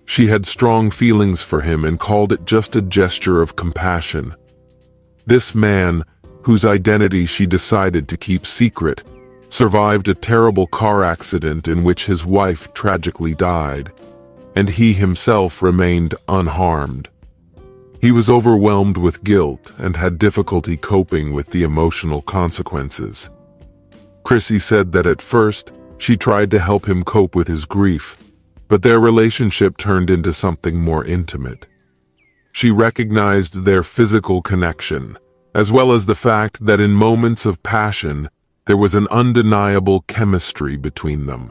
She had strong feelings for him and called it just a gesture of compassion. This man, whose identity she decided to keep secret, survived a terrible car accident in which his wife tragically died, and he himself remained unharmed. He was overwhelmed with guilt and had difficulty coping with the emotional consequences. Chrissy said that at first, she tried to help him cope with his grief, but their relationship turned into something more intimate. She recognized their physical connection, as well as the fact that in moments of passion, there was an undeniable chemistry between them.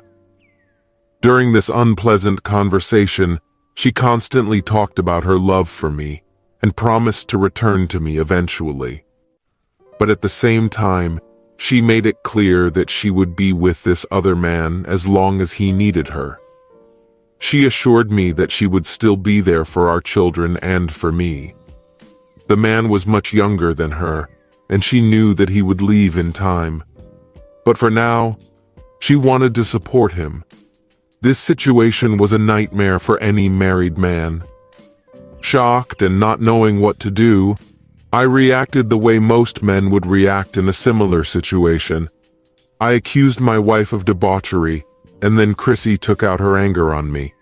During this unpleasant conversation, she constantly talked about her love for me and promised to return to me eventually. But at the same time, she made it clear that she would be with this other man as long as he needed her. She assured me that she would still be there for our children and for me. The man was much younger than her, and she knew that he would leave in time. But for now, she wanted to support him. This situation was a nightmare for any married man. Shocked and not knowing what to do, I reacted the way most men would react in a similar situation. I accused my wife of debauchery, and then Chrissy took out her anger on me.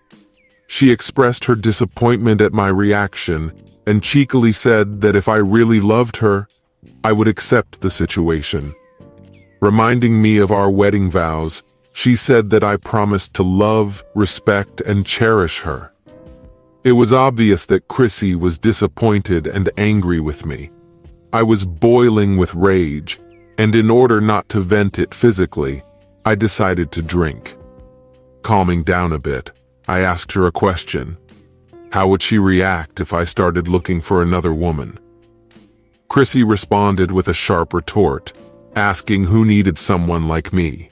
She expressed her disappointment at my reaction and cheekily said that if I really loved her, I would accept the situation. Reminding me of our wedding vows, she said that I promised to love, respect, and cherish her. It was obvious that Chrissy was disappointed and angry with me. I was boiling with rage, and in order not to vent it physically, I decided to drink. Calming down a bit, I asked her a question. How would she react if I started looking for another woman? Chrissy responded with a sharp retort, asking who needed someone like me.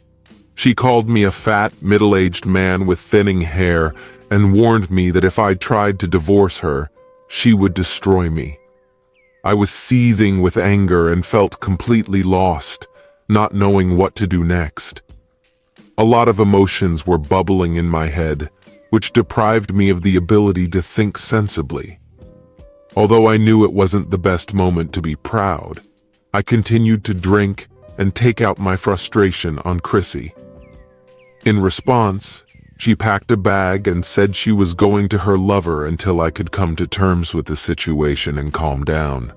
She called me a fat, middle-aged man with thinning hair and warned me that if I tried to divorce her, she would destroy me. I was seething with anger and felt completely lost, not knowing what to do next. A lot of emotions were bubbling in my head, which deprived me of the ability to think sensibly. Although I knew it wasn't the best moment to be proud, I continued to drink and take out my frustration on Chrissy. In response, she packed a bag and said she was going to her lover until I could come to terms with the situation and calm down.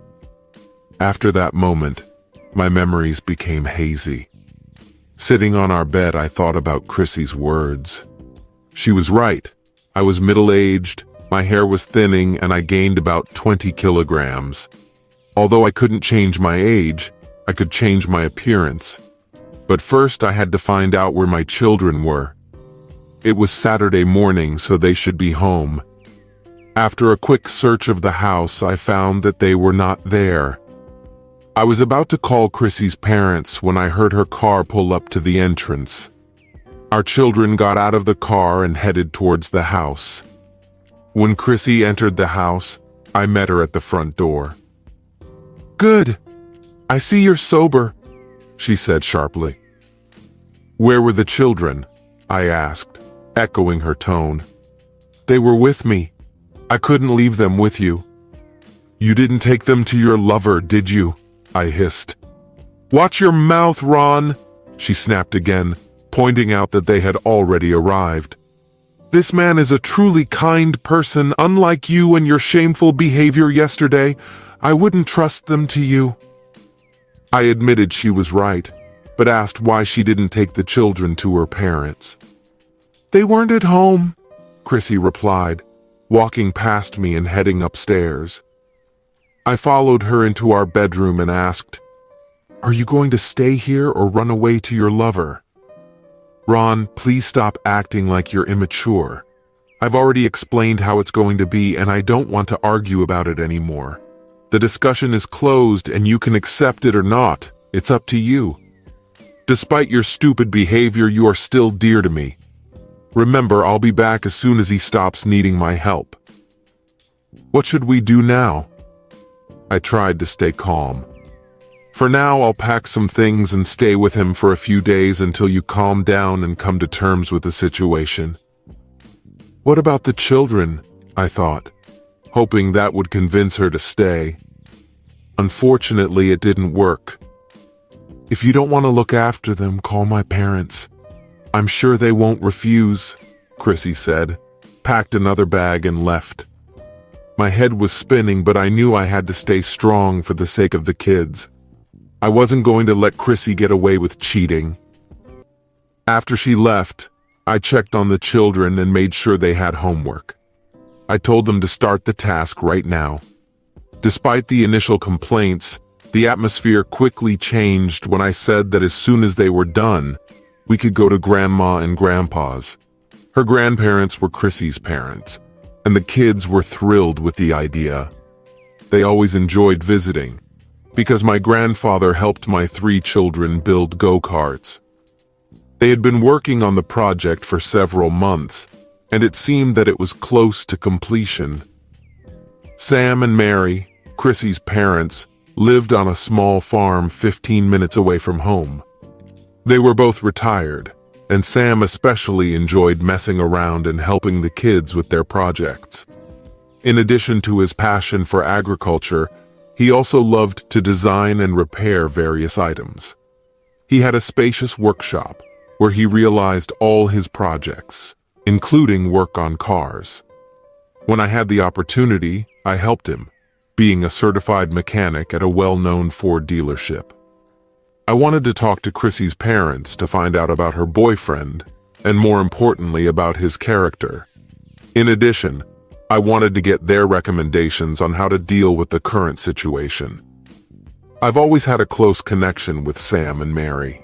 After that moment, my memories became hazy. Sitting on our bed, I thought about Chrissy's words. She was right. I was middle-aged, my hair was thinning, and I gained about 20 kilograms. Although I couldn't change my age, I could change my appearance. But first I had to find out where my children were. It was Saturday morning, so they should be home. After a quick search of the house, I found that they were not there. I was about to call Chrissy's parents when I heard her car pull up to the entrance. Our children got out of the car and headed towards the house. When Chrissy entered the house, I met her at the front door. "Good. I see you're sober," she said sharply. "Where were the children?" I asked, echoing her tone. "They were with me. I couldn't leave them with you." "You didn't take them to your lover, did you?" I hissed. "Watch your mouth, Ron," she snapped again, pointing out that they had already arrived. "This man is a truly kind person, unlike you and your shameful behavior yesterday. I wouldn't trust them to you." I admitted she was right, but asked why she didn't take the children to her parents. "They weren't at home," Chrissy replied, walking past me and heading upstairs. I followed her into our bedroom and asked, "Are you going to stay here or run away to your lover?" "Ron, please stop acting like you're immature. I've already explained how it's going to be and I don't want to argue about it anymore. The discussion is closed and you can accept it or not. It's up to you. Despite your stupid behavior, you are still dear to me. Remember, I'll be back as soon as he stops needing my help." "What should we do now?" I tried to stay calm. "For now, I'll pack some things and stay with him for a few days until you calm down and come to terms with the situation." What about the children? I thought, hoping that would convince her to stay. Unfortunately, it didn't work. If you don't want to look after them, call my parents. I'm sure they won't refuse, Chrissy said, packed another bag and left. My head was spinning, but I knew I had to stay strong for the sake of the kids. I wasn't going to let Chrissy get away with cheating. After she left, I checked on the children and made sure they had homework. I told them to start the task right now. Despite the initial complaints, the atmosphere quickly changed when I said that as soon as they were done, we could go to Grandma and Grandpa's. Her grandparents were Chrissy's parents, and the kids were thrilled with the idea. They always enjoyed visiting, because my grandfather helped my 3 children build go-karts. They had been working on the project for several months, and it seemed that it was close to completion. Sam and Mary, Chrissy's parents, lived on a small farm 15 minutes away from home. They were both retired, and Sam especially enjoyed messing around and helping the kids with their projects. In addition to his passion for agriculture, he also loved to design and repair various items. He had a spacious workshop where he realized all his projects, including work on cars. When I had the opportunity, I helped him, being a certified mechanic at a well-known Ford dealership. I wanted to talk to Chrissy's parents to find out about her boyfriend, and more importantly about his character. In addition, I wanted to get their recommendations on how to deal with the current situation. I've always had a close connection with Sam and Mary.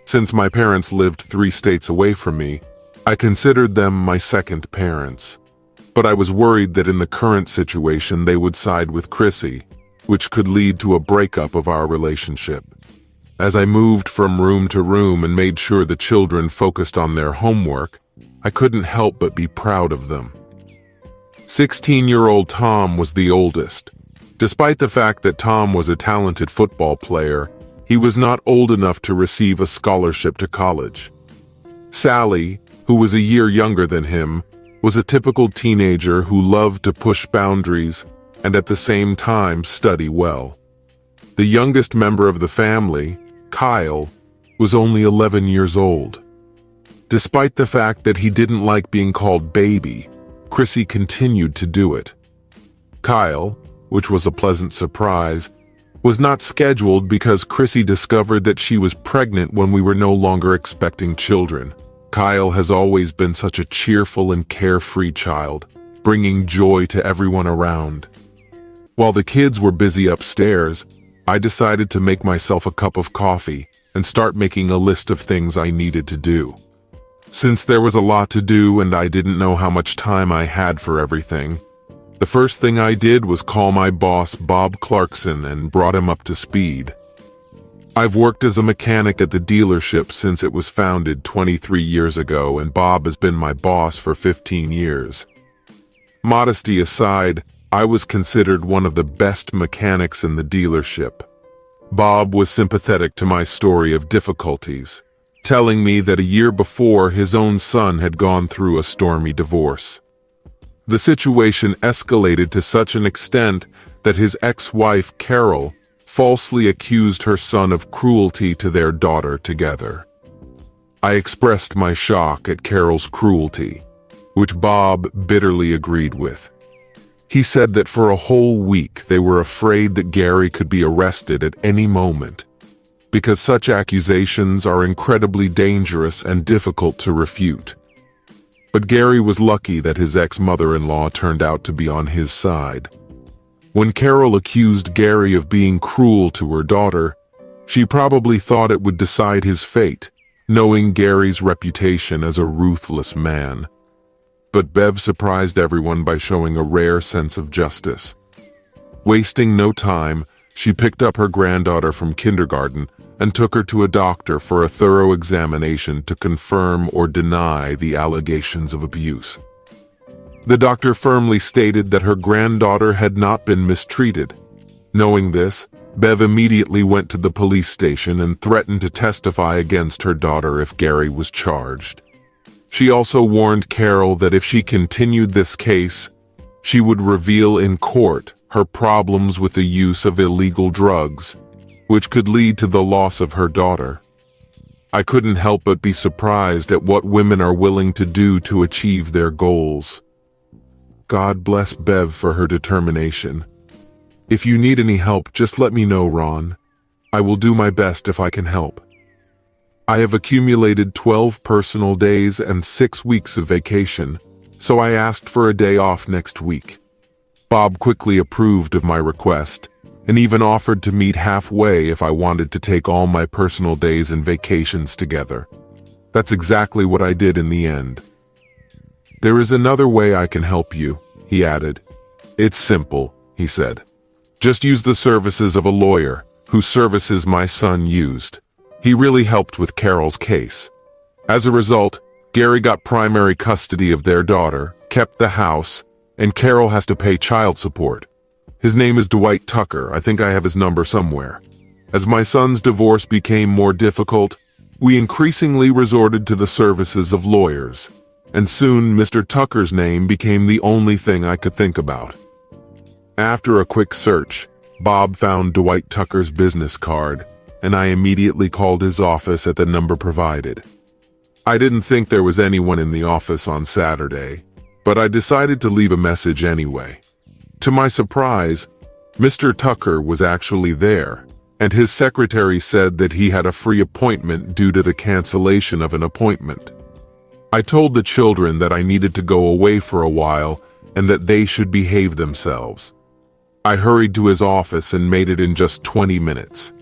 Since my parents lived 3 states away from me, I considered them my second parents. But I was worried that in the current situation they would side with Chrissy, which could lead to a breakup of our relationship. As I moved from room to room and made sure the children focused on their homework, I couldn't help but be proud of them. 16-year-old Tom was the oldest. Despite the fact that Tom was a talented football player, he was not old enough to receive a scholarship to college. Sally, who was a year younger than him, was a typical teenager who loved to push boundaries and at the same time study well. The youngest member of the family, Kyle, was only 11 years old. Despite the fact that he didn't like being called baby, Chrissy continued to do it. Kyle, which was a pleasant surprise, was not scheduled because Chrissy discovered that she was pregnant when we were no longer expecting children. Kyle has always been such a cheerful and carefree child, bringing joy to everyone around. While the kids were busy upstairs, I decided to make myself a cup of coffee and start making a list of things I needed to do. Since there was a lot to do and I didn't know how much time I had for everything, the first thing I did was call my boss Bob Clarkson and brought him up to speed. I've worked as a mechanic at the dealership since it was founded 23 years ago, and Bob has been my boss for 15 years. Modesty aside, I was considered one of the best mechanics in the dealership. Bob was sympathetic to my story of difficulties, telling me that a year before his own son had gone through a stormy divorce. The situation escalated to such an extent that his ex-wife, Carol, falsely accused her son of cruelty to their daughter together. I expressed my shock at Carol's cruelty, which Bob bitterly agreed with. He said that for a whole week they were afraid that Gary could be arrested at any moment, because such accusations are incredibly dangerous and difficult to refute. But Gary was lucky that his ex-mother-in-law turned out to be on his side. When Carol accused Gary of being cruel to her daughter, she probably thought it would decide his fate, knowing Gary's reputation as a ruthless man. But Bev surprised everyone by showing a rare sense of justice. Wasting no time, she picked up her granddaughter from kindergarten and took her to a doctor for a thorough examination to confirm or deny the allegations of abuse. The doctor firmly stated that her granddaughter had not been mistreated. Knowing this, Bev immediately went to the police station and threatened to testify against her daughter if Gary was charged. She also warned Carol that if she continued this case, she would reveal in court her problems with the use of illegal drugs, which could lead to the loss of her daughter. I couldn't help but be surprised at what women are willing to do to achieve their goals. God bless Bev for her determination. If you need any help, just let me know, Ron. I will do my best if I can help. I have accumulated 12 personal days and 6 weeks of vacation, so I asked for a day off next week. Bob quickly approved of my request, and even offered to meet halfway if I wanted to take all my personal days and vacations together. That's exactly what I did in the end. There is another way I can help you, he added. It's simple, he said. Just use the services of a lawyer, whose services my son used. He really helped with Carol's case. As a result, Gary got primary custody of their daughter, kept the house, and Carol has to pay child support. His name is Dwight Tucker. I think I have his number somewhere. As my son's divorce became more difficult, we increasingly resorted to the services of lawyers, and soon Mr. Tucker's name became the only thing I could think about. After a quick search, Bob found Dwight Tucker's business card, and I immediately called his office at the number provided. I didn't think there was anyone in the office on Saturday, but I decided to leave a message anyway. To my surprise, Mr. Tucker was actually there, and his secretary said that he had a free appointment due to the cancellation of an appointment. I told the children that I needed to go away for a while and that they should behave themselves. I hurried to his office and made it in just 20 minutes.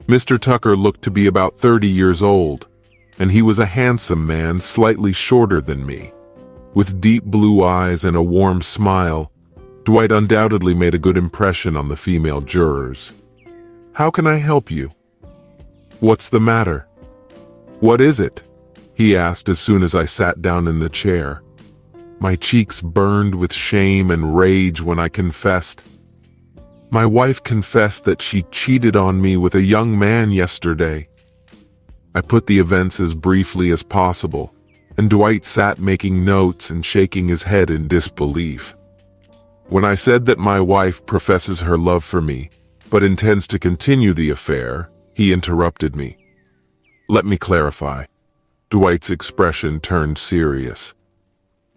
Mr. Tucker looked to be about 30 years old, and he was a handsome man slightly shorter than me. With deep blue eyes and a warm smile, Dwight undoubtedly made a good impression on the female jurors. "How can I help you?" "What's the matter?" "What is it?" he asked as soon as I sat down in the chair. My cheeks burned with shame and rage when I confessed. "My wife confessed that she cheated on me with a young man yesterday." I put the events as briefly as possible, and Dwight sat making notes and shaking his head in disbelief. When I said that my wife professes her love for me, but intends to continue the affair, he interrupted me. "Let me clarify." Dwight's expression turned serious.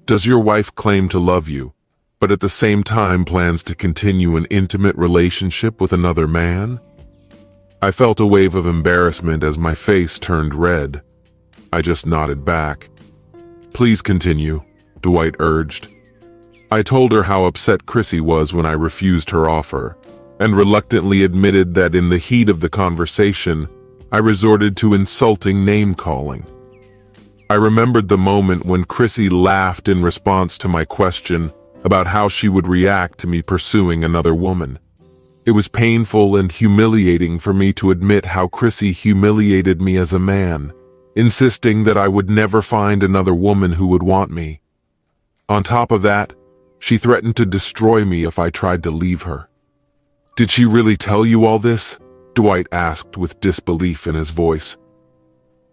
"Does your wife claim to love you, but at the same time plans to continue an intimate relationship with another man?" I felt a wave of embarrassment as my face turned red. I just nodded back. "Please continue," Dwight urged. I told her how upset Chrissy was when I refused her offer, and reluctantly admitted that in the heat of the conversation, I resorted to insulting name-calling. I remembered the moment when Chrissy laughed in response to my question about how she would react to me pursuing another woman. It was painful and humiliating for me to admit how Chrissy humiliated me as a man, insisting that I would never find another woman who would want me. On top of that, she threatened to destroy me if I tried to leave her. "Did she really tell you all this?" Dwight asked with disbelief in his voice.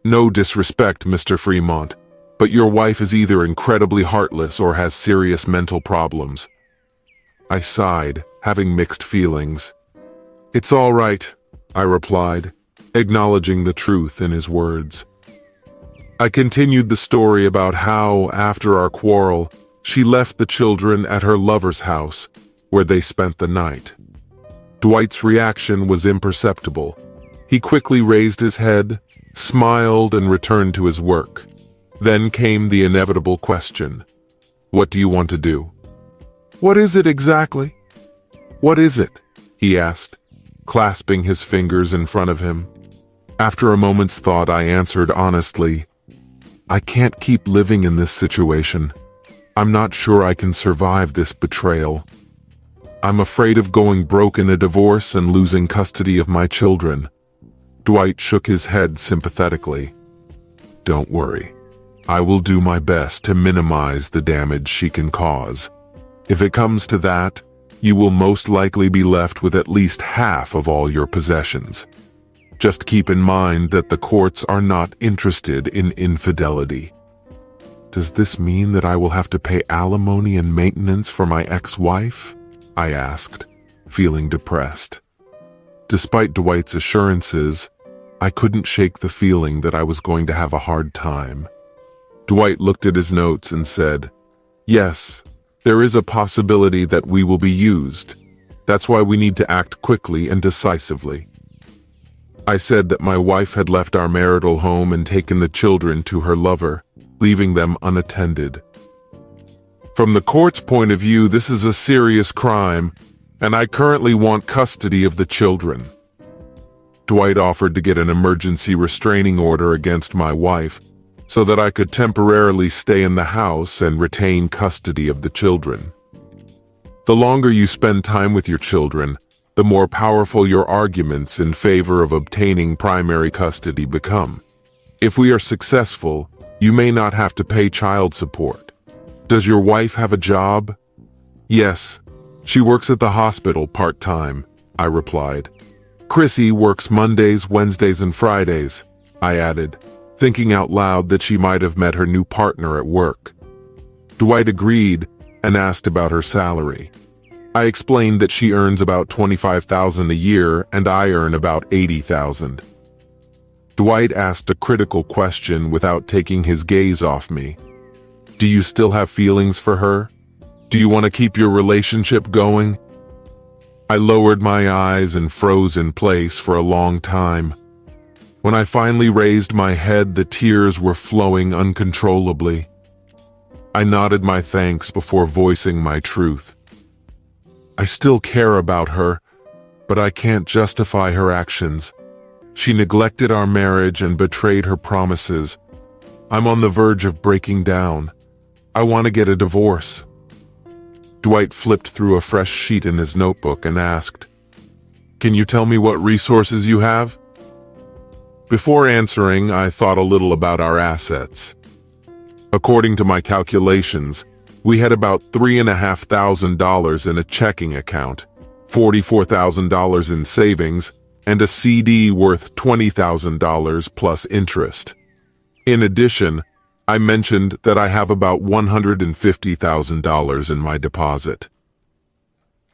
"No disrespect, Mr. Fremont, but your wife is either incredibly heartless or has serious mental problems." I sighed, having mixed feelings. "It's all right," I replied, acknowledging the truth in his words. I continued the story about how, after our quarrel, she left the children at her lover's house, where they spent the night. Dwight's reaction was imperceptible. He quickly raised his head, smiled, and returned to his work. Then came the inevitable question. "What do you want to do?" "What is it exactly?" "What is it?" he asked, clasping his fingers in front of him. After a moment's thought, I answered honestly, "I can't keep living in this situation. I'm not sure I can survive this betrayal. I'm afraid of going broke in a divorce and losing custody of my children." Dwight shook his head sympathetically. "Don't worry. I will do my best to minimize the damage she can cause. If it comes to that, you will most likely be left with at least half of all your possessions. Just keep in mind that the courts are not interested in infidelity." Does this mean that I will have to pay alimony and maintenance for my ex-wife? I asked, feeling depressed. Despite Dwight's assurances, I couldn't shake the feeling that I was going to have a hard time. Dwight looked at his notes and said, "Yes, there is a possibility that we will be used. That's why we need to act quickly and decisively." I said that my wife had left our marital home and taken the children to her lover, leaving them unattended. "From the court's point of view, this is a serious crime, and I currently want custody of the children." Dwight offered to get an emergency restraining order against my wife so that I could temporarily stay in the house and retain custody of the children. The longer you spend time with your children, the more powerful your arguments in favor of obtaining primary custody become. If we are successful, you may not have to pay child support. Does your wife have a job? Yes, she works at the hospital part-time, I replied. Chrissy works Mondays, Wednesdays, and Fridays, I added, thinking out loud that she might have met her new partner at work. Dwight agreed and asked about her salary. I explained that she earns about $25,000 a year and I earn about $80,000. Dwight asked a critical question without taking his gaze off me. Do you still have feelings for her? Do you want to keep your relationship going? I lowered my eyes and froze in place for a long time. When I finally raised my head, the tears were flowing uncontrollably. I nodded my thanks before voicing my truth. I still care about her, but I can't justify her actions. She neglected our marriage and betrayed her promises. I'm on the verge of breaking down. I want to get a divorce. Dwight flipped through a fresh sheet in his notebook and asked, "Can you tell me what resources you have?" Before answering, I thought a little about our assets. According to my calculations, we had about $3,500 in a checking account, $44,000 in savings, and a CD worth $20,000 plus interest. In addition, I mentioned that I have about $150,000 in my deposit.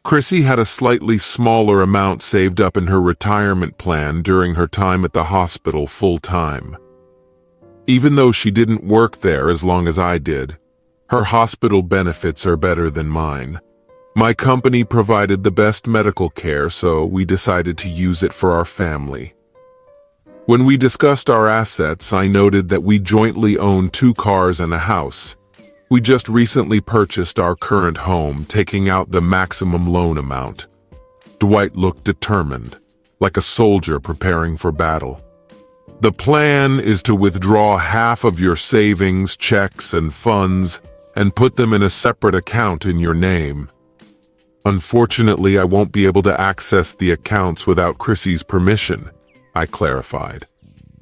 Chrissy had a slightly smaller amount saved up in her retirement plan during her time at the hospital full-time. Even though she didn't work there as long as I did, her hospital benefits are better than mine. My company provided the best medical care, so we decided to use it for our family. When we discussed our assets, I noted that we jointly own 2 cars and a house. We just recently purchased our current home, taking out the maximum loan amount. Dwight looked determined, like a soldier preparing for battle. The plan is to withdraw half of your savings, checks, and funds and put them in a separate account in your name. Unfortunately, I won't be able to access the accounts without Chrissy's permission, I clarified.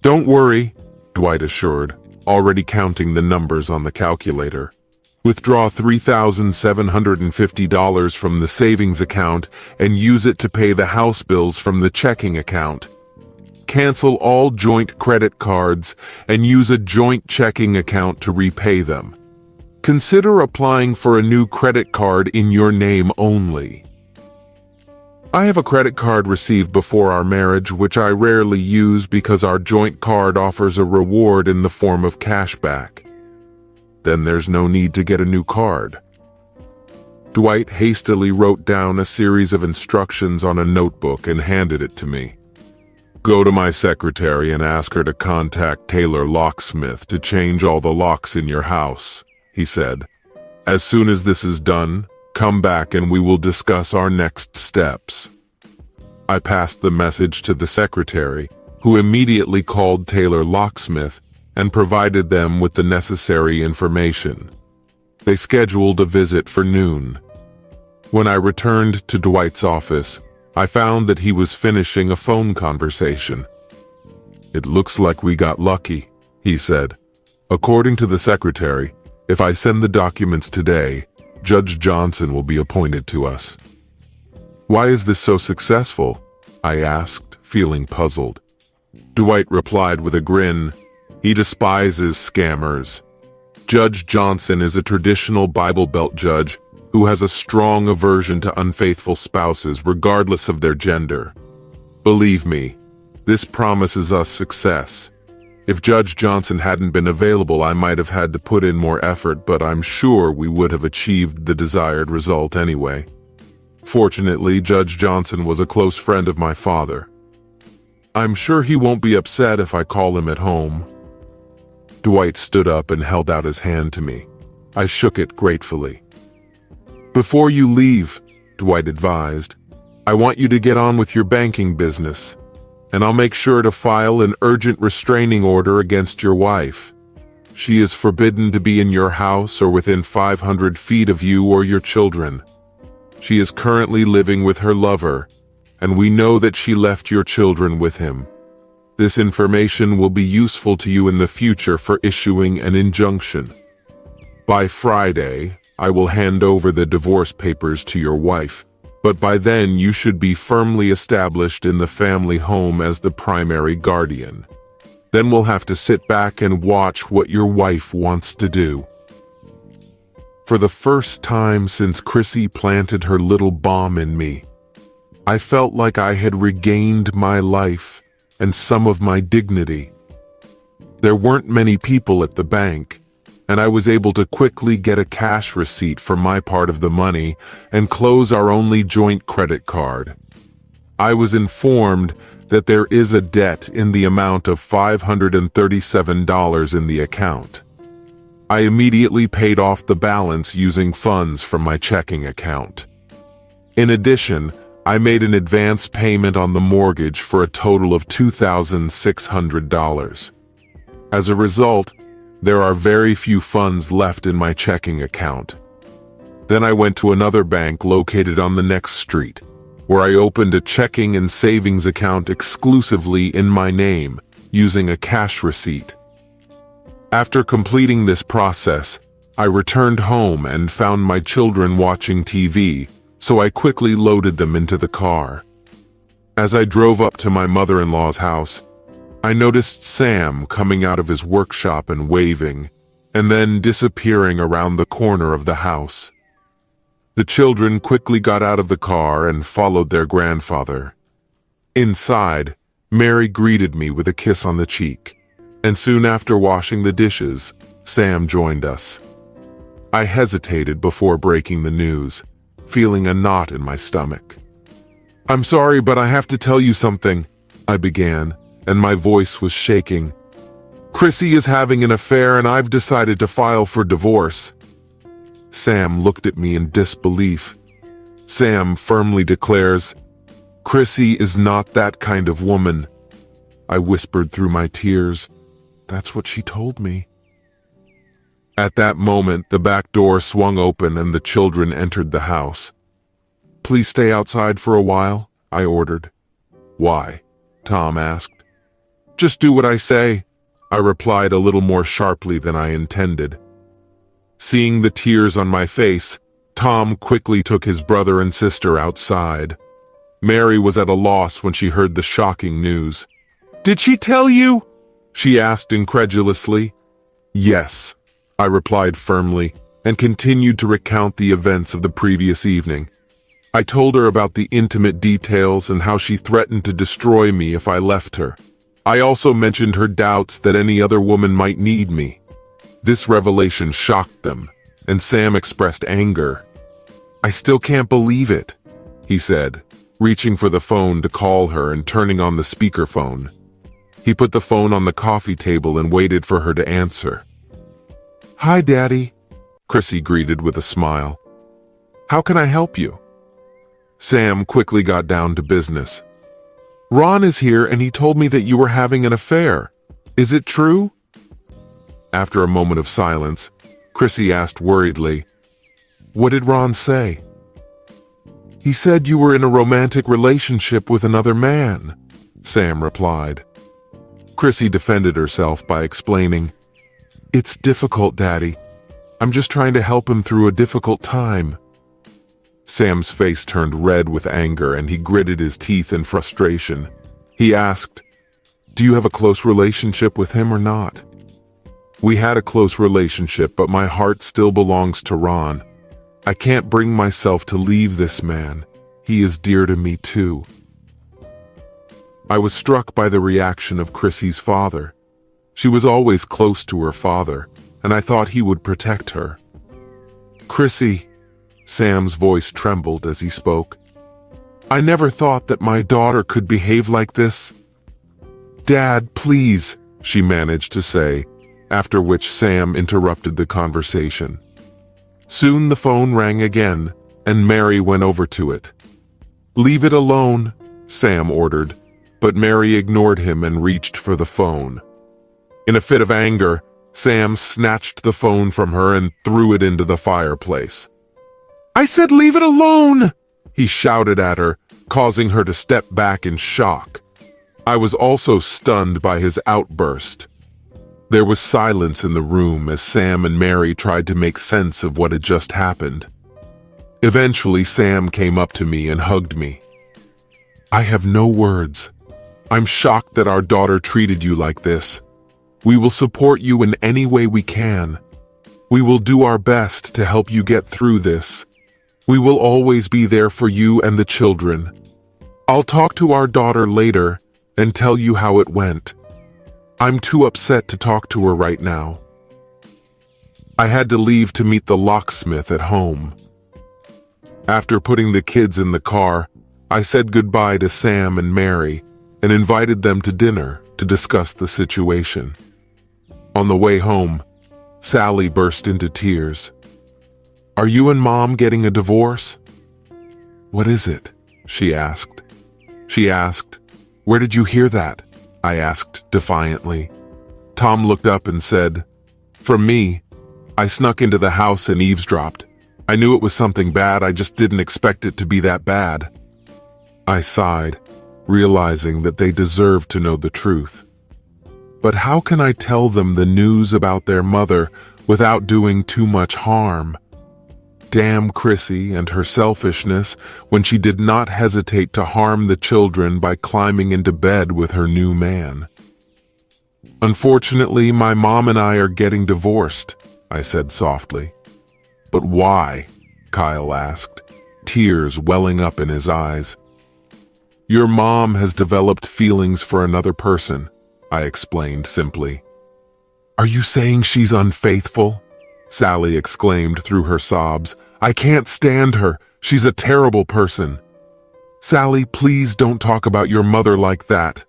Don't worry, Dwight assured, already counting the numbers on the calculator. Withdraw $3,750 from the savings account and use it to pay the house bills from the checking account. Cancel all joint credit cards and use a joint checking account to repay them. Consider applying for a new credit card in your name only. I have a credit card received before our marriage, which I rarely use because our joint card offers a reward in the form of cashback. Then there's no need to get a new card. Dwight hastily wrote down a series of instructions on a notebook and handed it to me. Go to my secretary and ask her to contact Taylor Locksmith to change all the locks in your house, he said. As soon as this is done, come back and we will discuss our next steps. I passed the message to the secretary, who immediately called Taylor Locksmith and provided them with the necessary information. They scheduled a visit for noon. When I returned to Dwight's office, I found that he was finishing a phone conversation. It looks like we got lucky, he said. According to the secretary, if I send the documents today, Judge Johnson will be appointed to us. Why is this so successful? I asked, feeling puzzled. Dwight replied with a grin. He despises scammers. Judge Johnson is a traditional Bible Belt judge who has a strong aversion to unfaithful spouses regardless of their gender. Believe me, this promises us success. If Judge Johnson hadn't been available, I might have had to put in more effort, but I'm sure we would have achieved the desired result anyway. Fortunately, Judge Johnson was a close friend of my father. I'm sure he won't be upset if I call him at home. Dwight stood up and held out his hand to me. I shook it gratefully. Before you leave, Dwight advised, I want you to get on with your banking business, and I'll make sure to file an urgent restraining order against your wife. She is forbidden to be in your house or within 500 feet of you or your children. She is currently living with her lover, and we know that she left your children with him. This information will be useful to you in the future for issuing an injunction. By Friday, I will hand over the divorce papers to your wife, but by then you should be firmly established in the family home as the primary guardian. Then we'll have to sit back and watch what your wife wants to do. For the first time since Chrissy planted her little bomb in me, I felt like I had regained my life and some of my dignity. There weren't many people at the bank, and I was able to quickly get a cash receipt for my part of the money and close our only joint credit card. I was informed that there is a debt in the amount of $537 in the account. I immediately paid off the balance using funds from my checking account. In addition, I made an advance payment on the mortgage for a total of $2,600. As a result, there are very few funds left in my checking account. Then I went to another bank located on the next street, where I opened a checking and savings account exclusively in my name, using a cash receipt. After completing this process, I returned home and found my children watching TV, so I quickly loaded them into the car. As I drove up to my mother-in-law's house, I noticed Sam coming out of his workshop and waving, and then disappearing around the corner of the house. The children quickly got out of the car and followed their grandfather. Inside, Mary greeted me with a kiss on the cheek, and soon after washing the dishes, Sam joined us. I hesitated before breaking the news, feeling a knot in my stomach. "I'm sorry, but I have to tell you something," I began, and my voice was shaking. "Chrissy is having an affair and I've decided to file for divorce." Sam looked at me in disbelief. Sam firmly declares, "Chrissy is not that kind of woman." I whispered through my tears, "That's what she told me." At that moment, the back door swung open and the children entered the house. "Please stay outside for a while," I ordered. "Why?" Tom asked. "Just do what I say," I replied a little more sharply than I intended. Seeing the tears on my face, Tom quickly took his brother and sister outside. Mary was at a loss when she heard the shocking news. "Did she tell you?" she asked incredulously. "Yes," I replied firmly, and continued to recount the events of the previous evening. I told her about the intimate details and how she threatened to destroy me if I left her. I also mentioned her doubts that any other woman might need me. This revelation shocked them, and Sam expressed anger. "I still can't believe it," he said, reaching for the phone to call her and turning on the speakerphone. He put the phone on the coffee table and waited for her to answer. "Hi, Daddy," Chrissy greeted with a smile. "How can I help you?" Sam quickly got down to business. "Ron is here and he told me that you were having an affair. Is it true?" After a moment of silence, Chrissy asked worriedly, "What did Ron say?" "He said you were in a romantic relationship with another man," Sam replied. Chrissy defended herself by explaining, "It's difficult, Daddy. I'm just trying to help him through a difficult time." Sam's face turned red with anger and he gritted his teeth in frustration. He asked, "Do you have a close relationship with him or not?" We had a close relationship, but my heart still belongs to Ron. I can't bring myself to leave this man. He is dear to me too. I was struck by the reaction of Chrissy's father. She was always close to her father, and I thought he would protect her. "Chrissy," Sam's voice trembled as he spoke. "I never thought that my daughter could behave like this." "Dad, please," she managed to say, after which Sam interrupted the conversation. Soon the phone rang again, and Mary went over to it. "Leave it alone," Sam ordered, but Mary ignored him and reached for the phone. In a fit of anger, Sam snatched the phone from her and threw it into the fireplace. "I said leave it alone!" he shouted at her, causing her to step back in shock. I was also stunned by his outburst. There was silence in the room as Sam and Mary tried to make sense of what had just happened. Eventually, Sam came up to me and hugged me. "I have no words. I'm shocked that our daughter treated you like this. We will support you in any way we can. We will do our best to help you get through this. We will always be there for you and the children. I'll talk to our daughter later and tell you how it went. I'm too upset to talk to her right now." I had to leave to meet the locksmith at home. After putting the kids in the car, I said goodbye to Sam and Mary and invited them to dinner to discuss the situation. On the way home, Sally burst into tears. "Are you and Mom getting a divorce?" "What is it?" she asked. "Where did you hear that?" I asked defiantly. Tom looked up and said, "From me. I snuck into the house and eavesdropped. I knew it was something bad, I just didn't expect it to be that bad." I sighed, realizing that they deserved to know the truth. But how can I tell them the news about their mother without doing too much harm? Damn Chrissy and her selfishness when she did not hesitate to harm the children by climbing into bed with her new man. "Unfortunately, my mom and I are getting divorced," I said softly. "But why?" Kyle asked, tears welling up in his eyes. "Your mom has developed feelings for another person," I explained simply. "Are you saying she's unfaithful?" Sally exclaimed through her sobs. "I can't stand her. She's a terrible person." "Sally, please don't talk about your mother like that,"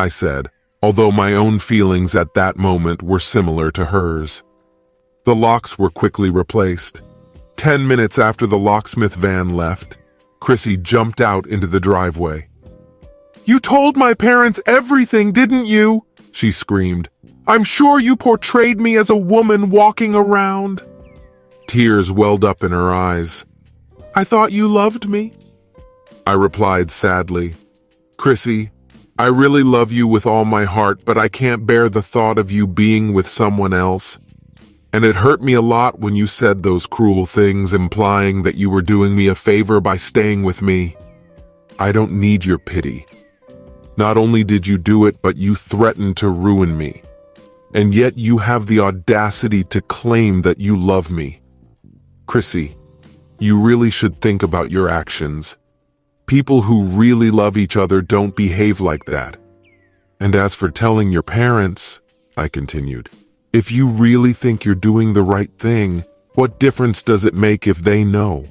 I said, although my own feelings at that moment were similar to hers. The locks were quickly replaced. 10 minutes after the locksmith van left, Chrissy jumped out into the driveway. "You told my parents everything, didn't you?" she screamed. "I'm sure you portrayed me as a woman walking around." Tears welled up in her eyes. "I thought you loved me," I replied sadly. "Chrissy, I really love you with all my heart, but I can't bear the thought of you being with someone else. And it hurt me a lot when you said those cruel things, implying that you were doing me a favor by staying with me. I don't need your pity. Not only did you do it, but you threatened to ruin me. And yet you have the audacity to claim that you love me. Chrissy, you really should think about your actions. People who really love each other don't behave like that. And as for telling your parents," I continued, "if you really think you're doing the right thing, what difference does it make if they know?"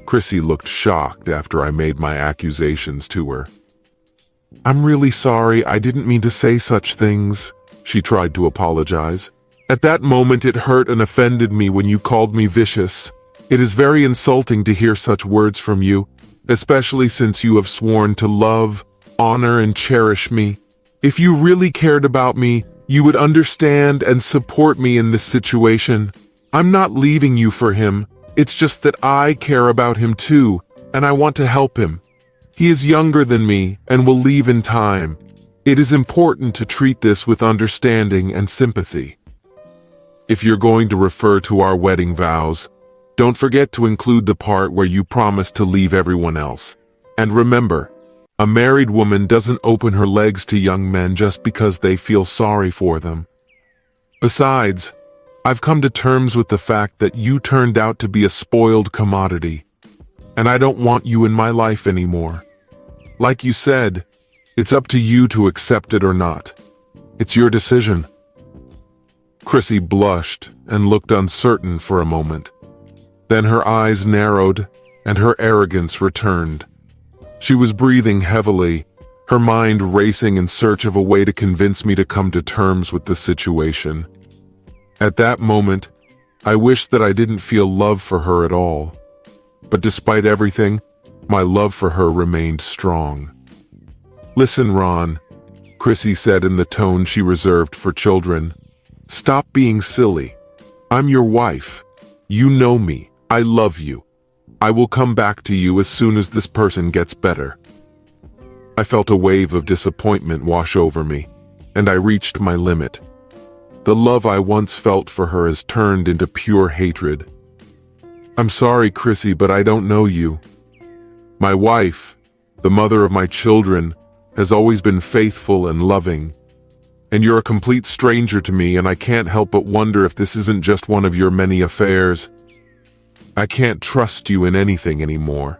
Chrissy looked shocked after I made my accusations to her. "I'm really sorry, I didn't mean to say such things," she tried to apologize. "At that moment it hurt and offended me when you called me vicious. It is very insulting to hear such words from you, especially since you have sworn to love, honor, and cherish me. If you really cared about me, you would understand and support me in this situation. I'm not leaving you for him. It's just that I care about him too, and I want to help him. He is younger than me and will leave in time. It is important to treat this with understanding and sympathy. If you're going to refer to our wedding vows, don't forget to include the part where you promise to leave everyone else. And remember, a married woman doesn't open her legs to young men just because they feel sorry for them." Besides, I've come to terms with the fact that you turned out to be a spoiled commodity, and I don't want you in my life anymore. Like you said, it's up to you to accept it or not. It's your decision." Chrissy blushed and looked uncertain for a moment. Then her eyes narrowed and her arrogance returned. She was breathing heavily, her mind racing in search of a way to convince me to come to terms with the situation. At that moment, I wished that I didn't feel love for her at all. But despite everything, my love for her remained strong. "Listen, Ron," Chrissy said in the tone she reserved for children. "Stop being silly. I'm your wife. You know me. I love you. I will come back to you as soon as this person gets better." I felt a wave of disappointment wash over me, and I reached my limit. The love I once felt for her has turned into pure hatred. "I'm sorry, Chrissy, but I don't know you. My wife, the mother of my children, has always been faithful and loving. And you're a complete stranger to me, and I can't help but wonder if this isn't just one of your many affairs. I can't trust you in anything anymore.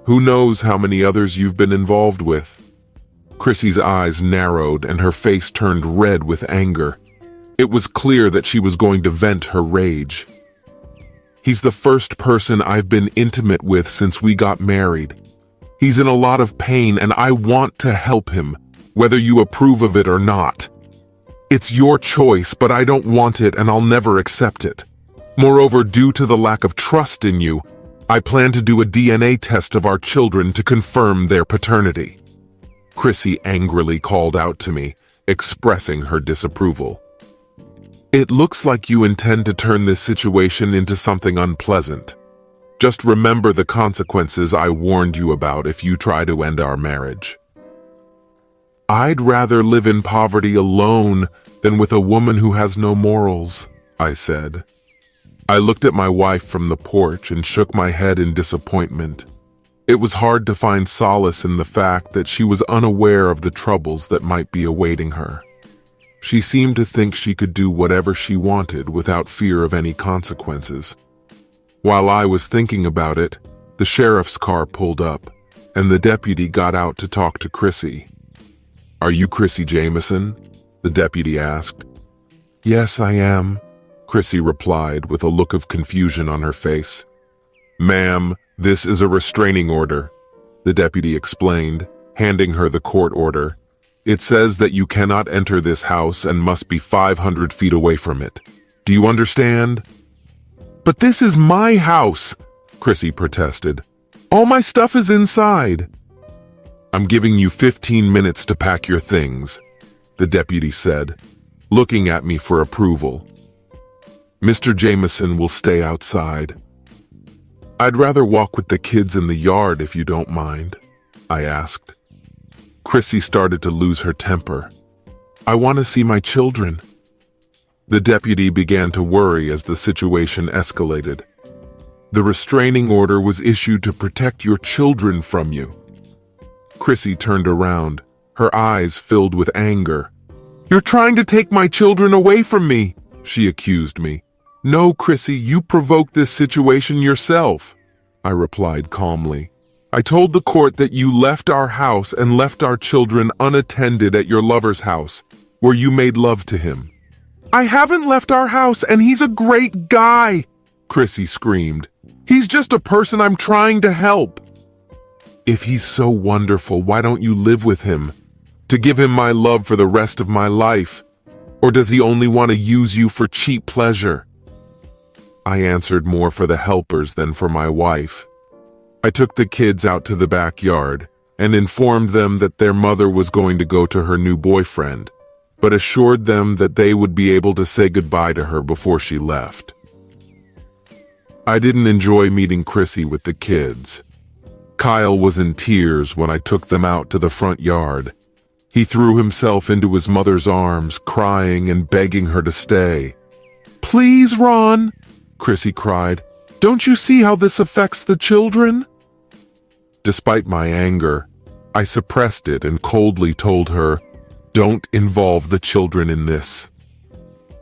Who knows how many others you've been involved with?" Chrissy's eyes narrowed and her face turned red with anger. It was clear that she was going to vent her rage. "He's the first person I've been intimate with since we got married. He's in a lot of pain and I want to help him, whether you approve of it or not. It's your choice, but I don't want it and I'll never accept it. Moreover, due to the lack of trust in you, I plan to do a DNA test of our children to confirm their paternity." Chrissy angrily called out to me, expressing her disapproval. "It looks like you intend to turn this situation into something unpleasant. Just remember the consequences I warned you about if you try to end our marriage." "I'd rather live in poverty alone than with a woman who has no morals," I said. I looked at my wife from the porch and shook my head in disappointment. It was hard to find solace in the fact that she was unaware of the troubles that might be awaiting her. She seemed to think she could do whatever she wanted without fear of any consequences. While I was thinking about it, the sheriff's car pulled up, and the deputy got out to talk to Chrissy. "Are you Chrissy Jameson?" the deputy asked. "Yes, I am," Chrissy replied with a look of confusion on her face. "Ma'am, this is a restraining order," the deputy explained, handing her the court order. "It says that you cannot enter this house and must be 500 feet away from it. Do you understand?" "But this is my house," Chrissy protested. "All my stuff is inside." "I'm giving you 15 minutes to pack your things," the deputy said, looking at me for approval. "Mr. Jameson will stay outside." "I'd rather walk with the kids in the yard if you don't mind," I asked. Chrissy started to lose her temper. "I want to see my children." The deputy began to worry as the situation escalated. "The restraining order was issued to protect your children from you." Chrissy turned around, her eyes filled with anger. "You're trying to take my children away from me," she accused me. "No, Chrissy, you provoked this situation yourself," I replied calmly. "I told the court that you left our house and left our children unattended at your lover's house, where you made love to him." "I haven't left our house, and he's a great guy," Chrissy screamed. "He's just a person I'm trying to help." "If he's so wonderful, why don't you live with him? To give him my love for the rest of my life? Or does he only want to use you for cheap pleasure?" I answered more for the helpers than for my wife. I took the kids out to the backyard and informed them that their mother was going to go to her new boyfriend, but assured them that they would be able to say goodbye to her before she left. I didn't enjoy meeting Chrissy with the kids. Kyle was in tears when I took them out to the front yard. He threw himself into his mother's arms, crying and begging her to stay. "Please, Ron," Chrissy cried. "Don't you see how this affects the children?" Despite my anger, I suppressed it and coldly told her, "Don't involve the children in this."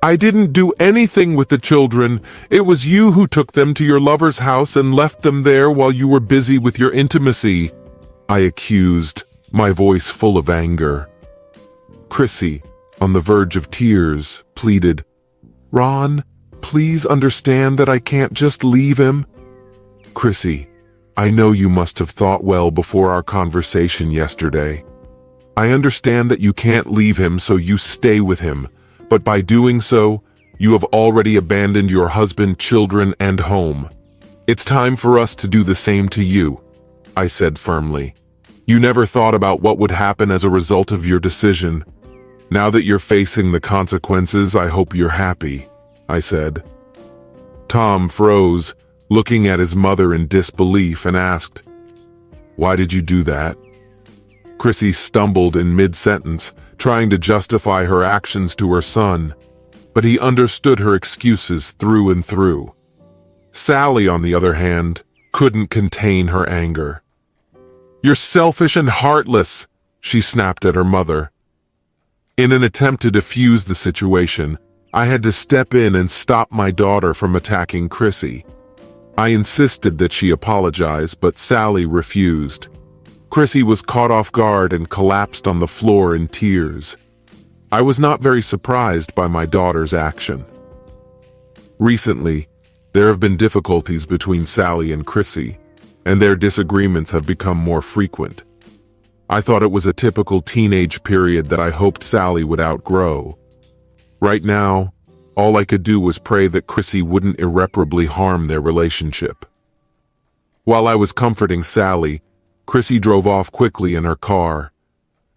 I didn't do anything with the children. It was you who took them to your lover's house and left them there while you were busy with your intimacy, I accused, my voice full of anger. Chrissy, on the verge of tears, pleaded, Ron, please understand that I can't just leave him. Chrissy, I know you must have thought well before our conversation yesterday. I understand that you can't leave him, so you stay with him, but by doing so, you have already abandoned your husband, children, and home. It's time for us to do the same to you, I said firmly. You never thought about what would happen as a result of your decision. Now that you're facing the consequences, I hope you're happy, I said. Tom froze, looking at his mother in disbelief, and asked, Why did you do that? Chrissy stumbled in mid-sentence, trying to justify her actions to her son, but he understood her excuses through and through. Sally, on the other hand, couldn't contain her anger. You're selfish and heartless, she snapped at her mother. In an attempt to defuse the situation, I had to step in and stop my daughter from attacking Chrissy. I insisted that she apologize, but Sally refused. Chrissy was caught off guard and collapsed on the floor in tears. I was not very surprised by my daughter's action. Recently, there have been difficulties between Sally and Chrissy, and their disagreements have become more frequent. I thought it was a typical teenage period that I hoped Sally would outgrow. Right now, all I could do was pray that Chrissy wouldn't irreparably harm their relationship. While I was comforting Sally, Chrissy drove off quickly in her car.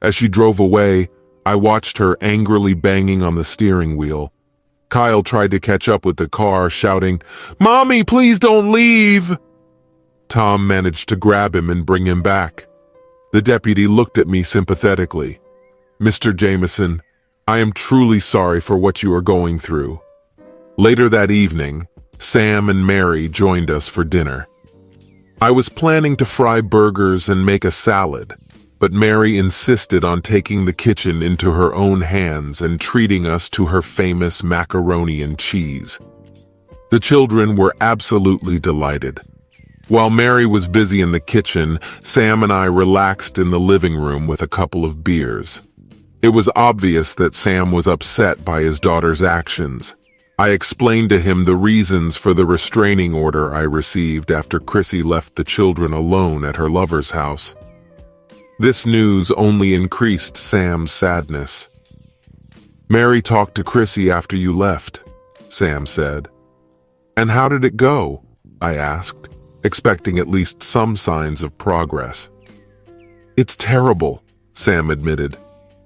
As she drove away, I watched her angrily banging on the steering wheel. Kyle tried to catch up with the car, shouting, Mommy, please don't leave! Tom managed to grab him and bring him back. The deputy looked at me sympathetically. Mr. Jameson, I am truly sorry for what you are going through. Later that evening, Sam and Mary joined us for dinner. I was planning to fry burgers and make a salad, but Mary insisted on taking the kitchen into her own hands and treating us to her famous macaroni and cheese. The children were absolutely delighted. While Mary was busy in the kitchen, Sam and I relaxed in the living room with a couple of beers. It was obvious that Sam was upset by his daughter's actions. I explained to him the reasons for the restraining order I received after Chrissy left the children alone at her lover's house. This news only increased Sam's sadness. Mary talked to Chrissy after you left, Sam said. And how did it go? I asked, expecting at least some signs of progress. It's terrible, Sam admitted.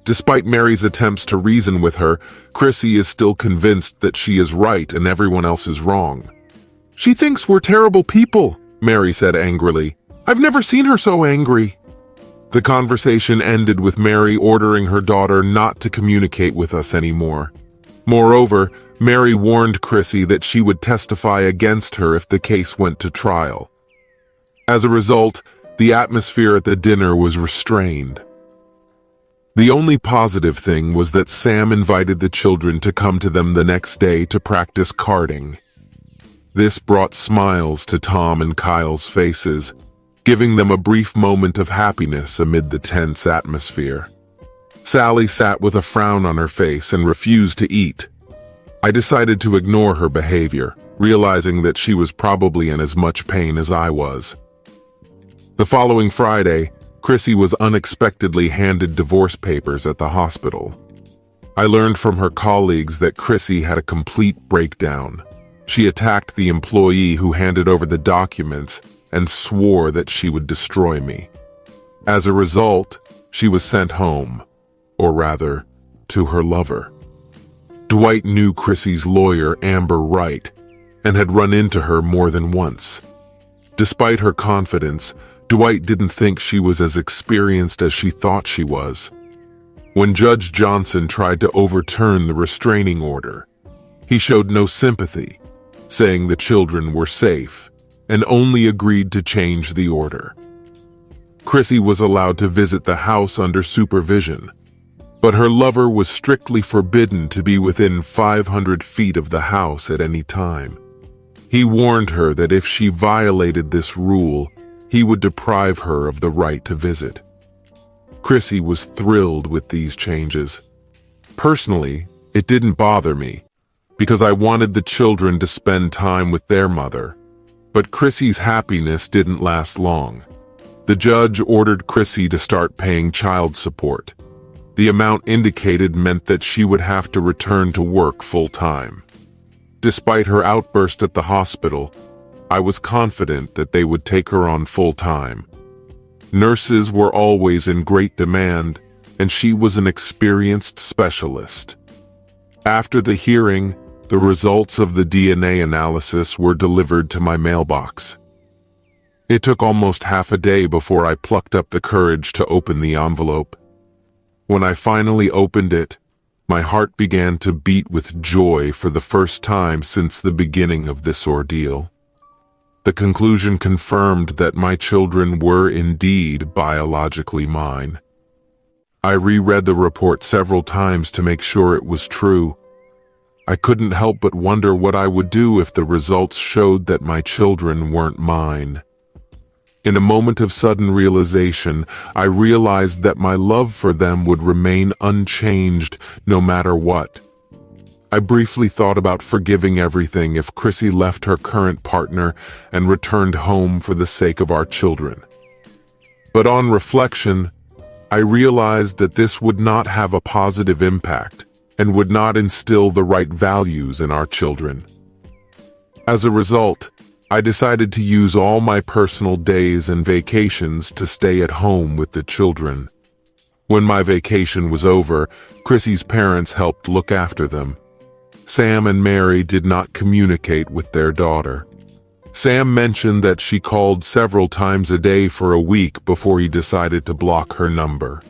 Despite Mary's attempts to reason with her, Chrissy is still convinced that she is right and everyone else is wrong. She thinks we're terrible people, Mary said angrily. I've never seen her so angry. The conversation ended with Mary ordering her daughter not to communicate with us anymore. Moreover, Mary warned Chrissy that she would testify against her if the case went to trial. As a result, the atmosphere at the dinner was restrained. The only positive thing was that Sam invited the children to come to them the next day to practice karting. This brought smiles to Tom and Kyle's faces, giving them a brief moment of happiness amid the tense atmosphere. Sally sat with a frown on her face and refused to eat. I decided to ignore her behavior, realizing that she was probably in as much pain as I was. The following Friday, Chrissy was unexpectedly handed divorce papers at the hospital. I learned from her colleagues that Chrissy had a complete breakdown. She attacked the employee who handed over the documents and swore that she would destroy me. As a result, she was sent home, or rather, to her lover. Dwight knew Chrissy's lawyer, Amber Wright, and had run into her more than once. Despite her confidence, Dwight didn't think she was as experienced as she thought she was. When Judge Johnson tried to overturn the restraining order, he showed no sympathy, saying the children were safe, and only agreed to change the order. Chrissy was allowed to visit the house under supervision, but her lover was strictly forbidden to be within 500 feet of the house at any time. He warned her that if she violated this rule, he would deprive her of the right to visit. Chrissy was thrilled with these changes. Personally, it didn't bother me, because I wanted the children to spend time with their mother. But Chrissy's happiness didn't last long. The judge ordered Chrissy to start paying child support. The amount indicated meant that she would have to return to work full-time. Despite her outburst at the hospital, I was confident that they would take her on full-time. Nurses were always in great demand, and she was an experienced specialist. After the hearing, the results of the DNA analysis were delivered to my mailbox. It took almost half a day before I plucked up the courage to open the envelope. When I finally opened it, my heart began to beat with joy for the first time since the beginning of this ordeal. The conclusion confirmed that my children were indeed biologically mine. I reread the report several times to make sure it was true. I couldn't help but wonder what I would do if the results showed that my children weren't mine. In a moment of sudden realization, I realized that my love for them would remain unchanged no matter what. I briefly thought about forgiving everything if Chrissy left her current partner and returned home for the sake of our children. But on reflection, I realized that this would not have a positive impact and would not instill the right values in our children. As a result, I decided to use all my personal days and vacations to stay at home with the children. When my vacation was over, Chrissy's parents helped look after them. Sam and Mary did not communicate with their daughter. Sam mentioned that she called several times a day for a week before he decided to block her number.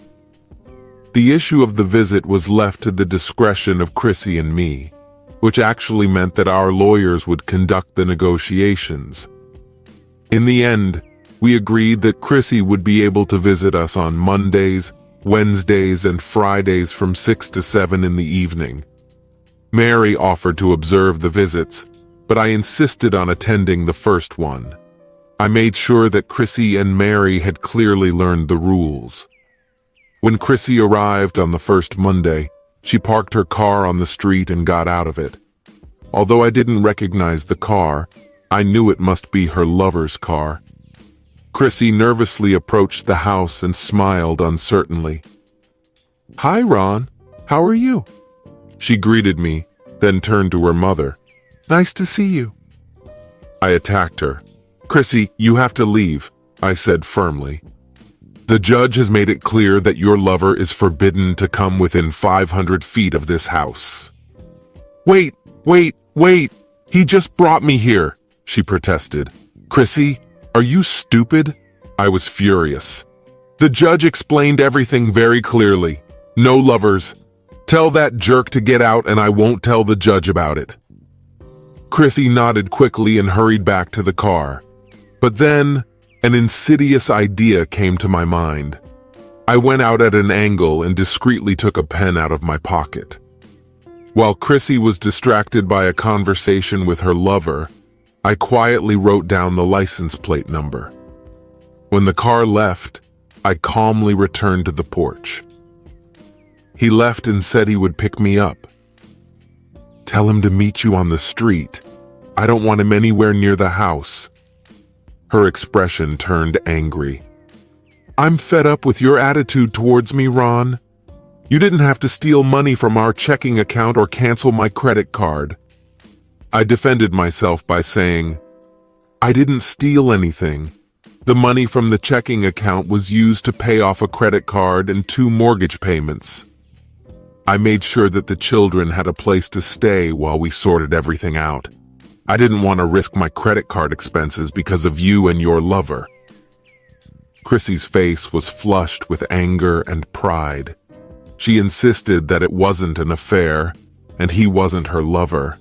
The issue of the visit was left to the discretion of Chrissy and me, which actually meant that our lawyers would conduct the negotiations. In the end, we agreed that Chrissy would be able to visit us on Mondays, Wednesdays, and Fridays from 6 to 7 in the evening. Mary offered to observe the visits, but I insisted on attending the first one. I made sure that Chrissy and Mary had clearly learned the rules. When Chrissy arrived on the first Monday, she parked her car on the street and got out of it. Although I didn't recognize the car, I knew it must be her lover's car. Chrissy nervously approached the house and smiled uncertainly. "Hi, Ron. How are you?" She greeted me, then turned to her mother. "Nice to see you." I attacked her. "Chrissy, you have to leave," I said firmly. "The judge has made it clear that your lover is forbidden to come within 500 feet of this house." Wait! He just brought me here," she protested. "Chrissy, are you stupid?" I was furious. "The judge explained everything very clearly. No lovers. Tell that jerk to get out and I won't tell the judge about it." Chrissy nodded quickly and hurried back to the car. But then, an insidious idea came to my mind. I went out at an angle and discreetly took a pen out of my pocket. While Chrissy was distracted by a conversation with her lover, I quietly wrote down the license plate number. When the car left, I calmly returned to the porch. He left and said he would pick me up. "Tell him to meet you on the street. I don't want him anywhere near the house." Her expression turned angry. "I'm fed up with your attitude towards me, Ron. You didn't have to steal money from our checking account or cancel my credit card." I defended myself by saying, "I didn't steal anything. The money from the checking account was used to pay off a credit card and 2 mortgage payments. I made sure that the children had a place to stay while we sorted everything out. I didn't want to risk my credit card expenses because of you and your lover." Chrissy's face was flushed with anger and pride. She insisted that it wasn't an affair, and he wasn't her lover.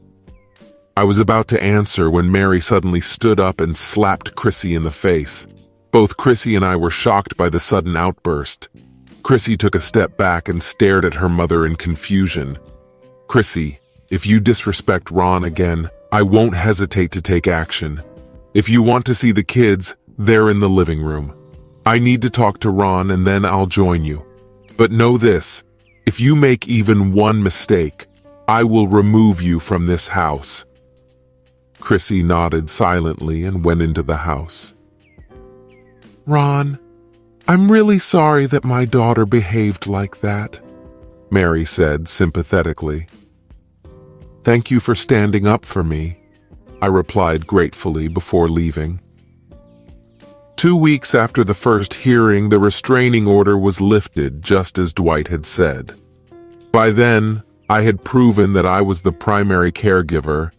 I was about to answer when Mary suddenly stood up and slapped Chrissy in the face. Both Chrissy and I were shocked by the sudden outburst. Chrissy took a step back and stared at her mother in confusion. "Chrissy, if you disrespect Ron again, I won't hesitate to take action. If you want to see the kids, they're in the living room. I need to talk to Ron and then I'll join you. But know this, if you make even one mistake, I will remove you from this house." Chrissy nodded silently and went into the house. "Ron, I'm really sorry that my daughter behaved like that," Mary said sympathetically. "Thank you for standing up for me," I replied gratefully before leaving. 2 weeks after the first hearing, the restraining order was lifted just as Dwight had said. By then, I had proven that I was the primary caregiver,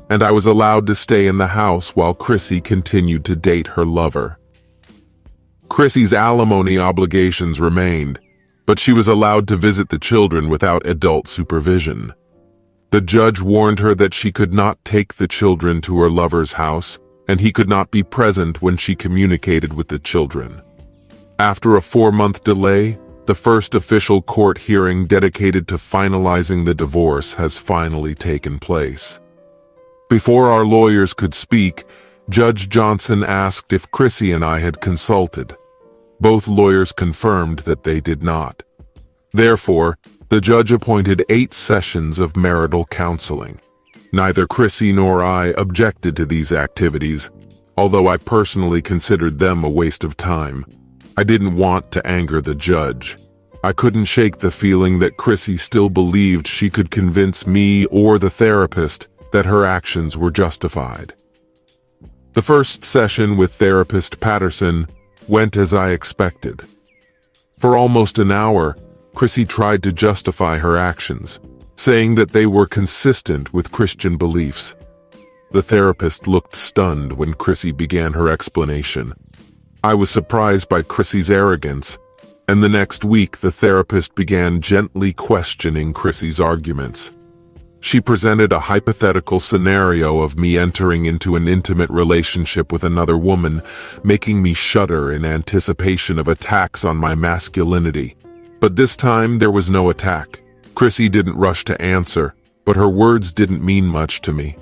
and I was allowed to stay in the house while Chrissy continued to date her lover. Chrissy's alimony obligations remained, but she was allowed to visit the children without adult supervision. The judge warned her that she could not take the children to her lover's house, and he could not be present when she communicated with the children. After a 4-month delay, the first official court hearing dedicated to finalizing the divorce has finally taken place. Before our lawyers could speak, Judge Johnson asked if Chrissy and I had consulted. Both lawyers confirmed that they did not. Therefore, the judge appointed 8 sessions of marital counseling. Neither Chrissy nor I objected to these activities, although I personally considered them a waste of time. I didn't want to anger the judge. I couldn't shake the feeling that Chrissy still believed she could convince me or the therapist that her actions were justified. The first session with therapist Patterson went as I expected. For almost an hour, Chrissy tried to justify her actions, saying that they were consistent with Christian beliefs. The therapist looked stunned when Chrissy began her explanation. I was surprised by Chrissy's arrogance, and the next week the therapist began gently questioning Chrissy's arguments. She presented a hypothetical scenario of me entering into an intimate relationship with another woman, making me shudder in anticipation of attacks on my masculinity. But this time there was no attack. Chrissy didn't rush to answer, but her words didn't mean much to me.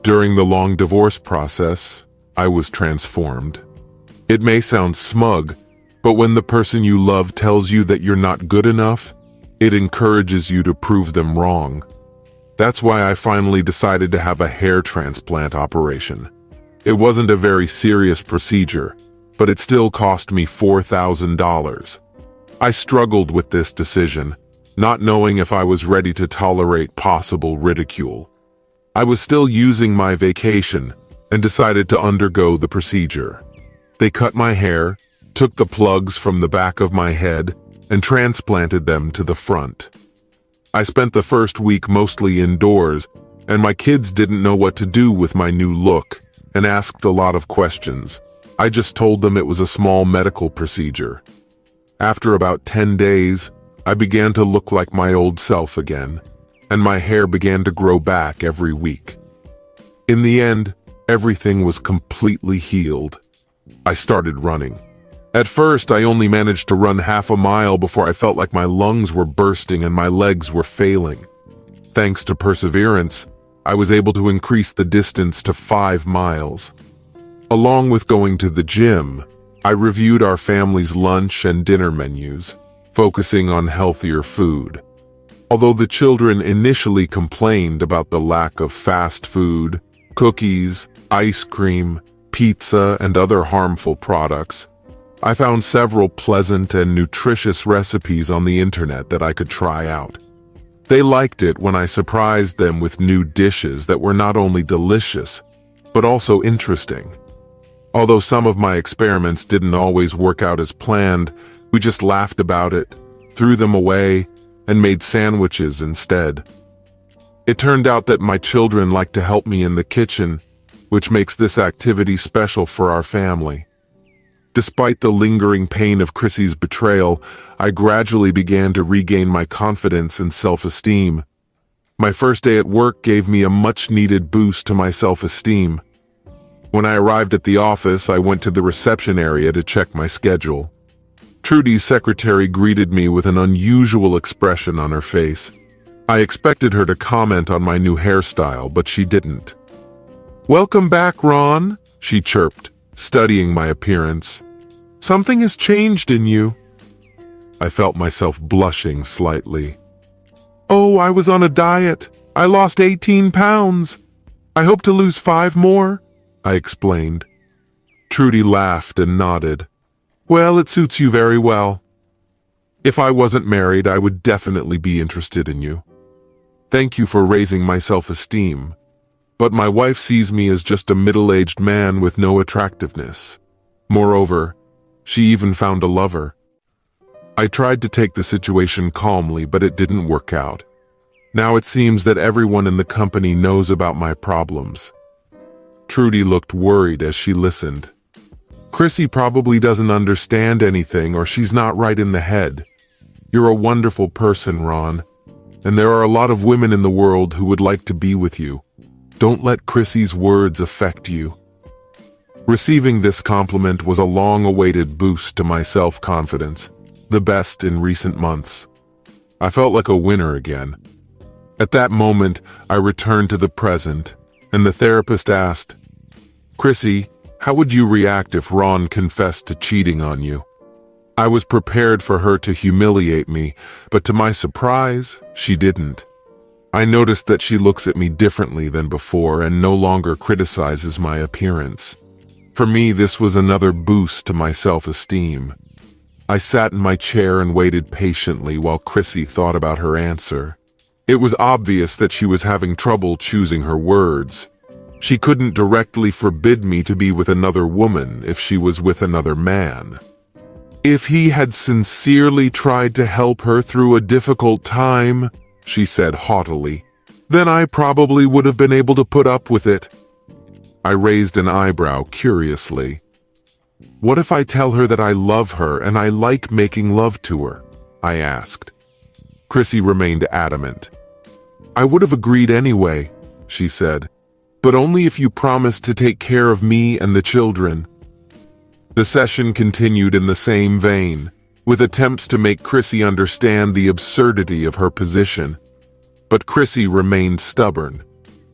During the long divorce process, I was transformed. It may sound smug, but when the person you love tells you that you're not good enough, it encourages you to prove them wrong. That's why I finally decided to have a hair transplant operation. It wasn't a very serious procedure, but it still cost me $4,000. I struggled with this decision, not knowing if I was ready to tolerate possible ridicule. I was still using my vacation and decided to undergo the procedure. They cut my hair, took the plugs from the back of my head, and transplanted them to the front. I spent the first week mostly indoors, and my kids didn't know what to do with my new look and asked a lot of questions. I just told them it was a small medical procedure. After about 10 days, I began to look like my old self again, and my hair began to grow back every week. In the end, everything was completely healed. I started running. At first, I only managed to run half a mile before I felt like my lungs were bursting and my legs were failing. Thanks to perseverance, I was able to increase the distance to 5 miles. Along with going to the gym, I reviewed our family's lunch and dinner menus, focusing on healthier food. Although the children initially complained about the lack of fast food, cookies, ice cream, pizza, and other harmful products, I found several pleasant and nutritious recipes on the internet that I could try out. They liked it when I surprised them with new dishes that were not only delicious, but also interesting. Although some of my experiments didn't always work out as planned, we just laughed about it, threw them away, and made sandwiches instead. It turned out that my children like to help me in the kitchen, which makes this activity special for our family. Despite the lingering pain of Chrissy's betrayal, I gradually began to regain my confidence and self-esteem. My first day at work gave me a much-needed boost to my self-esteem. When I arrived at the office, I went to the reception area to check my schedule. Trudy's secretary greeted me with an unusual expression on her face. I expected her to comment on my new hairstyle, but she didn't. "Welcome back, Ron," she chirped, studying my appearance. "Something has changed in you." I felt myself blushing slightly. "Oh, I was on a diet. I lost 18 pounds. I hope to lose 5 more," I explained. Trudy laughed and nodded. "Well, it suits you very well. If I wasn't married, I would definitely be interested in you. Thank you for raising my self-esteem. But my wife sees me as just a middle-aged man with no attractiveness. Moreover, she even found a lover." I tried to take the situation calmly, but it didn't work out. Now it seems that everyone in the company knows about my problems. Trudy looked worried as she listened. "Chrissy probably doesn't understand anything, or she's not right in the head. You're a wonderful person, Ron, and there are a lot of women in the world who would like to be with you. Don't let Chrissy's words affect you." Receiving this compliment was a long-awaited boost to my self-confidence, the best in recent months. I felt like a winner again. At that moment, I returned to the present, and the therapist asked, "Chrissy, how would you react if Ron confessed to cheating on you?" I was prepared for her to humiliate me, but to my surprise, she didn't. I noticed that she looks at me differently than before and no longer criticizes my appearance. For me, this was another boost to my self-esteem. I sat in my chair and waited patiently while Chrissy thought about her answer. It was obvious that she was having trouble choosing her words. She couldn't directly forbid me to be with another woman if she was with another man. If he had sincerely tried to help her through a difficult time, she said haughtily, then I probably would have been able to put up with it. I raised an eyebrow curiously. What if I tell her that I love her and I like making love to her? I asked. Chrissy remained adamant. I would have agreed anyway, she said, but only if you promised to take care of me and the children. The session continued in the same vein, with attempts to make Chrissy understand the absurdity of her position. But Chrissy remained stubborn.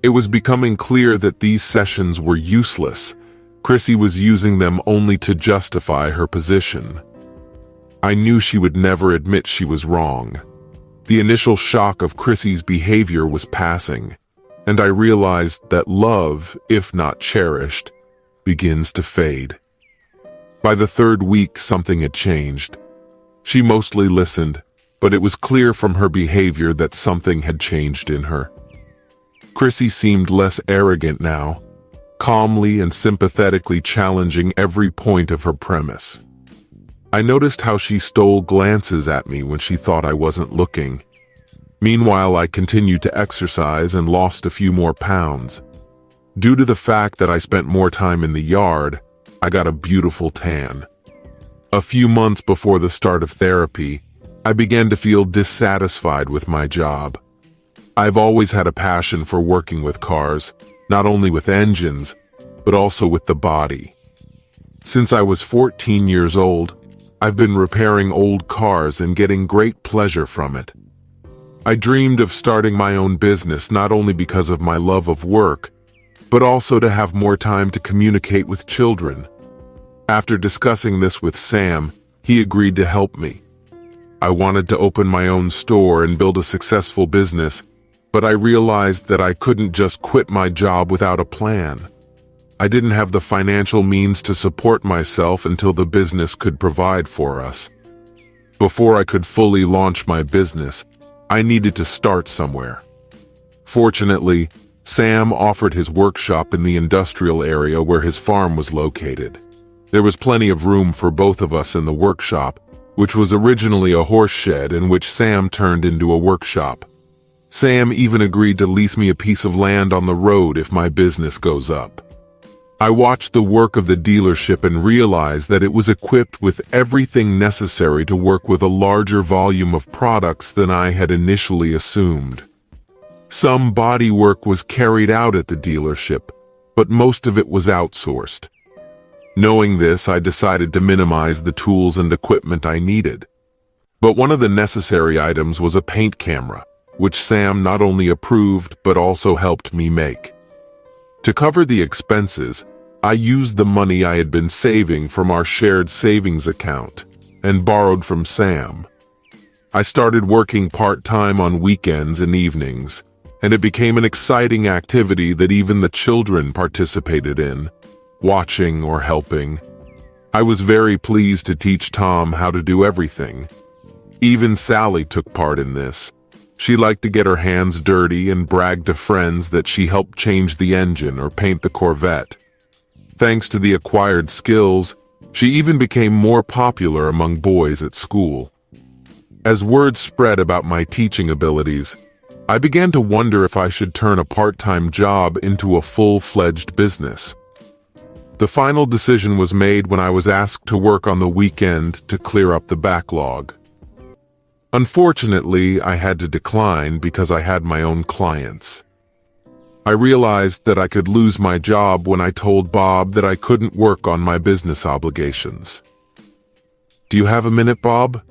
It was becoming clear that these sessions were useless. Chrissy was using them only to justify her position. I knew she would never admit she was wrong. The initial shock of Chrissy's behavior was passing, and I realized that love, if not cherished, begins to fade. By the 3rd week, something had changed. She mostly listened, but it was clear from her behavior that something had changed in her. Chrissy seemed less arrogant now, calmly and sympathetically challenging every point of her premise. I noticed how she stole glances at me when she thought I wasn't looking. Meanwhile, I continued to exercise and lost a few more pounds. Due to the fact that I spent more time in the yard, I got a beautiful tan. A few months before the start of therapy, I began to feel dissatisfied with my job. I've always had a passion for working with cars, not only with engines, but also with the body. Since I was 14 years old, I've been repairing old cars and getting great pleasure from it. I dreamed of starting my own business not only because of my love of work, but also to have more time to communicate with children. After discussing this with Sam, he agreed to help me. I wanted to open my own store and build a successful business, but I realized that I couldn't just quit my job without a plan. I didn't have the financial means to support myself until the business could provide for us. Before I could fully launch my business, I needed to start somewhere. Fortunately, Sam offered his workshop in the industrial area where his farm was located. There was plenty of room for both of us in the workshop, which was originally a horse shed and which Sam turned into a workshop. Sam even agreed to lease me a piece of land on the road if my business goes up. I watched the work of the dealership and realized that it was equipped with everything necessary to work with a larger volume of products than I had initially assumed. Some body work was carried out at the dealership, but most of it was outsourced. Knowing this, I decided to minimize the tools and equipment I needed. But one of the necessary items was a paint camera, which Sam not only approved but also helped me make. To cover the expenses, I used the money I had been saving from our shared savings account and borrowed from Sam. I started working part-time on weekends and evenings, and it became an exciting activity that even the children participated in, watching or helping. I was very pleased to teach Tom how to do everything. Even Sally took part in this. She liked to get her hands dirty and brag to friends that she helped change the engine or paint the Corvette. Thanks to the acquired skills, she even became more popular among boys at school. As word spread about my teaching abilities, I began to wonder if I should turn a part-time job into a full-fledged business. The final decision was made when I was asked to work on the weekend to clear up the backlog. Unfortunately, I had to decline because I had my own clients. I realized that I could lose my job when I told Bob that I couldn't work on my business obligations. "Do you have a minute, Bob?"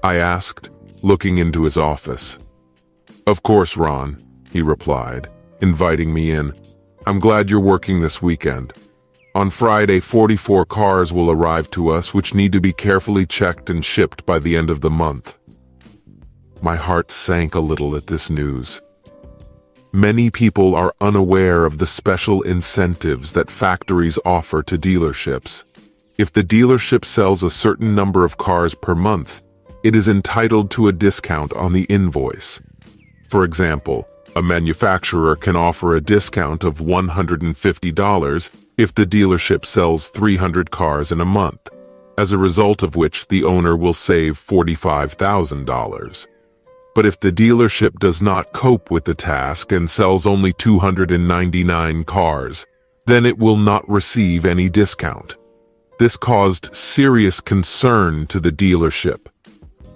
I asked, looking into his office. "Of course, Ron," he replied, inviting me in. "I'm glad you're working this weekend. On Friday, 44 cars will arrive to us which need to be carefully checked and shipped by the end of the month." My heart sank a little at this news. Many people are unaware of the special incentives that factories offer to dealerships. If the dealership sells a certain number of cars per month, it is entitled to a discount on the invoice. For example, a manufacturer can offer a discount of $150 if the dealership sells 300 cars in a month, as a result of which the owner will save $45,000. But if the dealership does not cope with the task and sells only 299 cars, then it will not receive any discount. This caused serious concern to the dealership.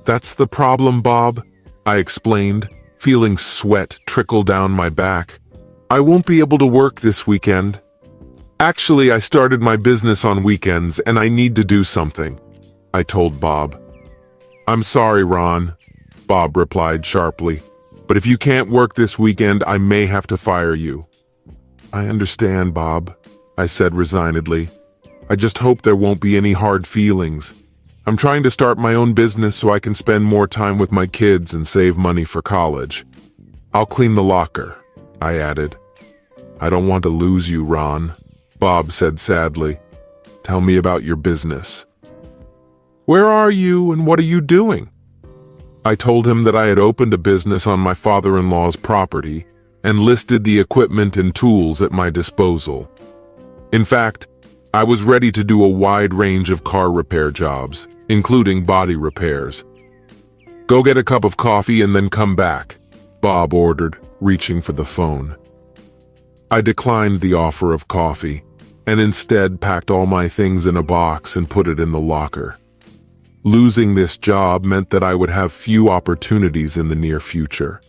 "That's the problem, Bob," I explained, feeling sweat trickle down my back. "I won't be able to work this weekend. Actually, I started my business on weekends and I need to do something," I told Bob. "I'm sorry, Ron," Bob replied sharply, "but if you can't work this weekend, I may have to fire you." "I understand, Bob," I said resignedly. "I just hope there won't be any hard feelings. I'm trying to start my own business so I can spend more time with my kids and save money for college. I'll clean the locker," I added. "I don't want to lose you, Ron," Bob said sadly. "Tell me about your business." "Where are you and what are you doing?" I told him that I had opened a business on my father-in-law's property and listed the equipment and tools at my disposal. In fact, I was ready to do a wide range of car repair jobs, including body repairs. "Go get a cup of coffee and then come back," Bob ordered, reaching for the phone. I declined the offer of coffee, and instead packed all my things in a box and put it in the locker. Losing this job meant that I would have few opportunities in the near future.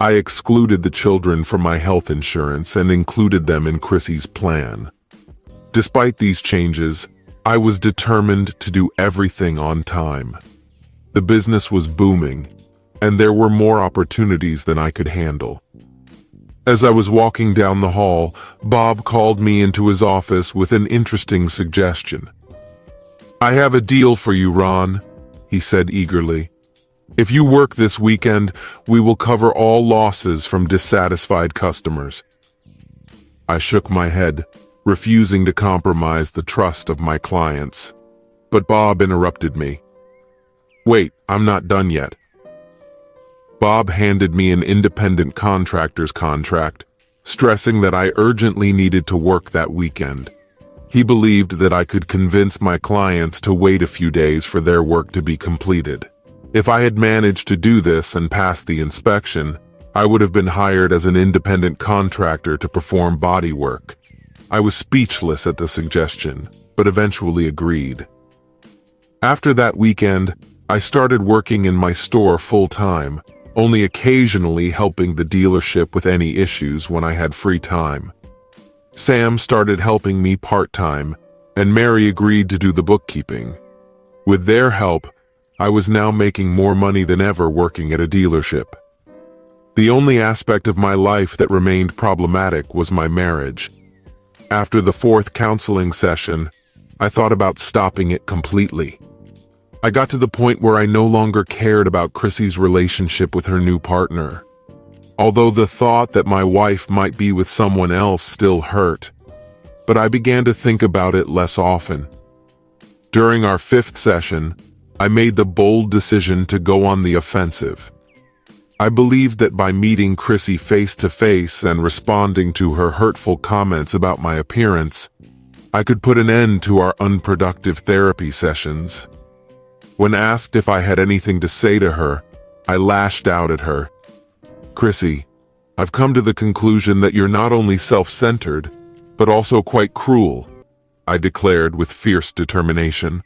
I excluded the children from my health insurance and included them in Chrissy's plan. Despite these changes, I was determined to do everything on time. The business was booming, and there were more opportunities than I could handle. As I was walking down the hall, Bob called me into his office with an interesting suggestion. "I have a deal for you, Ron," he said eagerly. "If you work this weekend, we will cover all losses from dissatisfied customers." I shook my head, refusing to compromise the trust of my clients. But Bob interrupted me. "Wait, I'm not done yet." Bob handed me an independent contractor's contract, stressing that I urgently needed to work that weekend. He believed that I could convince my clients to wait a few days for their work to be completed. If I had managed to do this and passed the inspection, I would have been hired as an independent contractor to perform body work. I was speechless at the suggestion, but eventually agreed. After that weekend, I started working in my store full-time, only occasionally helping the dealership with any issues when I had free time. Sam started helping me part-time, and Mary agreed to do the bookkeeping. With their help, I was now making more money than ever working at a dealership. The only aspect of my life that remained problematic was my marriage. After the fourth counseling session, I thought about stopping it completely. I got to the point where I no longer cared about Chrissy's relationship with her new partner. Although the thought that my wife might be with someone else still hurt, but I began to think about it less often. During our fifth session, I made the bold decision to go on the offensive. I believed that by meeting Chrissy face to face and responding to her hurtful comments about my appearance, I could put an end to our unproductive therapy sessions. When asked if I had anything to say to her, I lashed out at her. "Chrissy, I've come to the conclusion that you're not only self-centered, but also quite cruel," I declared with fierce determination.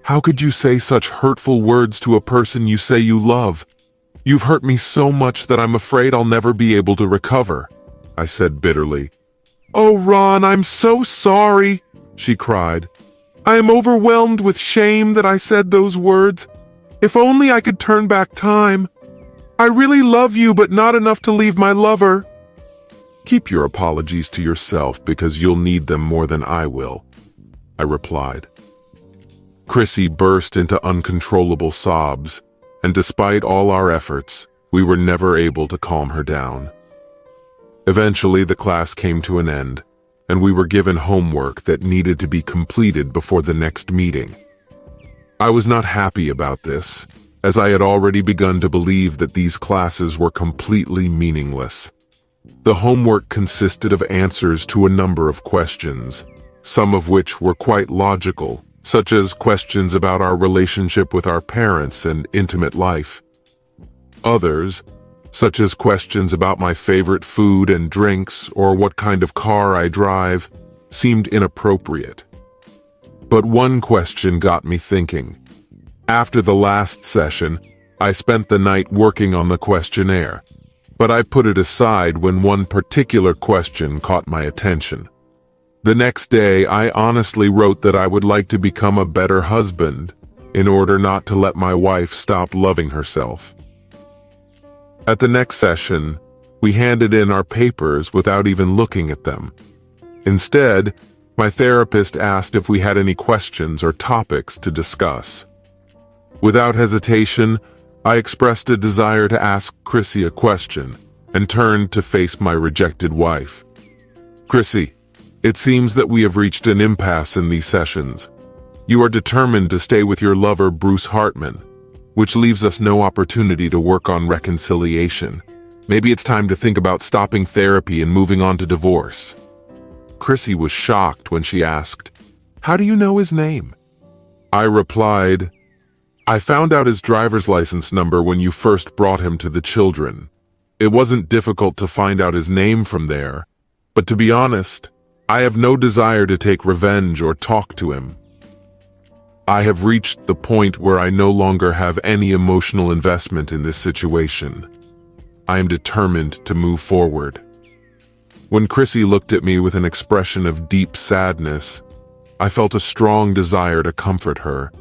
"How could you say such hurtful words to a person you say you love? You've hurt me so much that I'm afraid I'll never be able to recover," I said bitterly. "Oh, Ron, I'm so sorry," she cried. "I am overwhelmed with shame that I said those words. If only I could turn back time. I really love you, but not enough to leave my lover." "Keep your apologies to yourself because you'll need them more than I will," I replied. Chrissy burst into uncontrollable sobs, and despite all our efforts, we were never able to calm her down. Eventually, the class came to an end, and we were given homework that needed to be completed before the next meeting. I was not happy about this, as I had already begun to believe that these classes were completely meaningless. The homework consisted of answers to a number of questions, some of which were quite logical, such as questions about our relationship with our parents and intimate life. Others, such as questions about my favorite food and drinks or what kind of car I drive, seemed inappropriate. But one question got me thinking. After the last session, I spent the night working on the questionnaire, but I put it aside when one particular question caught my attention. The next day, I honestly wrote that I would like to become a better husband in order not to let my wife stop loving herself. At the next session, we handed in our papers without even looking at them. Instead, my therapist asked if we had any questions or topics to discuss. Without hesitation, I expressed a desire to ask Chrissy a question and turned to face my rejected wife. "Chrissy, it seems that we have reached an impasse in these sessions. You are determined to stay with your lover, Bruce Hartman, which leaves us no opportunity to work on reconciliation. Maybe it's time to think about stopping therapy and moving on to divorce." Chrissy was shocked when she asked, "How do you know his name?" I replied, "I found out his driver's license number when you first brought him to the children. It wasn't difficult to find out his name from there, but to be honest, I have no desire to take revenge or talk to him. I have reached the point where I no longer have any emotional investment in this situation. I am determined to move forward." When Chrissy looked at me with an expression of deep sadness, I felt a strong desire to comfort her,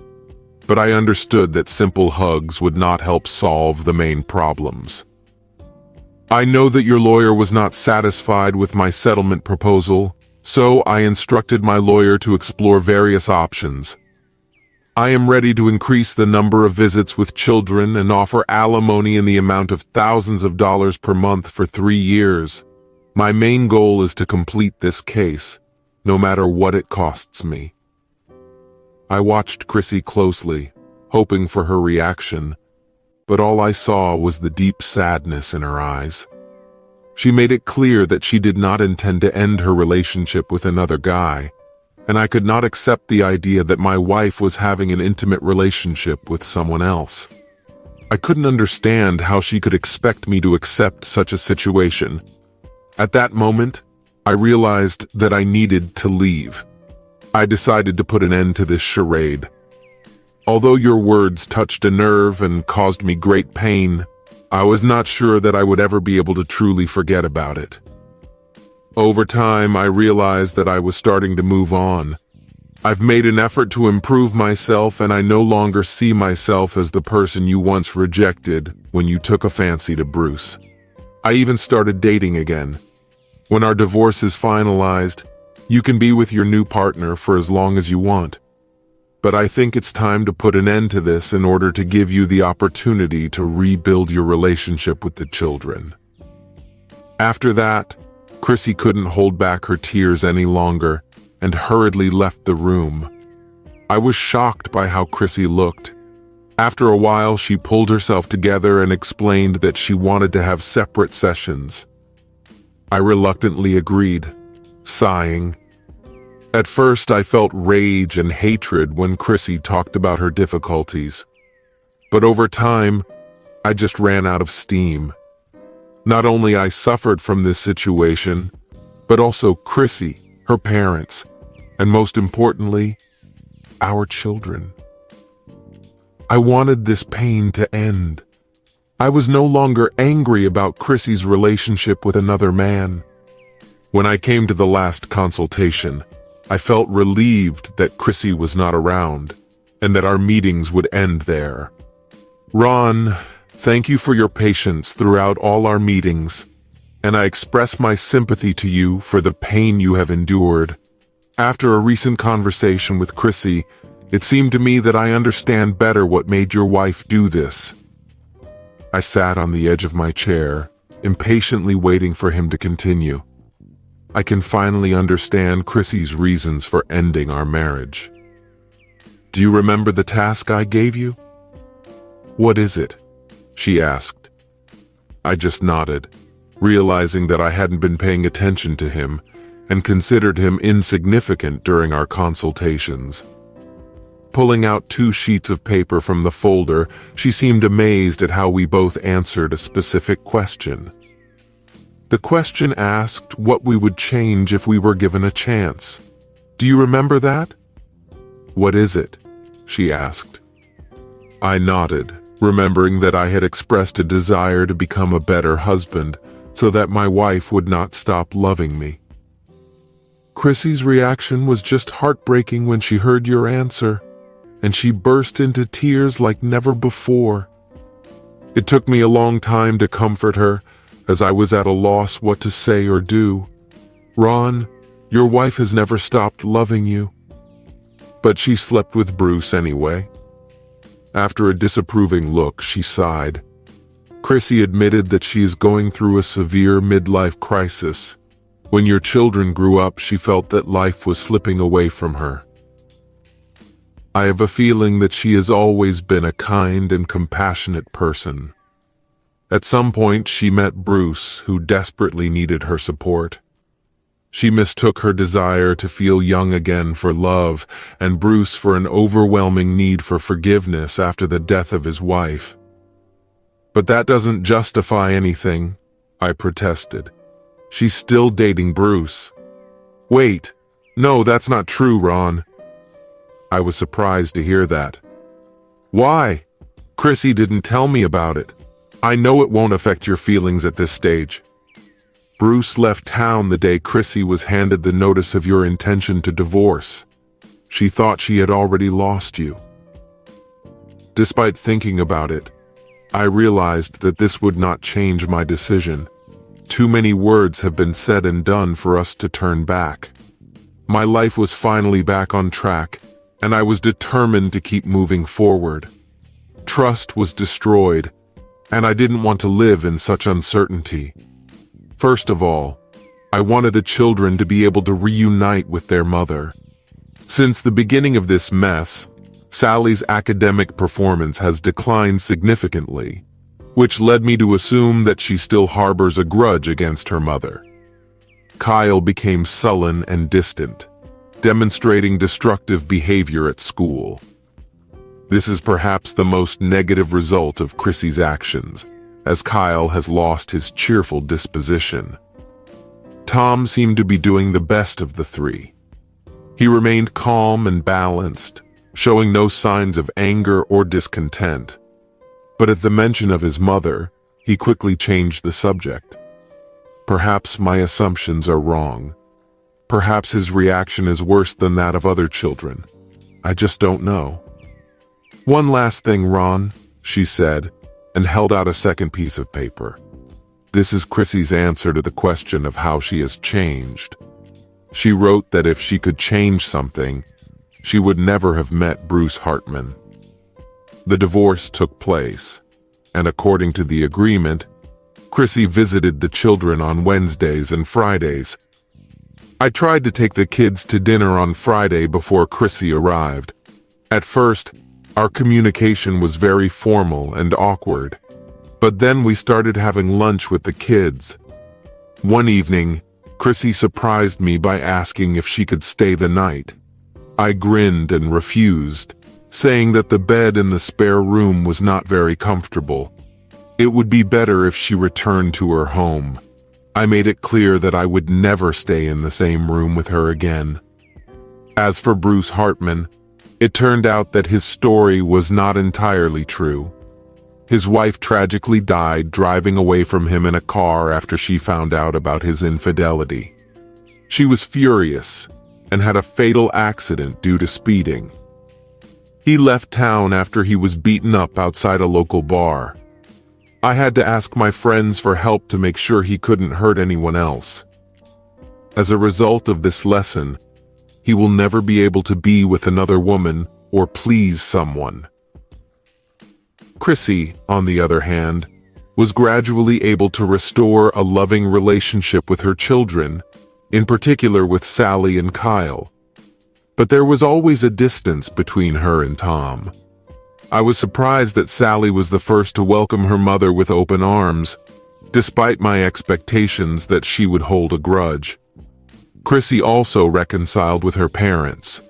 but I understood that simple hugs would not help solve the main problems. "I know that your lawyer was not satisfied with my settlement proposal, so I instructed my lawyer to explore various options. I am ready to increase the number of visits with children and offer alimony in the amount of thousands of dollars per month for 3 years. My main goal is to complete this case, no matter what it costs me." I watched Chrissy closely, hoping for her reaction, but all I saw was the deep sadness in her eyes. She made it clear that she did not intend to end her relationship with another guy, and I could not accept the idea that my wife was having an intimate relationship with someone else. I couldn't understand how she could expect me to accept such a situation. At that moment, I realized that I needed to leave. I decided to put an end to this charade. "Although your words touched a nerve and caused me great pain, I was not sure that I would ever be able to truly forget about it." Over time, I realized that I was starting to move on. I've made an effort to improve myself, and I no longer see myself as the person you once rejected when you took a fancy to Bruce. I even started dating again. When our divorce is finalized, you can be with your new partner for as long as you want. But I think it's time to put an end to this in order to give you the opportunity to rebuild your relationship with the children." After that, Chrissy couldn't hold back her tears any longer and hurriedly left the room. I was shocked by how Chrissy looked. After a while, she pulled herself together and explained that she wanted to have separate sessions. I reluctantly agreed, sighing. At first, I felt rage and hatred when Chrissy talked about her difficulties. But over time, I just ran out of steam. Not only I suffered from this situation, but also Chrissy, her parents, and most importantly, our children. I wanted this pain to end. I was no longer angry about Chrissy's relationship with another man. When I came to the last consultation, I felt relieved that Chrissy was not around, and that our meetings would end there. "Ron, thank you for your patience throughout all our meetings, and I express my sympathy to you for the pain you have endured. After a recent conversation with Chrissy, it seemed to me that I understand better what made your wife do this." I sat on the edge of my chair, impatiently waiting for him to continue. "I can finally understand Chrissy's reasons for ending our marriage. Do you remember the task I gave you?" "What is it?" she asked. I just nodded, realizing that I hadn't been paying attention to him and considered him insignificant during our consultations. Pulling out 2 sheets of paper from the folder, she seemed amazed at how we both answered a specific question. The question asked what we would change if we were given a chance. "Do you remember that?" "What is it?" she asked. I nodded, remembering that I had expressed a desire to become a better husband so that my wife would not stop loving me. "Chrissy's reaction was just heartbreaking when she heard your answer, and she burst into tears like never before. It took me a long time to comfort her, as I was at a loss what to say or do. Ron, your wife has never stopped loving you." But she slept with Bruce anyway. After a disapproving look, she sighed. Chrissy admitted that she is going through a severe midlife crisis. When your children grew up, she felt that life was slipping away from her. I have a feeling that she has always been a kind and compassionate person. At some point, she met Bruce, who desperately needed her support. She mistook her desire to feel young again for love, and Bruce for an overwhelming need for forgiveness after the death of his wife. "But that doesn't justify anything," I protested. "She's still dating Bruce." "Wait, no, that's not true, Ron." I was surprised to hear that. "Why? Chrissy didn't tell me about it. I know it won't affect your feelings at this stage. Bruce left town the day Chrissy was handed the notice of your intention to divorce. She thought she had already lost you." Despite thinking about it, I realized that this would not change my decision. Too many words have been said and done for us to turn back. My life was finally back on track, and I was determined to keep moving forward. Trust was destroyed, and I didn't want to live in such uncertainty. First of all, I wanted the children to be able to reunite with their mother. Since the beginning of this mess, Sally's academic performance has declined significantly, which led me to assume that she still harbors a grudge against her mother. Kyle became sullen and distant, demonstrating destructive behavior at school. This is perhaps the most negative result of Chrissy's actions, as Kyle has lost his cheerful disposition. Tom seemed to be doing the best of the three. He remained calm and balanced, showing no signs of anger or discontent. But at the mention of his mother, he quickly changed the subject. Perhaps my assumptions are wrong. Perhaps his reaction is worse than that of other children. I just don't know. One last thing, Ron, she said, and held out a second piece of paper. This is Chrissy's answer to the question of how she has changed. She wrote that if she could change something, she would never have met Bruce Hartman. The divorce took place, and according to the agreement, Chrissy visited the children on Wednesdays and Fridays. I tried to take the kids to dinner on Friday before Chrissy arrived. At first, our communication was very formal and awkward, but then we started having lunch with the kids. One evening, Chrissy surprised me by asking if she could stay the night. I grinned and refused, saying that the bed in the spare room was not very comfortable. It would be better if she returned to her home. I made it clear that I would never stay in the same room with her again. As for Bruce Hartman, it turned out that his story was not entirely true. His wife tragically died driving away from him in a car after she found out about his infidelity. She was furious and had a fatal accident due to speeding. He left town after he was beaten up outside a local bar. I had to ask my friends for help to make sure he couldn't hurt anyone else. As a result of this lesson, he will never be able to be with another woman or please someone. Chrissy, on the other hand, was gradually able to restore a loving relationship with her children, in particular with Sally and Kyle. But there was always a distance between her and Tom. I was surprised that Sally was the first to welcome her mother with open arms, despite my expectations that she would hold a grudge. Chrissy also reconciled with her parents,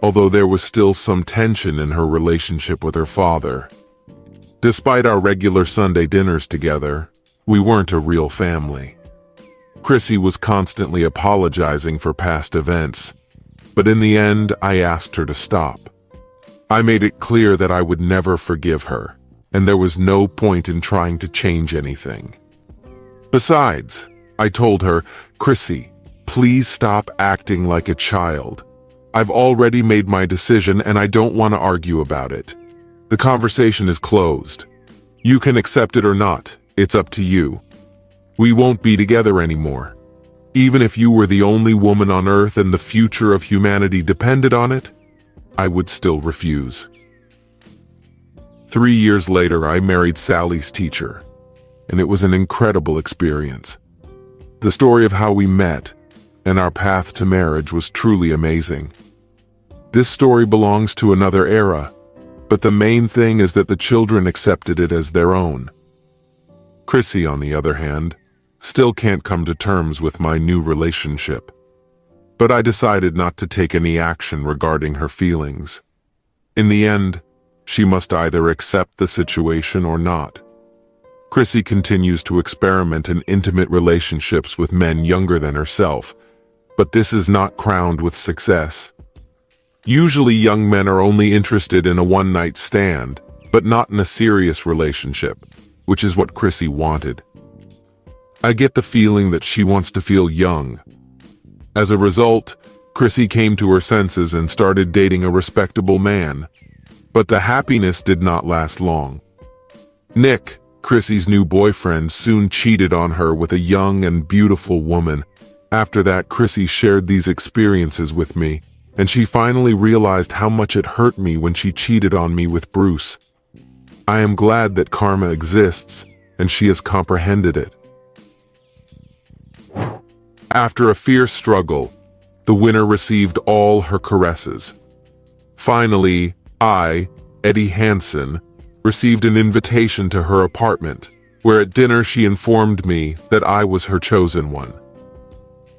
although there was still some tension in her relationship with her father. Despite our regular Sunday dinners together, we weren't a real family. Chrissy was constantly apologizing for past events, but in the end, I asked her to stop. I made it clear that I would never forgive her, and there was no point in trying to change anything. Besides, I told her, Chrissy, please stop acting like a child. I've already made my decision and I don't want to argue about it. The conversation is closed. You can accept it or not, it's up to you. We won't be together anymore. Even if you were the only woman on earth and the future of humanity depended on it, I would still refuse. 3 years later, I married Sally's teacher, and it was an incredible experience. The story of how we met and our path to marriage was truly amazing. This story belongs to another era, but the main thing is that the children accepted it as their own. Chrissy, on the other hand, still can't come to terms with my new relationship. But I decided not to take any action regarding her feelings. In the end, she must either accept the situation or not. Chrissy continues to experiment in intimate relationships with men younger than herself, but this is not crowned with success. Usually young men are only interested in a one-night stand, but not in a serious relationship, which is what Chrissy wanted. I get the feeling that she wants to feel young. As a result, Chrissy came to her senses and started dating a respectable man. But the happiness did not last long. Nick, Chrissy's new boyfriend, soon cheated on her with a young and beautiful woman. After that, Chrissy shared these experiences with me, and she finally realized how much it hurt me when she cheated on me with Bruce. I am glad that karma exists, and she has comprehended it. After a fierce struggle, the winner received all her caresses. Finally, I, Eddie Hansen, received an invitation to her apartment, where at dinner she informed me that I was her chosen one.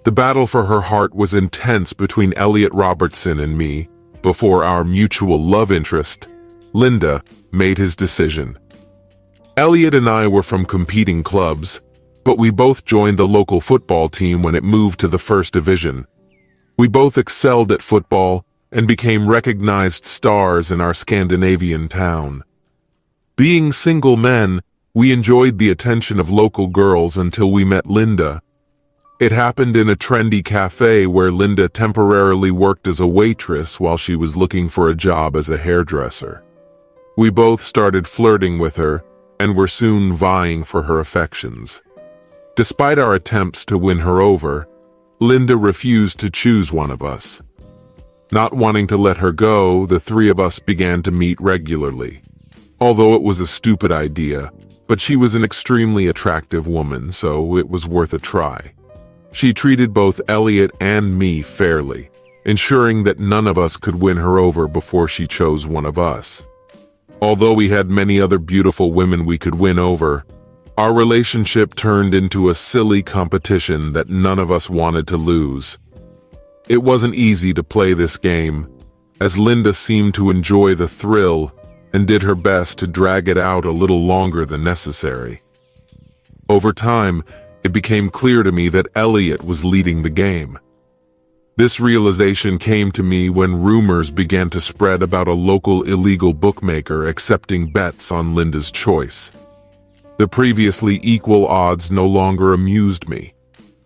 The battle for her heart was intense between Elliot Robertson and me before our mutual love interest, Linda, made his decision. Elliot and I were from competing clubs, but we both joined the local football team when it moved to the first division. We both excelled at football and became recognized stars in our Scandinavian town. Being single men, we enjoyed the attention of local girls until we met Linda. It happened in a trendy cafe where Linda temporarily worked as a waitress while she was looking for a job as a hairdresser. We both started flirting with her and were soon vying for her affections. Despite our attempts to win her over, Linda refused to choose one of us. Not wanting to let her go, the three of us began to meet regularly. Although it was a stupid idea, but she was an extremely attractive woman, so it was worth a try. She treated both Elliot and me fairly, ensuring that none of us could win her over before she chose one of us. Although we had many other beautiful women we could win over, our relationship turned into a silly competition that none of us wanted to lose. It wasn't easy to play this game, as Linda seemed to enjoy the thrill and did her best to drag it out a little longer than necessary. Over time, it became clear to me that Elliot was leading the game. This realization came to me when rumors began to spread about a local illegal bookmaker accepting bets on Linda's choice. The previously equal odds no longer amused me.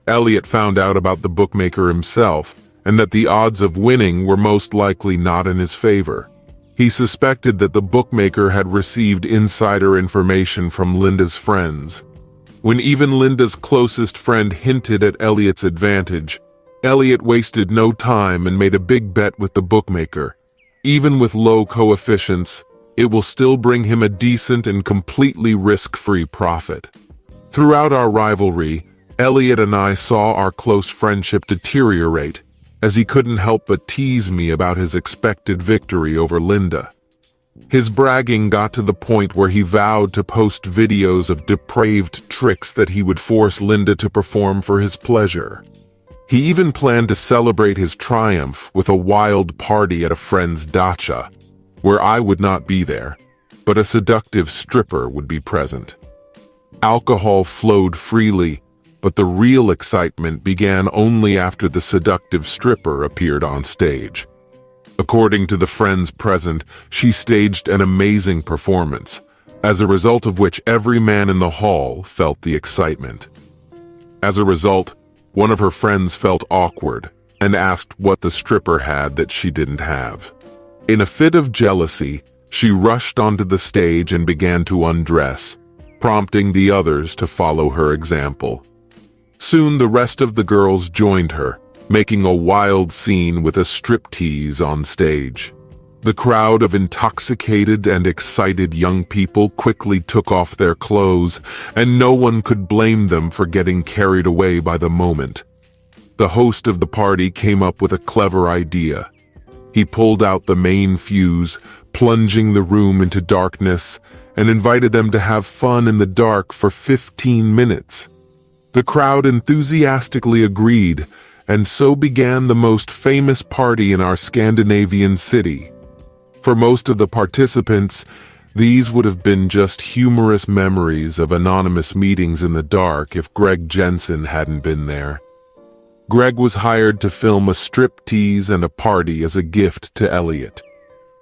Elliot found out about the bookmaker himself, and that the odds of winning were most likely not in his favor. He suspected that the bookmaker had received insider information from Linda's friends. When even Linda's closest friend hinted at Elliot's advantage, Elliot wasted no time and made a big bet with the bookmaker. Even with low coefficients, it will still bring him a decent and completely risk-free profit. Throughout our rivalry, Elliot and I saw our close friendship deteriorate, as he couldn't help but tease me about his expected victory over Linda. His bragging got to the point where he vowed to post videos of depraved tricks that he would force Linda to perform for his pleasure. He even planned to celebrate his triumph with a wild party at a friend's dacha, where I would not be there, but a seductive stripper would be present. Alcohol flowed freely, but the real excitement began only after the seductive stripper appeared on stage. According to the friends present, she staged an amazing performance, as a result of which every man in the hall felt the excitement. As a result, one of her friends felt awkward and asked what the stripper had that she didn't have. In a fit of jealousy, she rushed onto the stage and began to undress, prompting the others to follow her example. Soon the rest of the girls joined her, making a wild scene with a striptease on stage. The crowd of intoxicated and excited young people quickly took off their clothes, and no one could blame them for getting carried away by the moment. The host of the party came up with a clever idea. He pulled out the main fuse, plunging the room into darkness, and invited them to have fun in the dark for 15 minutes. The crowd enthusiastically agreed, and so began the most famous party in our Scandinavian city. For most of the participants, these would have been just humorous memories of anonymous meetings in the dark if Greg Jensen hadn't been there. Greg was hired to film a striptease and a party as a gift to Elliot.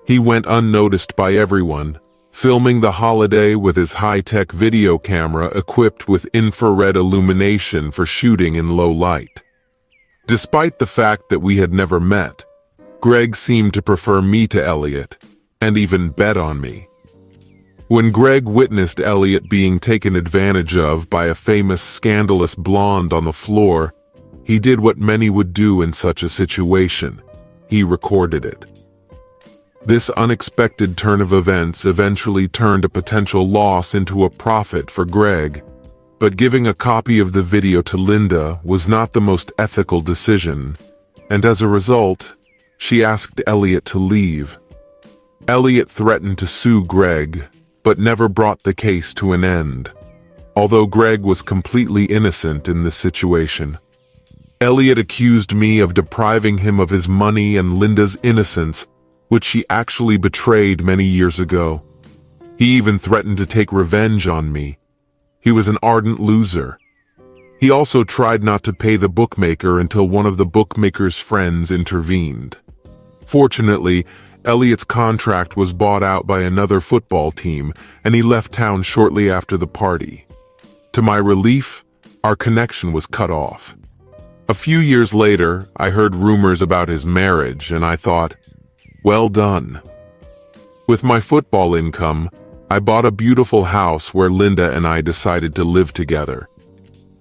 He went unnoticed by everyone, filming the holiday with his high-tech video camera equipped with infrared illumination for shooting in low light. Despite the fact that we had never met, Greg seemed to prefer me to Elliot, and even bet on me. When Greg witnessed Elliot being taken advantage of by a famous scandalous blonde on the floor, he did what many would do in such a situation. He recorded it. This unexpected turn of events eventually turned a potential loss into a profit for Greg, but giving a copy of the video to Linda was not the most ethical decision, and as a result, she asked Elliot to leave. Elliot threatened to sue Greg, but never brought the case to an end, although Greg was completely innocent in this situation. Elliot accused me of depriving him of his money and Linda's innocence, which she actually betrayed many years ago. He even threatened to take revenge on me. He was an ardent loser. He also tried not to pay the bookmaker until one of the bookmaker's friends intervened. Fortunately, Elliot's contract was bought out by another football team, and he left town shortly after the party. To my relief, our connection was cut off. A few years later, I heard rumors about his marriage, and I thought, well done. With my football income, I bought a beautiful house where Linda and I decided to live together.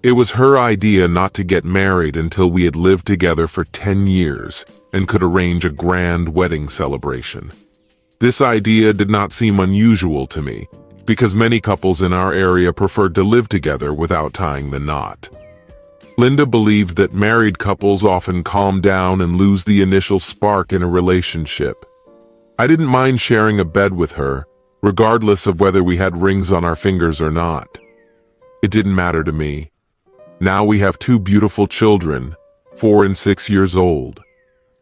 It was her idea not to get married until we had lived together for 10 years and could arrange a grand wedding celebration. This idea did not seem unusual to me, because many couples in our area preferred to live together without tying the knot. Linda believed that married couples often calm down and lose the initial spark in a relationship. I didn't mind sharing a bed with her, regardless of whether we had rings on our fingers or not. It didn't matter to me. Now we have 2 beautiful children, 4 and 6 years old.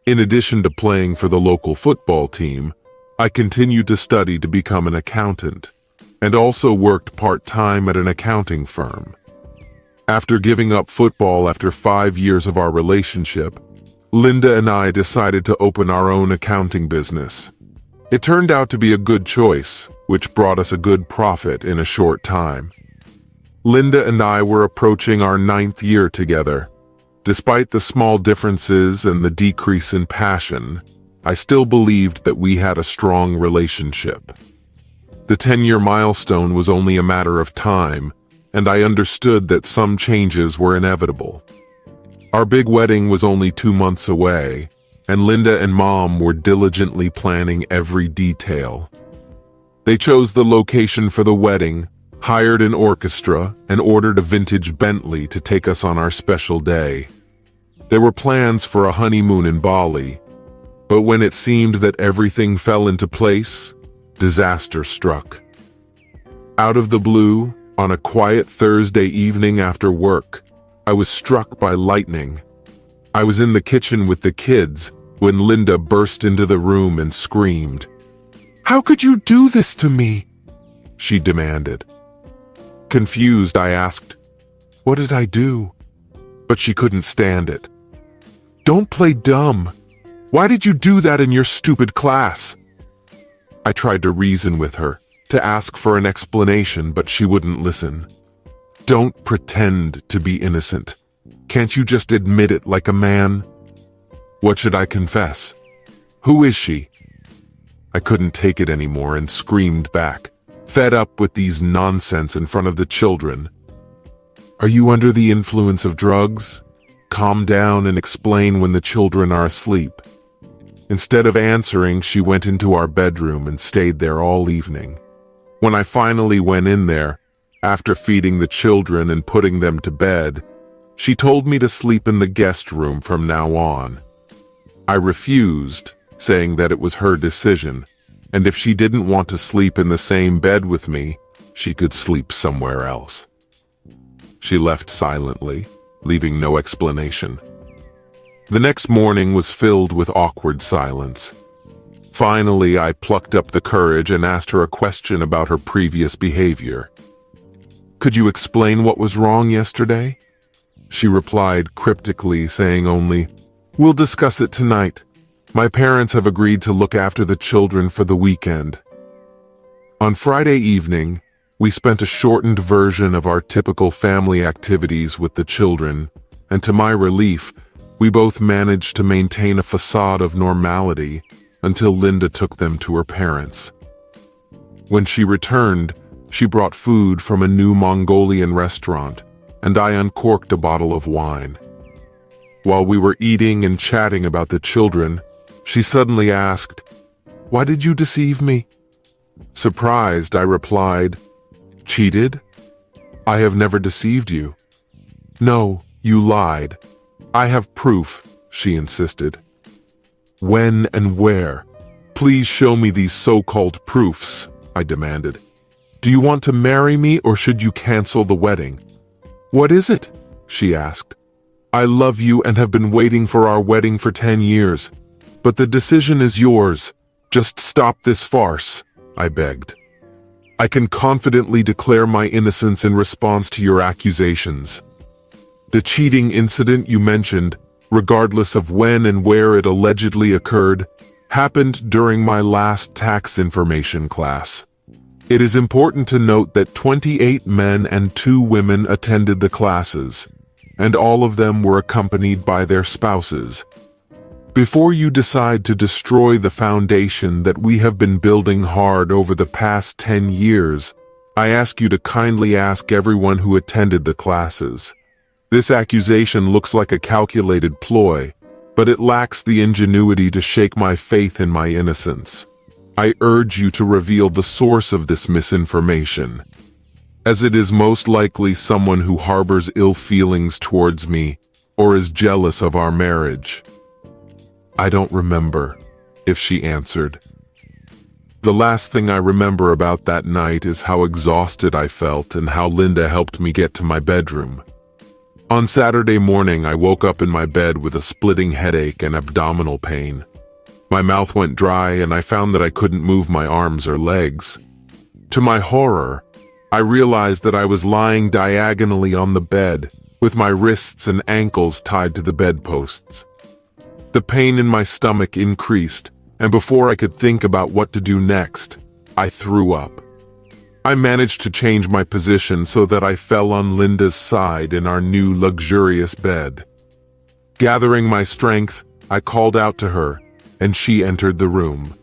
In addition to playing for the local football team, I continued to study to become an accountant, and also worked part-time at an accounting firm. After giving up football after 5 years of our relationship, Linda and I decided to open our own accounting business. It turned out to be a good choice, which brought us a good profit in a short time. Linda and I were approaching our 9th year together. Despite the small differences and the decrease in passion, I still believed that we had a strong relationship. The 10-year milestone was only a matter of time, and I understood that some changes were inevitable. Our big wedding was only 2 months away, and Linda and Mom were diligently planning every detail. They chose the location for the wedding, hired an orchestra, and ordered a vintage Bentley to take us on our special day. There were plans for a honeymoon in Bali, but when it seemed that everything fell into place, disaster struck. Out of the blue, on a quiet Thursday evening after work, I was struck by lightning. I was in the kitchen with the kids when Linda burst into the room and screamed. "How could you do this to me?" she demanded. Confused, I asked, "What did I do?" But she couldn't stand it. "Don't play dumb. Why did you do that in your stupid class?" I tried to reason with her, to ask for an explanation, but she wouldn't listen. "Don't pretend to be innocent. Can't you just admit it like a man?" "What should I confess? Who is she?" I couldn't take it anymore and screamed back, fed up with these nonsense in front of the children. "Are you under the influence of drugs? Calm down and explain when the children are asleep." Instead of answering, she went into our bedroom and stayed there all evening. When I finally went in there, after feeding the children and putting them to bed, she told me to sleep in the guest room from now on. I refused, saying that it was her decision, and if she didn't want to sleep in the same bed with me, she could sleep somewhere else. She left silently, leaving no explanation. The next morning was filled with awkward silence. Finally, I plucked up the courage and asked her a question about her previous behavior. "Could you explain what was wrong yesterday?" She replied cryptically, saying only, "We'll discuss it tonight. My parents have agreed to look after the children for the weekend." On Friday evening, we spent a shortened version of our typical family activities with the children, and to my relief, we both managed to maintain a facade of normality until Linda took them to her parents. When she returned, she brought food from a new Mongolian restaurant, and I uncorked a bottle of wine. While we were eating and chatting about the children, she suddenly asked, "Why did you deceive me?" Surprised, I replied, "Cheated? I have never deceived you." "No, you lied. I have proof," she insisted. "When and where? Please show me these so-called proofs," I demanded. "Do you want to marry me or should you cancel the wedding?" "What is it?" she asked. "I love you and have been waiting for our wedding for 10 years. But the decision is yours. Just stop this farce," I begged. "I can confidently declare my innocence in response to your accusations. The cheating incident you mentioned, regardless of when and where it allegedly occurred, happened during my last tax information class. It is important to note that 28 men and 2 women attended the classes. and all of them were accompanied by their spouses. Before you decide to destroy the foundation that we have been building hard over the past 10 years, I ask you to kindly ask everyone who attended the classes. This accusation looks like a calculated ploy, but it lacks the ingenuity to shake my faith in my innocence. I urge you to reveal the source of this misinformation, as it is most likely someone who harbors ill feelings towards me or is jealous of our marriage. I don't remember, if she answered. The last thing I remember about that night is how exhausted I felt and how Linda helped me get to my bedroom. On Saturday morning, I woke up in my bed with a splitting headache and abdominal pain. My mouth went dry and I found that I couldn't move my arms or legs. To my horror, I realized that I was lying diagonally on the bed, with my wrists and ankles tied to the bedposts. The pain in my stomach increased, and before I could think about what to do next, I threw up. I managed to change my position so that I fell on Linda's side in our new luxurious bed. Gathering my strength, I called out to her, and she entered the room.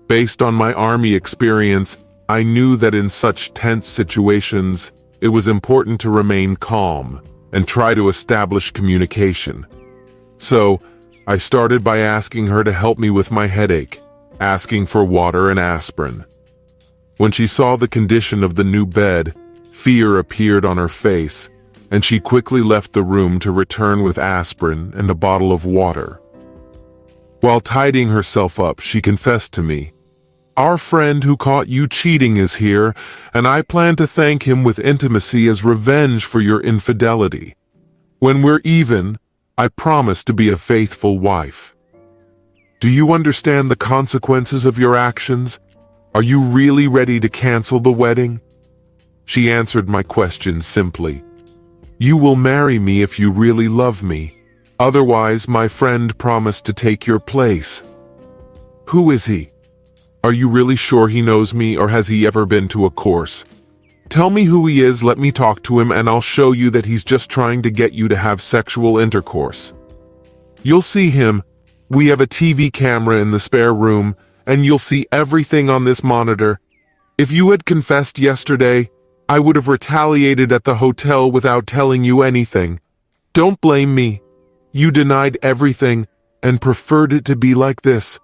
Based on my army experience, I knew that in such tense situations, it was important to remain calm and try to establish communication. So, I started by asking her to help me with my headache, asking for water and aspirin. When she saw the condition of the new bed, fear appeared on her face, and she quickly left the room to return with aspirin and a bottle of water. While tidying herself up, she confessed to me, "Our friend who caught you cheating is here, and I plan to thank him with intimacy as revenge for your infidelity. When we're even, I promise to be a faithful wife. Do you understand the consequences of your actions? Are you really ready to cancel the wedding?" She answered my question simply. "You will marry me if you really love me. Otherwise, my friend promised to take your place." "Who is he? Are you really sure he knows me, or has he ever been to a course? Tell me who he is, let me talk to him, and I'll show you that he's just trying to get you to have sexual intercourse. You'll see him. We have a TV camera in the spare room, and you'll see everything on this monitor. If you had confessed yesterday, I would have retaliated at the hotel without telling you anything. Don't blame me. You denied everything and preferred it to be like this."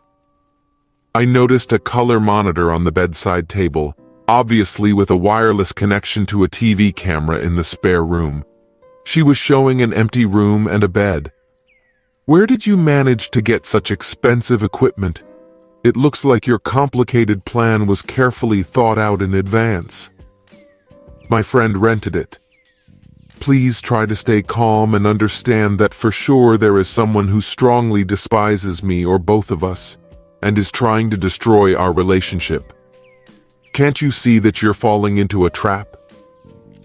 I noticed a color monitor on the bedside table, obviously with a wireless connection to a TV camera in the spare room. She was showing an empty room and a bed. "Where did you manage to get such expensive equipment? It looks like your complicated plan was carefully thought out in advance." "My friend rented it. Please try to stay calm and understand that for sure there is someone who strongly despises me or both of us, and is trying to destroy our relationship. Can't you see that you're falling into a trap?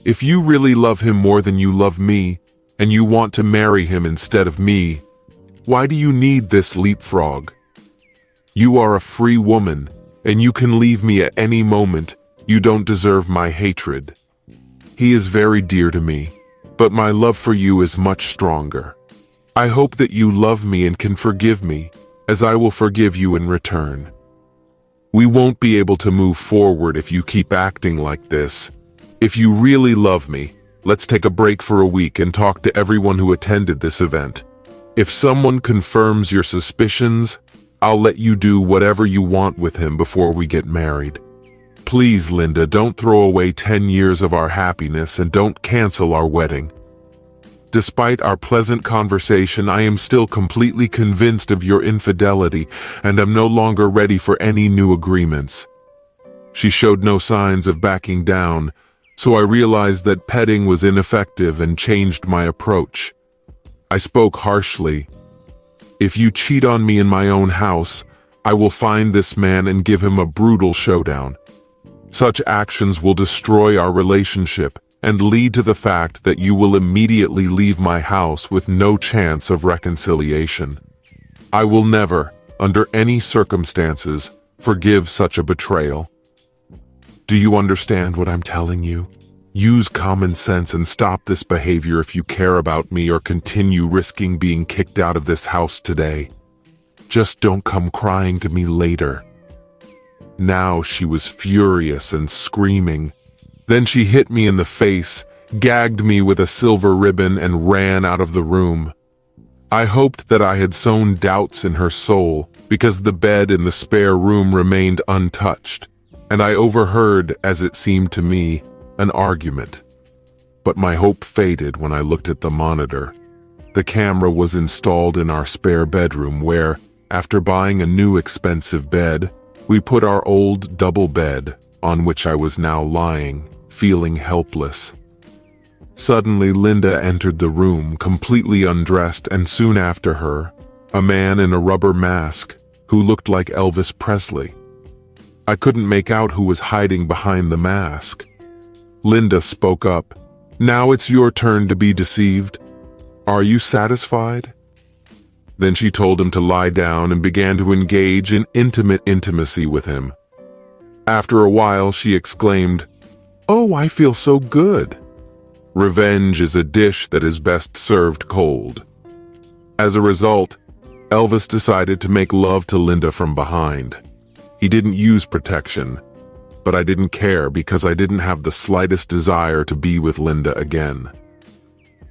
If you really love him more than you love me, and you want to marry him instead of me, why do you need this leapfrog? You are a free woman, and you can leave me at any moment. You don't deserve my hatred. He is very dear to me, but my love for you is much stronger. I hope that you love me and can forgive me, as I will forgive you in return. We won't be able to move forward if you keep acting like this. If you really love me, let's take a break for a week and talk to everyone who attended this event. If someone confirms your suspicions, I'll let you do whatever you want with him before we get married. Please, Linda, don't throw away 10 years of our happiness and don't cancel our wedding. Despite our pleasant conversation, I am still completely convinced of your infidelity and am no longer ready for any new agreements." She showed no signs of backing down, so I realized that petting was ineffective and changed my approach. I spoke harshly. "If you cheat on me in my own house, I will find this man and give him a brutal showdown. Such actions will destroy our relationship and lead to the fact that you will immediately leave my house with no chance of reconciliation. I will never, under any circumstances, forgive such a betrayal. Do you understand what I'm telling you?" Use common sense and stop this behavior if you care about me, or continue risking being kicked out of this house today. Just don't come crying to me later." Now she was furious and screaming. Then she hit me in the face, gagged me with a silver ribbon, and ran out of the room. I hoped that I had sown doubts in her soul, because the bed in the spare room remained untouched, and I overheard, as it seemed to me, an argument. But my hope faded when I looked at the monitor. The camera was installed in our spare bedroom where, after buying a new expensive bed, we put our old double bed, on which I was now lying, feeling helpless. Suddenly Linda entered the room, completely undressed, and soon after her, a man in a rubber mask, who looked like Elvis Presley. I couldn't make out who was hiding behind the mask. Linda spoke up. "Now it's your turn to be deceived. Are you satisfied?" Then she told him to lie down and began to engage in intimate intimacy with him. After a while, she exclaimed, "Oh, I feel so good." Revenge is a dish that is best served cold. As a result, Elvis decided to make love to Linda from behind. He didn't use protection, but I didn't care because I didn't have the slightest desire to be with Linda again.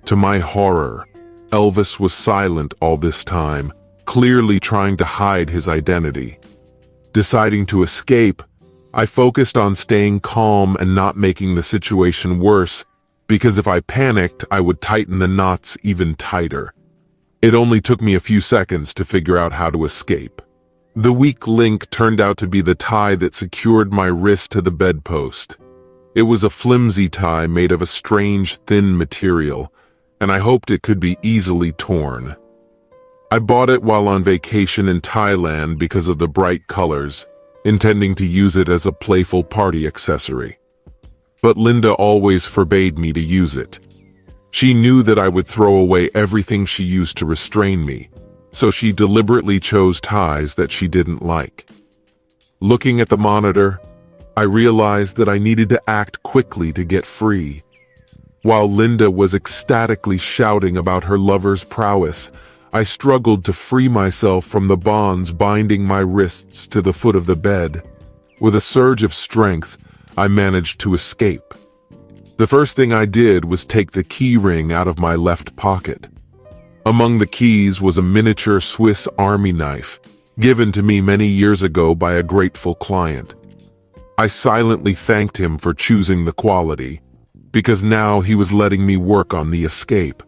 To my horror, Elvis was silent all this time, clearly trying to hide his identity. Deciding to escape, I focused on staying calm and not making the situation worse, because if I panicked, I would tighten the knots even tighter. It only took me a few seconds to figure out how to escape. The weak link turned out to be the tie that secured my wrist to the bedpost. It was a flimsy tie made of a strange, thin material, and I hoped it could be easily torn. I bought it while on vacation in Thailand because of the bright colors, intending to use it as a playful party accessory. But Linda always forbade me to use it. She knew that I would throw away everything she used to restrain me, so she deliberately chose ties that she didn't like. Looking at the monitor, I realized that I needed to act quickly to get free. While Linda was ecstatically shouting about her lover's prowess, I struggled to free myself from the bonds binding my wrists to the foot of the bed. With a surge of strength, I managed to escape. The first thing I did was take the key ring out of my left pocket. Among the keys was a miniature Swiss Army knife, given to me many years ago by a grateful client. I silently thanked him for choosing the quality, because now he was letting me work on the escape.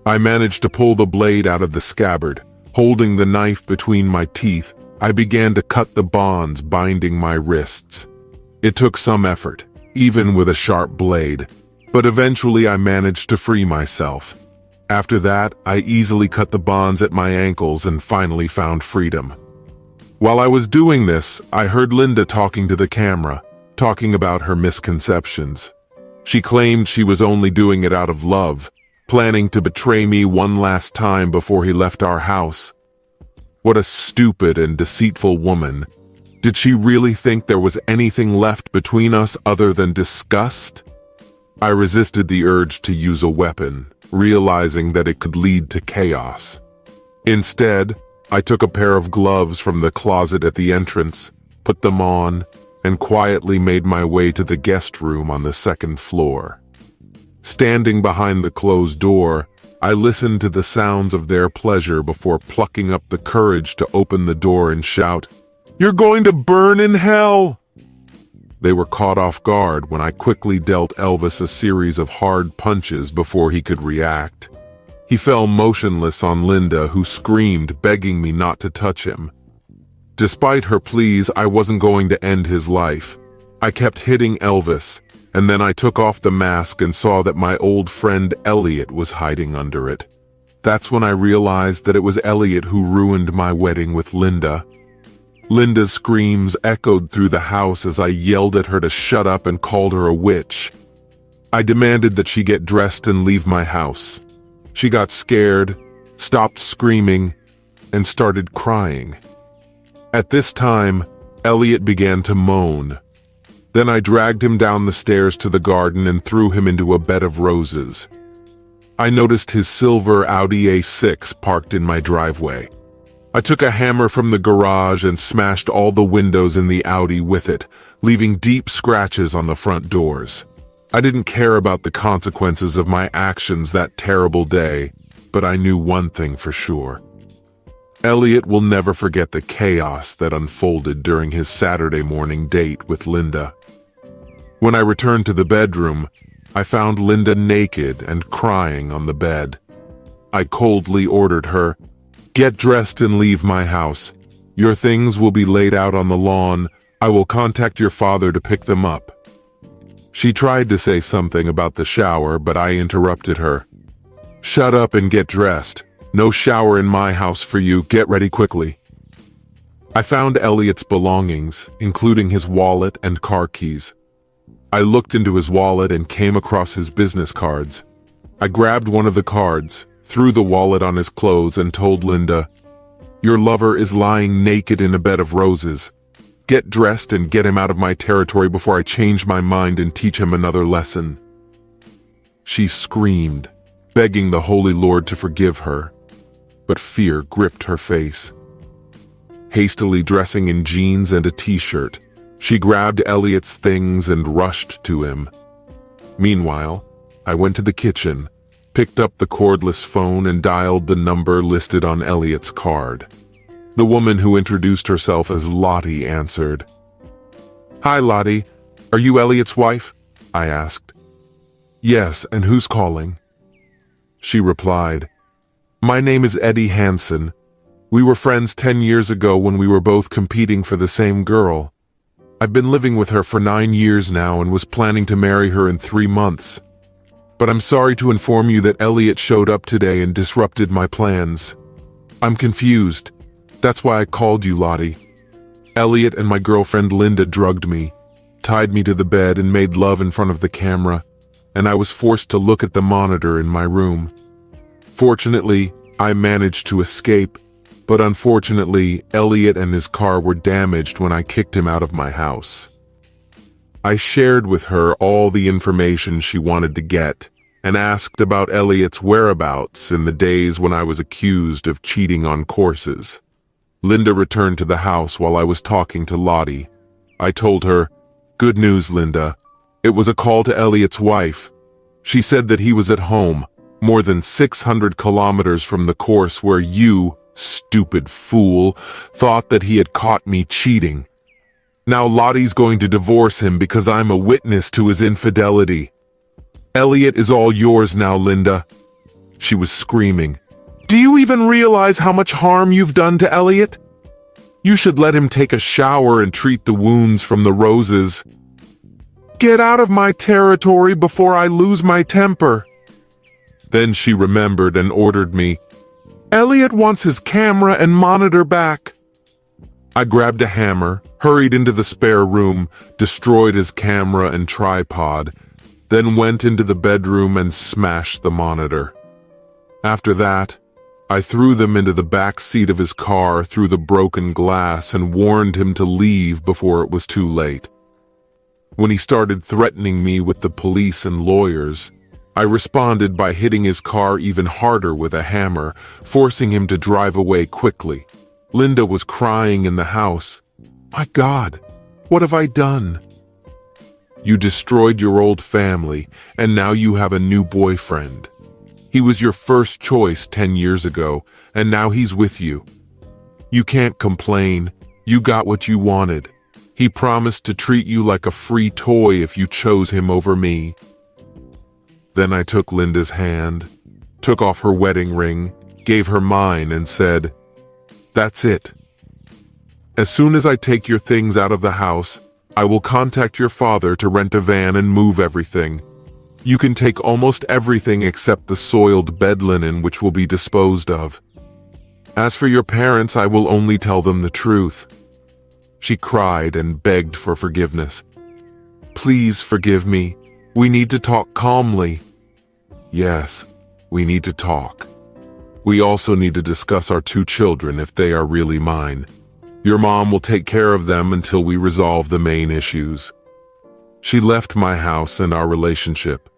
I managed to pull the blade out of the scabbard. Holding the knife between my teeth, I began to cut the bonds binding my wrists. It took some effort, even with a sharp blade, but eventually I managed to free myself. After that, I easily cut the bonds at my ankles and finally found freedom. While I was doing this, I heard Linda talking to the camera, talking about her misconceptions. She claimed she was only doing it out of love, planning to betray me one last time before he left our house. What a stupid and deceitful woman. Did she really think there was anything left between us other than disgust? I resisted the urge to use a weapon, realizing that it could lead to chaos. Instead, I took a pair of gloves from the closet at the entrance, put them on, and quietly made my way to the guest room on the second floor. Standing behind the closed door, I listened to the sounds of their pleasure before plucking up the courage to open the door and shout, "You're going to burn in hell!" They were caught off guard when I quickly dealt Elvis a series of hard punches before he could react. He fell motionless on Linda, who screamed, begging me not to touch him. Despite her pleas, I wasn't going to end his life. I kept hitting Elvis, and then I took off the mask and saw that my old friend Elliot was hiding under it. That's when I realized that it was Elliot who ruined my wedding with Linda. Linda's screams echoed through the house as I yelled at her to shut up and called her a witch. I demanded that she get dressed and leave my house. She got scared, stopped screaming, and started crying. At this time, Elliot began to moan. Then I dragged him down the stairs to the garden and threw him into a bed of roses. I noticed his silver Audi A6 parked in my driveway. I took a hammer from the garage and smashed all the windows in the Audi with it, leaving deep scratches on the front doors. I didn't care about the consequences of my actions that terrible day, but I knew one thing for sure. Elliot will never forget the chaos that unfolded during his Saturday morning date with Linda. When I returned to the bedroom, I found Linda naked and crying on the bed. I coldly ordered her, "Get dressed and leave my house. Your things will be laid out on the lawn. I will contact your father to pick them up." She tried to say something about the shower, but I interrupted her. "Shut up and get dressed. No shower in my house for you. Get ready quickly." I found Elliot's belongings, including his wallet and car keys. I looked into his wallet and came across his business cards. I grabbed one of the cards, threw the wallet on his clothes, and told Linda, "Your lover is lying naked in a bed of roses. Get dressed and get him out of my territory before I change my mind and teach him another lesson." She screamed, begging the Holy Lord to forgive her, but fear gripped her face. Hastily dressing in jeans and a t-shirt, she grabbed Elliot's things and rushed to him. Meanwhile, I went to the kitchen, picked up the cordless phone and dialed the number listed on Elliot's card. The woman who introduced herself as Lottie answered. "Hi, Lottie. Are you Elliot's wife?" I asked. "Yes, and who's calling?" She replied, "My name is Eddie Hansen. We were friends 10 years ago when we were both competing for the same girl. I've been living with her for 9 years now and was planning to marry her in 3 months. But I'm sorry to inform you that Elliot showed up today and disrupted my plans. I'm confused. That's why I called you, Lottie. Elliot and my girlfriend Linda drugged me, tied me to the bed and made love in front of the camera, and I was forced to look at the monitor in my room. Fortunately, I managed to escape, but unfortunately, Elliot and his car were damaged when I kicked him out of my house." I shared with her all the information she wanted to get and asked about Elliot's whereabouts in the days when I was accused of cheating on courses. Linda returned to the house while I was talking to Lottie. I told her, "Good news, Linda. It was a call to Elliot's wife. She said that he was at home, more than 600 kilometers from the course where you, stupid fool, thought that he had caught me cheating. Now Lottie's going to divorce him because I'm a witness to his infidelity. Elliot is all yours now, Linda." She was screaming. "Do you even realize how much harm you've done to Elliot? You should let him take a shower and treat the wounds from the roses. Get out of my territory before I lose my temper." Then she remembered and ordered me, "Elliot wants his camera and monitor back." I grabbed a hammer, hurried into the spare room, destroyed his camera and tripod, then went into the bedroom and smashed the monitor. After that, I threw them into the back seat of his car through the broken glass and warned him to leave before it was too late. When he started threatening me with the police and lawyers, I responded by hitting his car even harder with a hammer, forcing him to drive away quickly. Linda was crying in the house. "My God, what have I done?" "You destroyed your old family, and now you have a new boyfriend. He was your first choice 10 years ago, and now he's with you. You can't complain. You got what you wanted. He promised to treat you like a free toy if you chose him over me." Then I took Linda's hand, took off her wedding ring, gave her mine, and said, "That's it. As soon as I take your things out of the house, I will contact your father to rent a van and move everything. You can take almost everything except the soiled bed linen, which will be disposed of. As for your parents, I will only tell them the truth." She cried and begged for forgiveness. "Please forgive me. We need to talk calmly." "Yes, we need to talk. We also need to discuss our 2 children if they are really mine. Your mom will take care of them until we resolve the main issues." She left my house and our relationship.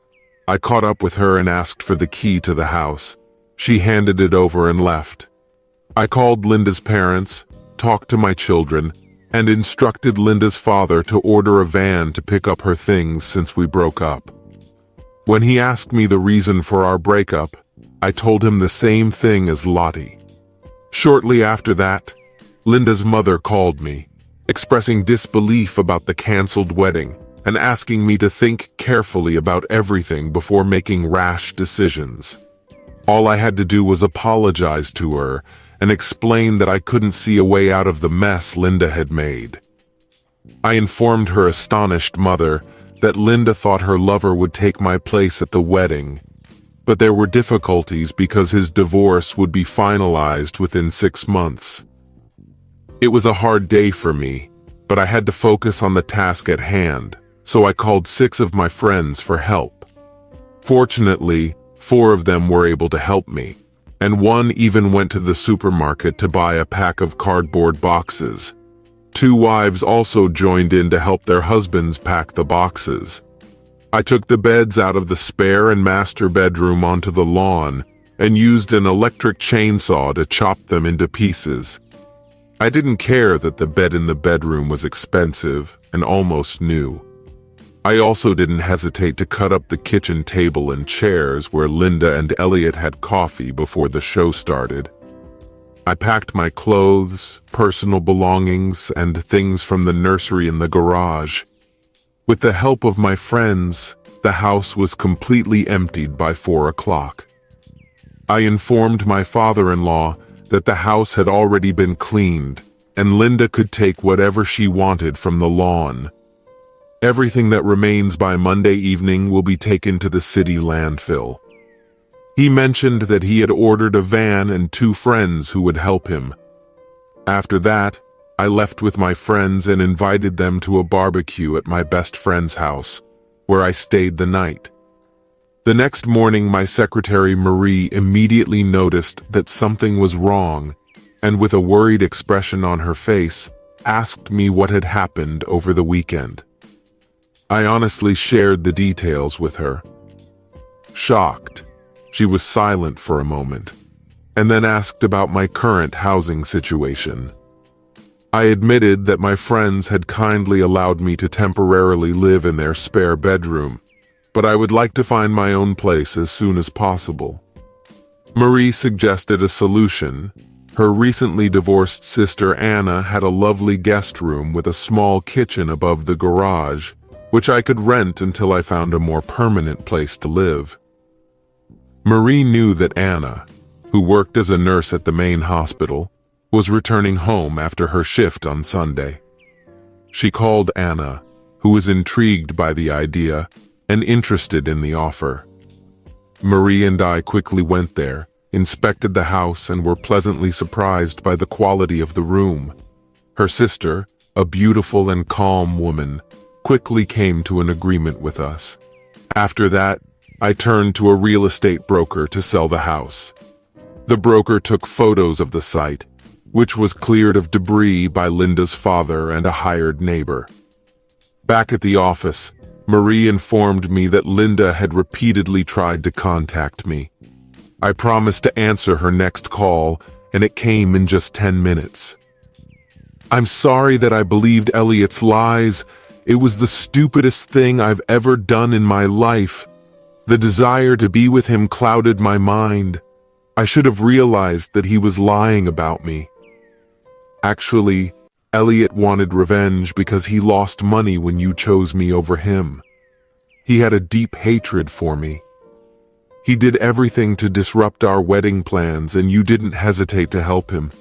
I caught up with her and asked for the key to the house. She handed it over and left. I called Linda's parents, talked to my children, and instructed Linda's father to order a van to pick up her things since we broke up. When he asked me the reason for our breakup, I told him the same thing as Lottie. Shortly after that, Linda's mother called me, expressing disbelief about the canceled wedding and asking me to think carefully about everything before making rash decisions. All I had to do was apologize to her and explain that I couldn't see a way out of the mess Linda had made. I informed her astonished mother that Linda thought her lover would take my place at the wedding, but there were difficulties because his divorce would be finalized within 6 months. It was a hard day for me, but I had to focus on the task at hand, so I called 6 of my friends for help. Fortunately, 4 of them were able to help me, and 1 even went to the supermarket to buy a pack of cardboard boxes. 2 wives also joined in to help their husbands pack the boxes. I took the beds out of the spare and master bedroom onto the lawn and used an electric chainsaw to chop them into pieces. I didn't care that the bed in the bedroom was expensive and almost new. I also didn't hesitate to cut up the kitchen table and chairs where Linda and Elliot had coffee before the show started. I packed my clothes, personal belongings, and things from the nursery in the garage. With the help of my friends, the house was completely emptied by 4 o'clock. I informed my father-in-law that the house had already been cleaned, and Linda could take whatever she wanted from the lawn. Everything that remains by Monday evening will be taken to the city landfill. He mentioned that he had ordered a van and 2 friends who would help him. After that, I left with my friends and invited them to a barbecue at my best friend's house, where I stayed the night. The next morning, my secretary Marie immediately noticed that something was wrong, and with a worried expression on her face, asked me what had happened over the weekend. I honestly shared the details with her. Shocked, she was silent for a moment, and then asked about my current housing situation. I admitted that my friends had kindly allowed me to temporarily live in their spare bedroom, but I would like to find my own place as soon as possible. Marie suggested a solution. Her recently divorced sister Anna had a lovely guest room with a small kitchen above the garage, which I could rent until I found a more permanent place to live. Marie knew that Anna, who worked as a nurse at the main hospital, was returning home after her shift on Sunday. She called Anna, who was intrigued by the idea and interested in the offer. Marie and I quickly went there, inspected the house, and were pleasantly surprised by the quality of the room. Her sister, a beautiful and calm woman, quickly came to an agreement with us. After that, I turned to a real estate broker to sell the house. The broker took photos of the site, which was cleared of debris by Linda's father and a hired neighbor. Back at the office, Marie informed me that Linda had repeatedly tried to contact me. I promised to answer her next call, and it came in just 10 minutes. "I'm sorry that I believed Elliot's lies. It was the stupidest thing I've ever done in my life. The desire to be with him clouded my mind. I should have realized that he was lying about me. Actually, Elliot wanted revenge because he lost money when you chose me over him. He had a deep hatred for me. He did everything to disrupt our wedding plans, and you didn't hesitate to help him.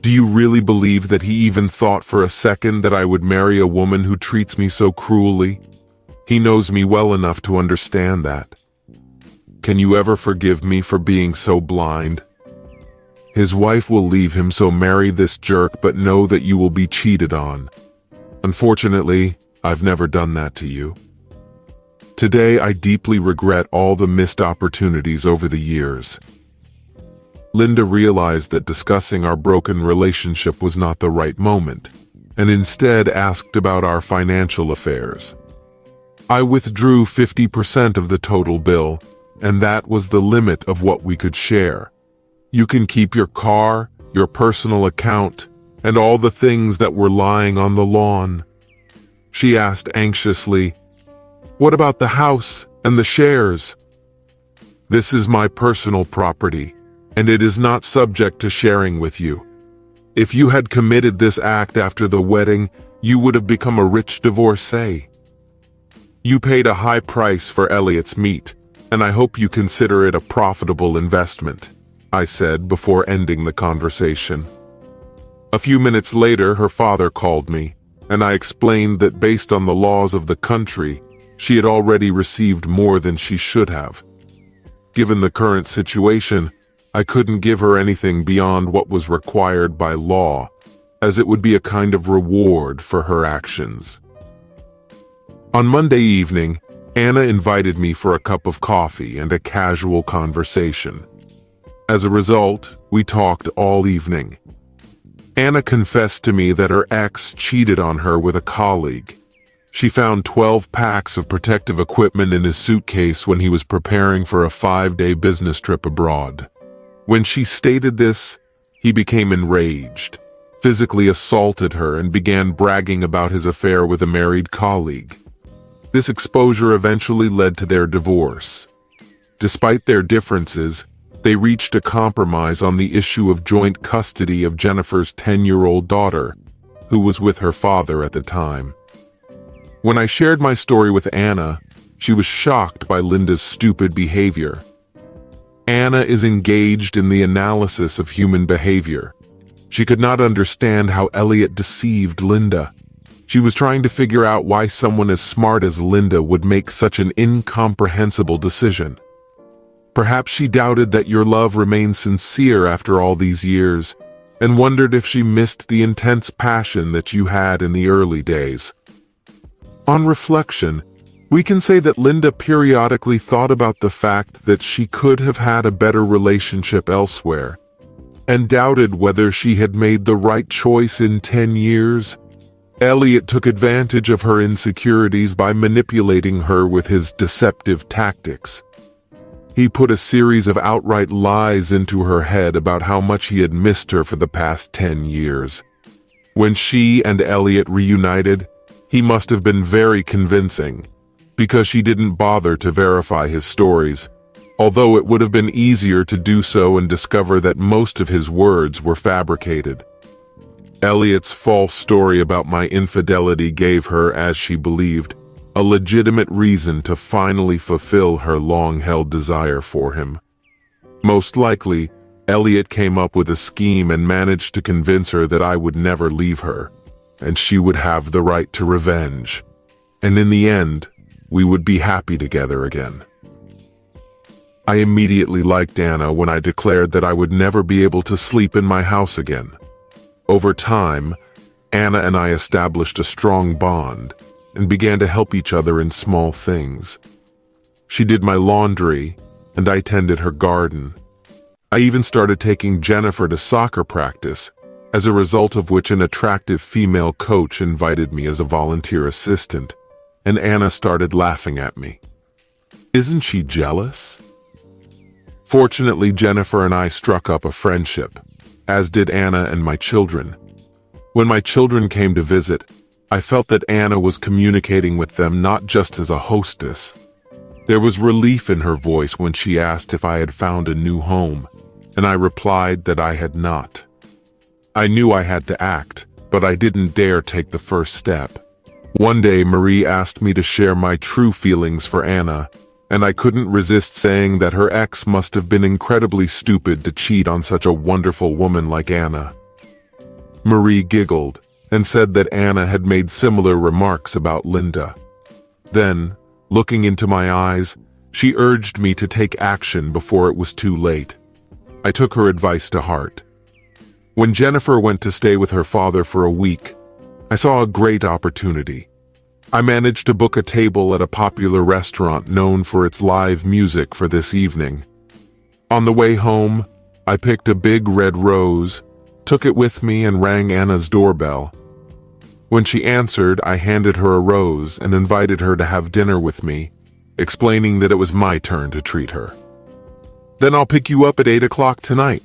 Do you really believe that he even thought for a second that I would marry a woman who treats me so cruelly? He knows me well enough to understand that. Can you ever forgive me for being so blind? His wife will leave him, so marry this jerk, but know that you will be cheated on. Unfortunately, I've never done that to you. Today, I deeply regret all the missed opportunities over the years." Linda realized that discussing our broken relationship was not the right moment, and instead asked about our financial affairs. I withdrew 50% of the total bill, and that was the limit of what we could share. You can keep your car, your personal account, and all the things that were lying on the lawn." She asked anxiously, "What about the house and the shares?" "This is my personal property, and it is not subject to sharing with you. If you had committed this act after the wedding, you would have become a rich divorcee. You paid a high price for Elliot's meat, and I hope you consider it a profitable investment," I said before ending the conversation. A few minutes later, her father called me, and I explained that based on the laws of the country, she had already received more than she should have. Given the current situation, I couldn't give her anything beyond what was required by law, as it would be a kind of reward for her actions. On Monday evening, Anna invited me for a cup of coffee and a casual conversation. As a result, we talked all evening. Anna confessed to me that her ex cheated on her with a colleague. She found 12 packs of protective equipment in his suitcase when he was preparing for a 5-day business trip abroad. When she stated this, he became enraged, physically assaulted her, and began bragging about his affair with a married colleague. This exposure eventually led to their divorce. Despite their differences, they reached a compromise on the issue of joint custody of Jennifer's 10-year-old daughter, who was with her father at the time. When I shared my story with Anna, she was shocked by Linda's stupid behavior. Anna is engaged in the analysis of human behavior. She could not understand how Elliot deceived Linda. She was trying to figure out why someone as smart as Linda would make such an incomprehensible decision. Perhaps she doubted that your love remained sincere after all these years, and wondered if she missed the intense passion that you had in the early days. On reflection, we can say that Linda periodically thought about the fact that she could have had a better relationship elsewhere, and doubted whether she had made the right choice in 10 years. Elliot took advantage of her insecurities by manipulating her with his deceptive tactics. He put a series of outright lies into her head about how much he had missed her for the past 10 years. When she and Elliot reunited, he must have been very convincing, because she didn't bother to verify his stories, although it would have been easier to do so and discover that most of his words were fabricated. Elliot's false story about my infidelity gave her, as she believed, a legitimate reason to finally fulfill her long-held desire for him. Most likely, Elliot came up with a scheme and managed to convince her that I would never leave her, and she would have the right to revenge. And in the end, we would be happy together again. I immediately liked Anna when I declared that I would never be able to sleep in my house again. Over time, Anna and I established a strong bond and began to help each other in small things. She did my laundry, and I tended her garden. I even started taking Jennifer to soccer practice, as a result of which an attractive female coach invited me as a volunteer assistant, and Anna started laughing at me. Isn't she jealous? Fortunately, Jennifer and I struck up a friendship, as did Anna and my children. When my children came to visit, I felt that Anna was communicating with them not just as a hostess. There was relief in her voice when she asked if I had found a new home, and I replied that I had not. I knew I had to act, but I didn't dare take the first step. One day, Marie asked me to share my true feelings for Anna, and I couldn't resist saying that her ex must have been incredibly stupid to cheat on such a wonderful woman like Anna. Marie giggled and said that Anna had made similar remarks about Linda. Then, looking into my eyes, she urged me to take action before it was too late. I took her advice to heart. When Jennifer went to stay with her father for a week, I saw a great opportunity. I managed to book a table at a popular restaurant known for its live music for this evening. On the way home, I picked a big red rose, took it with me, and rang Anna's doorbell. When she answered, I handed her a rose and invited her to have dinner with me, explaining that it was my turn to treat her. "Then I'll pick you up at 8 o'clock tonight."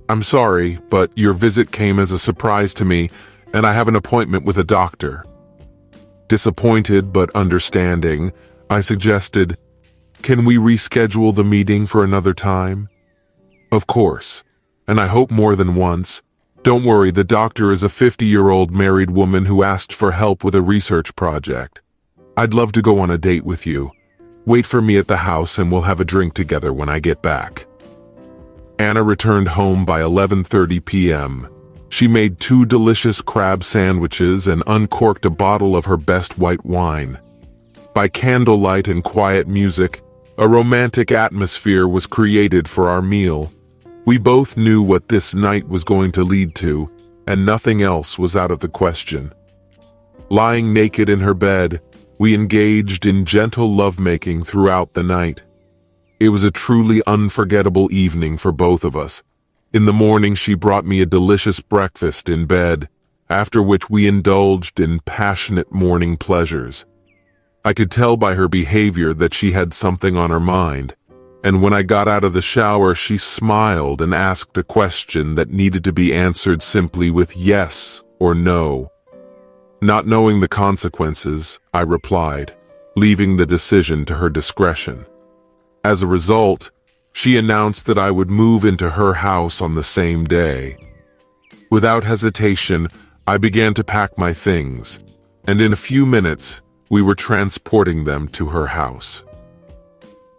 "I'm sorry, but your visit came as a surprise to me, and I have an appointment with a doctor." Disappointed but understanding, I suggested, "Can we reschedule the meeting for another time?" "Of course, and I hope more than once. Don't worry, the doctor is a 50-year-old married woman who asked for help with a research project. I'd love to go on a date with you. Wait for me at the house and we'll have a drink together when I get back." Anna returned home by 11:30 p.m. She made 2 delicious crab sandwiches and uncorked a bottle of her best white wine. By candlelight and quiet music, a romantic atmosphere was created for our meal. We both knew what this night was going to lead to, and nothing else was out of the question. Lying naked in her bed, we engaged in gentle lovemaking throughout the night. It was a truly unforgettable evening for both of us. In the morning, she brought me a delicious breakfast in bed, after which we indulged in passionate morning pleasures. I could tell by her behavior that she had something on her mind, and when I got out of the shower, she smiled and asked a question that needed to be answered simply with yes or no. Not knowing the consequences, I replied, leaving the decision to her discretion. As a result, she announced that I would move into her house on the same day. Without hesitation, I began to pack my things, and in a few minutes, we were transporting them to her house.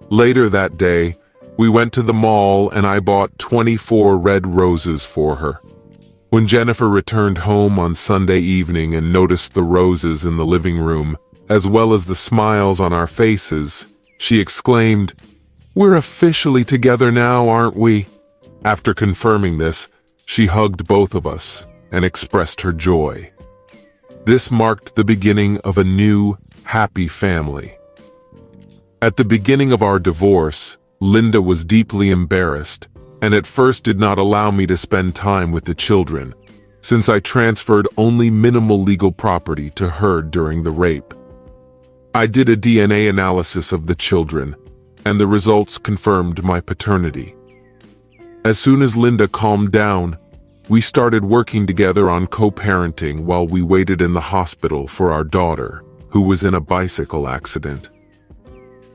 Later that day, we went to the mall and I bought 24 red roses for her. When Jennifer returned home on Sunday evening and noticed the roses in the living room, as well as the smiles on our faces, she exclaimed, "We're officially together now, aren't we?" After confirming this, she hugged both of us and expressed her joy. This marked the beginning of a new, happy family. At the beginning of our divorce, Linda was deeply embarrassed, and at first did not allow me to spend time with the children, since I transferred only minimal legal property to her during the rape. I did a DNA analysis of the children, and the results confirmed my paternity. As soon as Linda calmed down, we started working together on co-parenting while we waited in the hospital for our daughter, who was in a bicycle accident.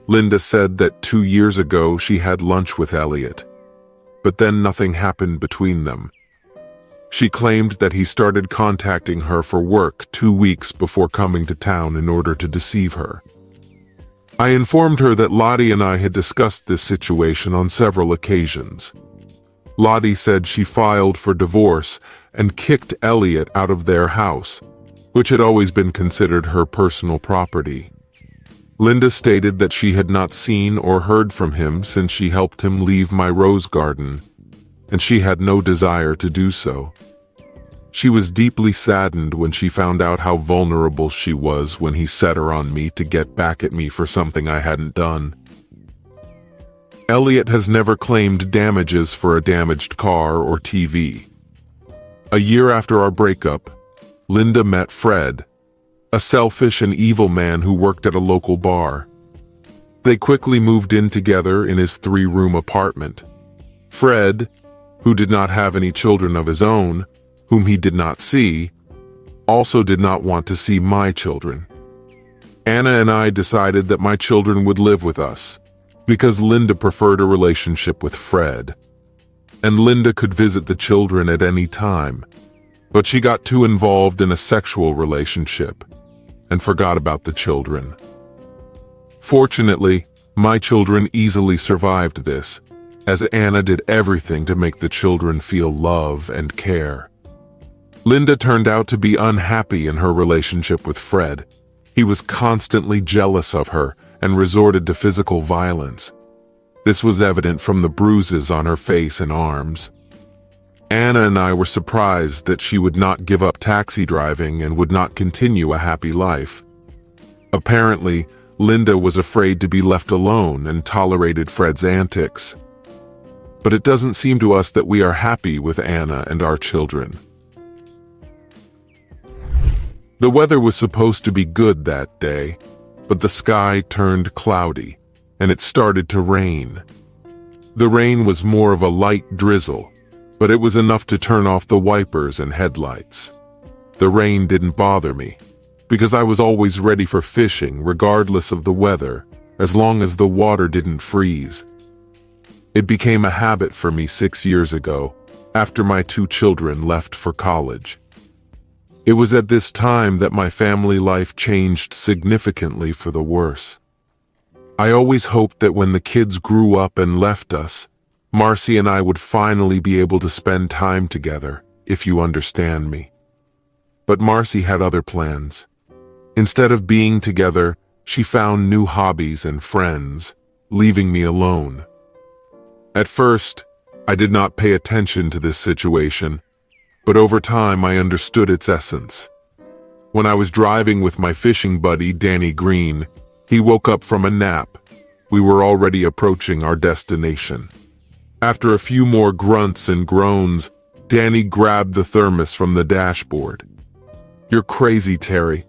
Linda said that 2 years ago she had lunch with Elliot, but then nothing happened between them. She claimed that he started contacting her for work 2 weeks before coming to town in order to deceive her. I informed her that Lottie and I had discussed this situation on several occasions. Lottie said she filed for divorce and kicked Elliot out of their house, which had always been considered her personal property. Linda stated that she had not seen or heard from him since she helped him leave my rose garden, and she had no desire to do so. She was deeply saddened when she found out how vulnerable she was when he set her on me to get back at me for something I hadn't done. Elliot has never claimed damages for a damaged car or TV. A year after our breakup, Linda met Fred, a selfish and evil man who worked at a local bar. They quickly moved in together in his 3-room apartment. Fred, who did not have any children of his own, whom he did not see, also did not want to see my children. Anna and I decided that my children would live with us, because Linda preferred a relationship with Fred. And Linda could visit the children at any time, but she got too involved in a sexual relationship and forgot about the children. Fortunately, my children easily survived this, as Anna did everything to make the children feel love and care. Linda turned out to be unhappy in her relationship with Fred. He was constantly jealous of her and resorted to physical violence. This was evident from the bruises on her face and arms. Anna and I were surprised that she would not give up taxi driving and would not continue a happy life. Apparently, Linda was afraid to be left alone and tolerated Fred's antics. But it doesn't seem to us that we are happy with Anna and our children. The weather was supposed to be good that day, but the sky turned cloudy, and it started to rain. The rain was more of a light drizzle, but it was enough to turn off the wipers and headlights. The rain didn't bother me, because I was always ready for fishing regardless of the weather, as long as the water didn't freeze. It became a habit for me 6 years ago, after my 2 children left for college. It was at this time that my family life changed significantly for the worse. I always hoped that when the kids grew up and left us, Marcy and I would finally be able to spend time together, if you understand me. But Marcy had other plans. Instead of being together, she found new hobbies and friends, leaving me alone. At first, I did not pay attention to this situation, but over time I understood its essence. When I was driving with my fishing buddy, Danny Green, he woke up from a nap. We were already approaching our destination. After a few more grunts and groans, Danny grabbed the thermos from the dashboard. "You're crazy, Terry.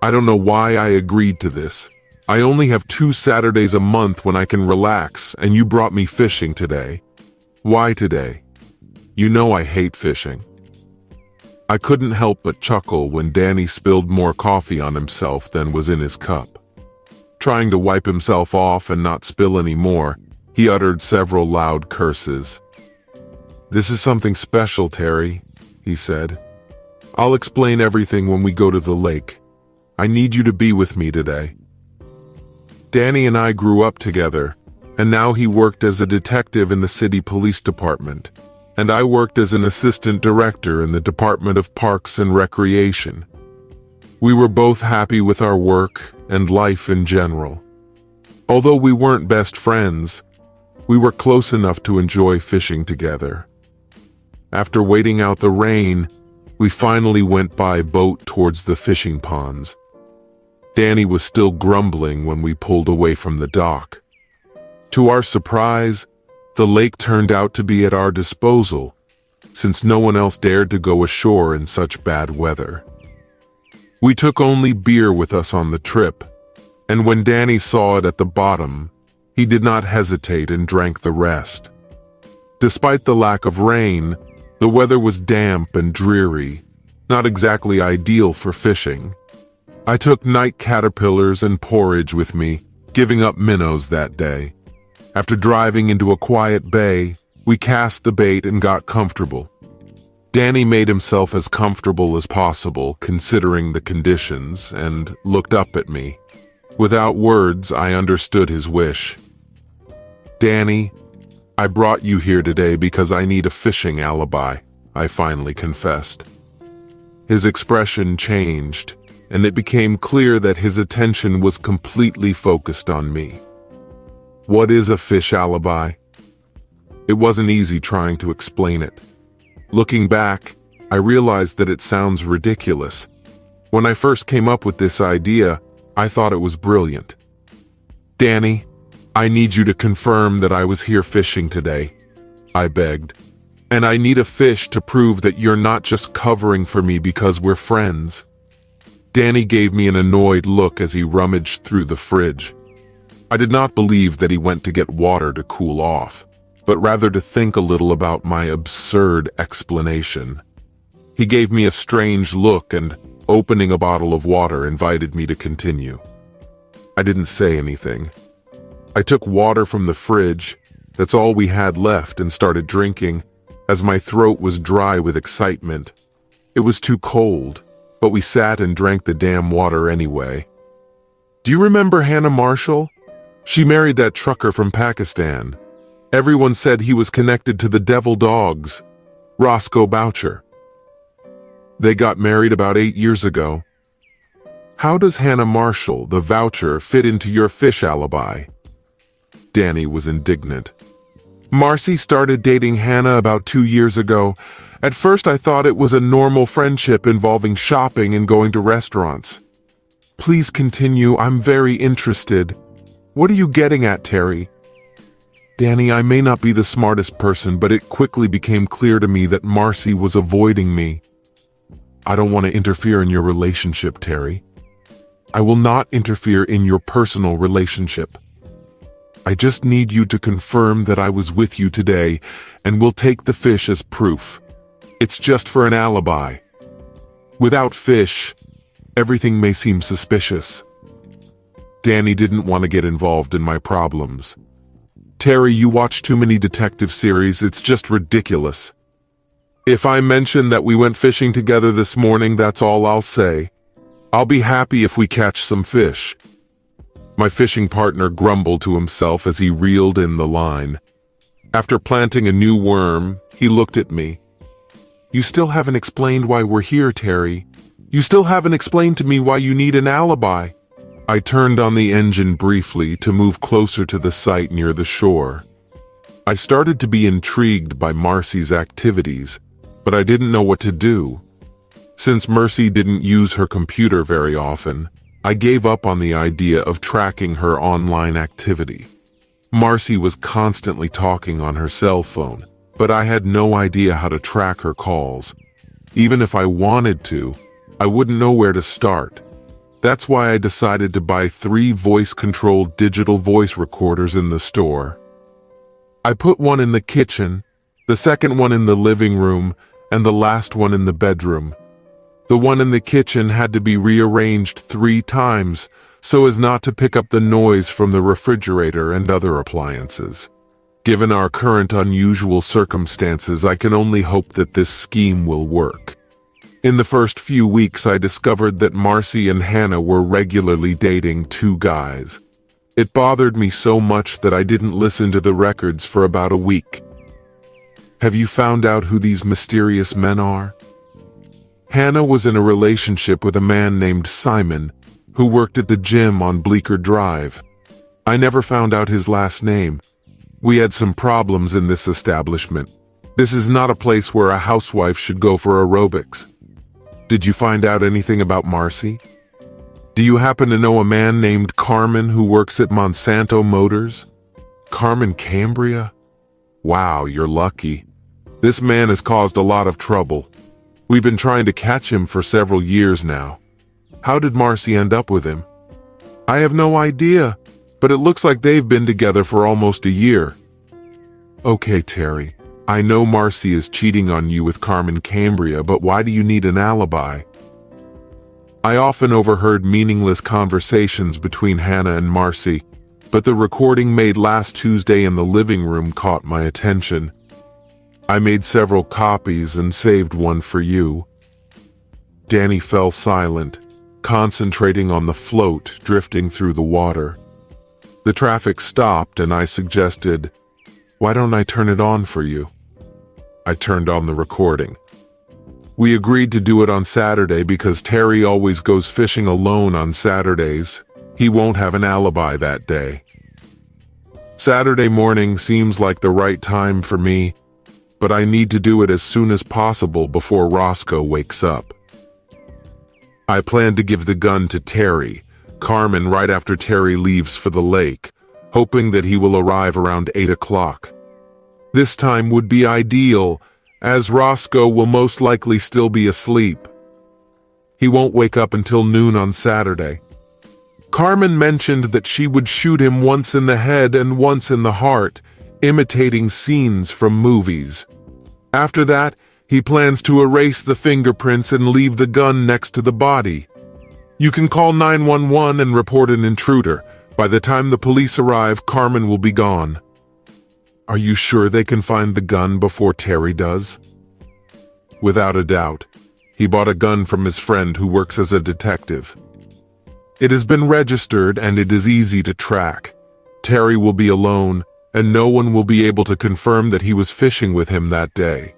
I don't know why I agreed to this. I only have 2 Saturdays a month when I can relax, and you brought me fishing today. Why today? You know I hate fishing." I couldn't help but chuckle when Danny spilled more coffee on himself than was in his cup. Trying to wipe himself off and not spill any more, he uttered several loud curses. "This is something special, Terry," he said. "I'll explain everything when we go to the lake. I need you to be with me today." Danny and I grew up together, and now he worked as a detective in the city police department, and I worked as an assistant director in the Department of Parks and Recreation. We were both happy with our work and life in general. Although we weren't best friends, we were close enough to enjoy fishing together. After waiting out the rain, we finally went by boat towards the fishing ponds. Danny was still grumbling when we pulled away from the dock. To our surprise, the lake turned out to be at our disposal, since no one else dared to go ashore in such bad weather. We took only beer with us on the trip, and when Danny saw it at the bottom, he did not hesitate and drank the rest. Despite the lack of rain, the weather was damp and dreary, not exactly ideal for fishing. I took night caterpillars and porridge with me, giving up minnows that day. After driving into a quiet bay, we cast the bait and got comfortable. Danny made himself as comfortable as possible, considering the conditions, and looked up at me. Without words, I understood his wish. "Danny, I brought you here today because I need a fishing alibi," I finally confessed. His expression changed, and it became clear that his attention was completely focused on me. What is a fish alibi? It wasn't easy trying to explain it. Looking back, I realized that it sounds ridiculous. When I first came up with this idea, I thought it was brilliant. "Danny, I need you to confirm that I was here fishing today," I begged. "And I need a fish to prove that you're not just covering for me because we're friends." Danny gave me an annoyed look as he rummaged through the fridge. I did not believe that he went to get water to cool off, but rather to think a little about my absurd explanation. He gave me a strange look and, opening a bottle of water, invited me to continue. I didn't say anything. I took water from the fridge, that's all we had left, and started drinking, as my throat was dry with excitement. It was too cold, but we sat and drank the damn water anyway. "Do you remember Hannah Marshall? She married that trucker from Pakistan. Everyone said he was connected to the Devil Dogs, Roscoe Boucher. They got married about 8 years ago. How does Hannah Marshall, the voucher, fit into your fish alibi?" Danny was indignant. "Marcy started dating Hannah about 2 years ago. At first I thought it was a normal friendship involving shopping and going to restaurants." "Please continue, I'm very interested. What are you getting at, Terry?" "Danny, I may not be the smartest person, but it quickly became clear to me that Marcy was avoiding me. I don't want to interfere in your relationship, Terry. I will not interfere in your personal relationship. I just need you to confirm that I was with you today, and we'll take the fish as proof. It's just for an alibi. Without fish, everything may seem suspicious. Danny didn't want to get involved in my problems. Terry, you watch too many detective series, it's just ridiculous. If I mention that we went fishing together this morning, that's all I'll say. I'll be happy if we catch some fish. My fishing partner grumbled to himself as he reeled in the line. After planting a new worm, he looked at me. You still haven't explained why we're here, Terry. You still haven't explained to me why you need an alibi. I turned on the engine briefly to move closer to the site near the shore. I started to be intrigued by Marcy's activities, but I didn't know what to do. Since Mercy didn't use her computer very often, I gave up on the idea of tracking her online activity. Marcy was constantly talking on her cell phone, but I had no idea how to track her calls. Even if I wanted to, I wouldn't know where to start. That's why I decided to buy 3 voice-controlled digital voice recorders in the store. I put one in the kitchen, the second one in the living room, and the last one in the bedroom. The one in the kitchen had to be rearranged 3 times so as not to pick up the noise from the refrigerator and other appliances. Given our current unusual circumstances, I can only hope that this scheme will work. In the first few weeks, I discovered that Marcy and Hannah were regularly dating 2 guys. It bothered me so much that I didn't listen to the records for about a week. Have you found out who these mysterious men are? Hannah was in a relationship with a man named Simon, who worked at the gym on Bleecker Drive. I never found out his last name. We had some problems in this establishment. This is not a place where a housewife should go for aerobics. Did you find out anything about Marcy? Do you happen to know a man named Carmen who works at Monsanto Motors? Carmen Cambria? Wow, you're lucky. This man has caused a lot of trouble. We've been trying to catch him for several years now. How did Marcy end up with him? I have no idea, but it looks like they've been together for almost a year. Okay, Terry, I know Marcy is cheating on you with Carmen Cambria, but why do you need an alibi? I often overheard meaningless conversations between Hannah and Marcy, but the recording made last Tuesday in the living room caught my attention. I made several copies and saved one for you. Danny fell silent, concentrating on the float drifting through the water. The traffic stopped and I suggested, why don't I turn it on for you? I turned on the recording. We agreed to do it on Saturday because Terry always goes fishing alone on Saturdays. He won't have an alibi that day. Saturday morning seems like the right time for me, but I need to do it as soon as possible before Roscoe wakes up. I plan to give the gun to Terry, Carmen, right after Terry leaves for the lake, hoping that he will arrive around 8 o'clock. This time would be ideal, as Roscoe will most likely still be asleep. He won't wake up until noon on Saturday. Carmen mentioned that she would shoot him once in the head and once in the heart, imitating scenes from movies. After that, he plans to erase the fingerprints and leave the gun next to the body. You can call 911 and report an intruder. By the time the police arrive, Carmen will be gone. Are you sure they can find the gun before Terry does? Without a doubt. He bought a gun from his friend who works as a detective. It has been registered and it is easy to track. Terry will be alone, and no one will be able to confirm that he was fishing with him that day.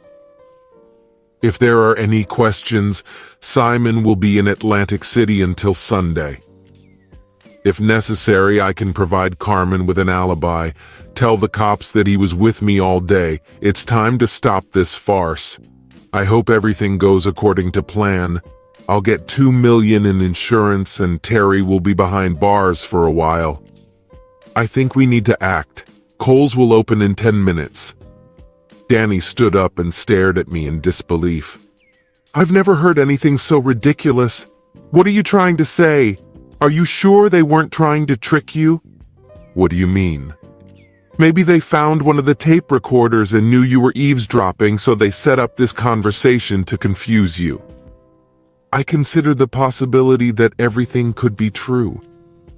If there are any questions, Simon will be in Atlantic City until Sunday. If necessary, I can provide Carmen with an alibi, tell the cops that he was with me all day. It's time to stop this farce. I hope everything goes according to plan. I'll get $2 million in insurance and Terry will be behind bars for a while. I think we need to act. Kohl's will open in 10 minutes. Danny stood up and stared at me in disbelief. I've never heard anything so ridiculous. What are you trying to say? Are you sure they weren't trying to trick you? What do you mean? Maybe they found one of the tape recorders and knew you were eavesdropping, so they set up this conversation to confuse you. I considered the possibility that everything could be true.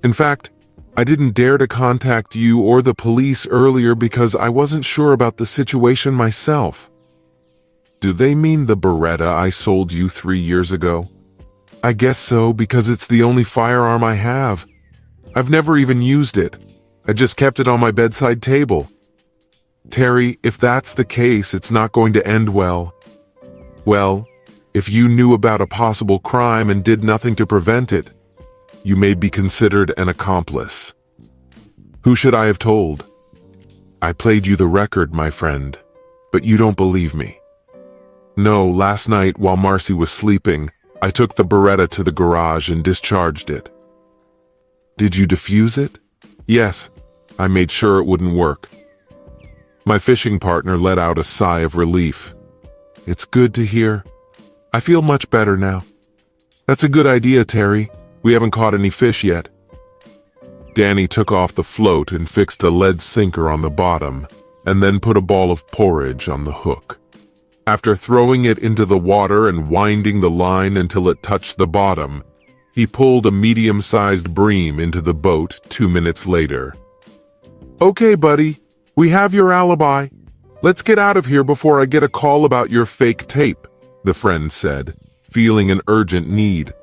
In fact, I didn't dare to contact you or the police earlier because I wasn't sure about the situation myself. Do they mean the Beretta I sold you 3 years ago? I guess so, because it's the only firearm I have. I've never even used it. I just kept it on my bedside table. Terry, if that's the case, it's not going to end well. Well, if you knew about a possible crime and did nothing to prevent it, you may be considered an accomplice. Who should I have told? I played you the record, my friend, but you don't believe me. No, last night while Marcy was sleeping, I took the Beretta to the garage and discharged it. Did you defuse it? Yes, I made sure it wouldn't work. My fishing partner let out a sigh of relief. It's good to hear. I feel much better now. That's a good idea, Terry. We haven't caught any fish yet. Danny took off the float and fixed a lead sinker on the bottom, and then put a ball of porridge on the hook. After throwing it into the water and winding the line until it touched the bottom, he pulled a medium-sized bream into the boat 2 minutes later. Okay, buddy, we have your alibi. Let's get out of here before I get a call about your fake tape, the friend said, feeling an urgent need.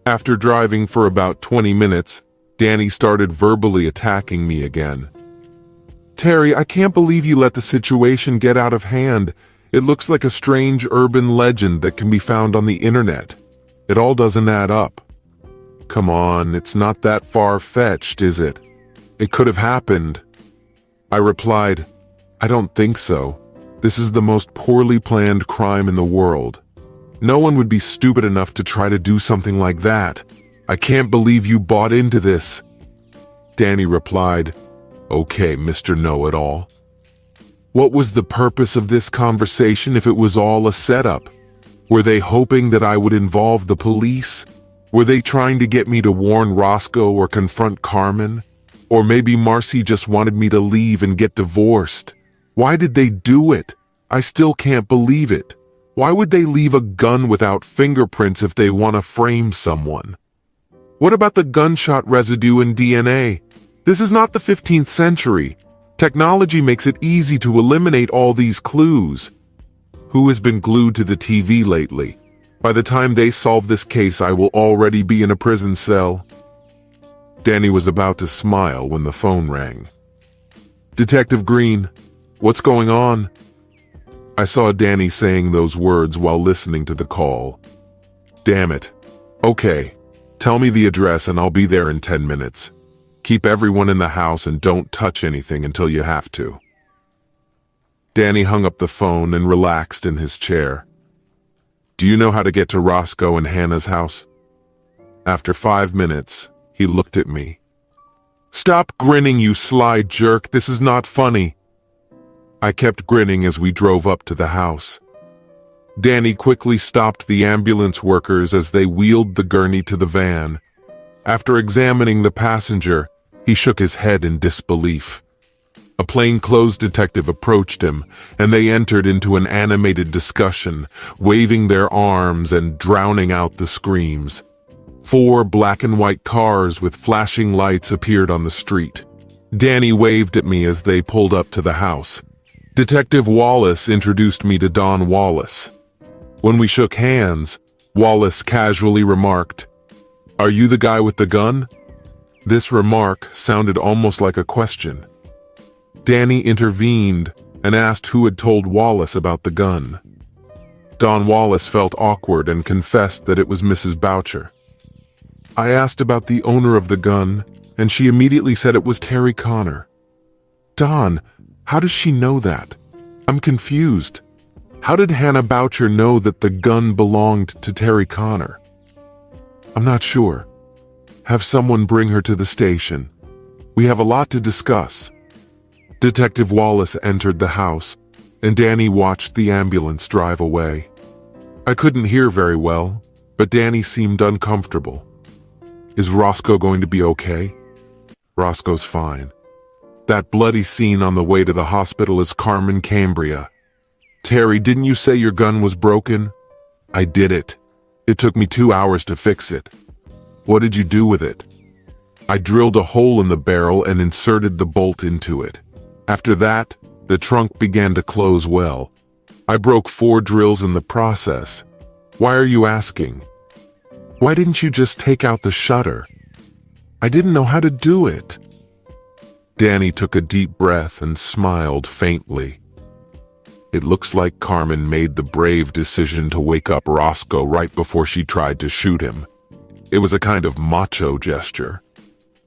After driving for about 20 minutes, Danny started verbally attacking me again. Terry, I can't believe you let the situation get out of hand. It looks like a strange urban legend that can be found on the internet. It all doesn't add up. Come on, it's not that far-fetched, is it? It could have happened. I replied, I don't think so. This is the most poorly planned crime in the world. No one would be stupid enough to try to do something like that. I can't believe you bought into this. Danny replied, Okay, Mr. Know-It-All. What was the purpose of this conversation if it was all a setup? Were they hoping that I would involve the police? Were they trying to get me to warn Roscoe or confront Carmen? Or maybe Marcy just wanted me to leave and get divorced. Why did they do it? I still can't believe it. Why would they leave a gun without fingerprints if they want to frame someone? What about the gunshot residue and DNA? This is not the 15th century. Technology makes it easy to eliminate all these clues. Who has been glued to the TV lately? By the time they solve this case, I will already be in a prison cell. Danny was about to smile when the phone rang. Detective Green, what's going on? I saw Danny saying those words while listening to the call. Damn it. Okay, tell me the address and I'll be there in 10 minutes. Keep everyone in the house and don't touch anything until you have to. Danny hung up the phone and relaxed in his chair. Do you know how to get to Roscoe and Hannah's house? After 5 minutes, he looked at me. Stop grinning, you sly jerk. This is not funny. I kept grinning as we drove up to the house. Danny quickly stopped the ambulance workers as they wheeled the gurney to the van. After examining the passenger, he shook his head in disbelief. A plainclothes detective approached him, and they entered into an animated discussion, waving their arms and drowning out the screams. 4 black and white cars with flashing lights appeared on the street. Danny waved at me as they pulled up to the house. Detective Wallace introduced me to Don Wallace. When we shook hands, Wallace casually remarked, "Are you the guy with the gun?" This remark sounded almost like a question. Danny intervened and asked who had told Wallace about the gun. Don Wallace felt awkward and confessed that it was Mrs. Boucher. I asked about the owner of the gun, and she immediately said it was Terry Connor. Don, how does she know that? I'm confused. How did Hannah Boucher know that the gun belonged to Terry Connor? I'm not sure. Have someone bring her to the station. We have a lot to discuss. Detective Wallace entered the house, and Danny watched the ambulance drive away. I couldn't hear very well, but Danny seemed uncomfortable. Is Roscoe going to be okay? Roscoe's fine. That bloody scene on the way to the hospital is Carmen Cambria. Terry, didn't you say your gun was broken? I did it. It took me 2 hours to fix it. What did you do with it? I drilled a hole in the barrel and inserted the bolt into it. After that, the trunk began to close well. I broke 4 drills in the process. Why are you asking? Why didn't you just take out the shutter? I didn't know how to do it. Danny took a deep breath and smiled faintly. It looks like Carmen made the brave decision to wake up Roscoe right before she tried to shoot him. It was a kind of macho gesture.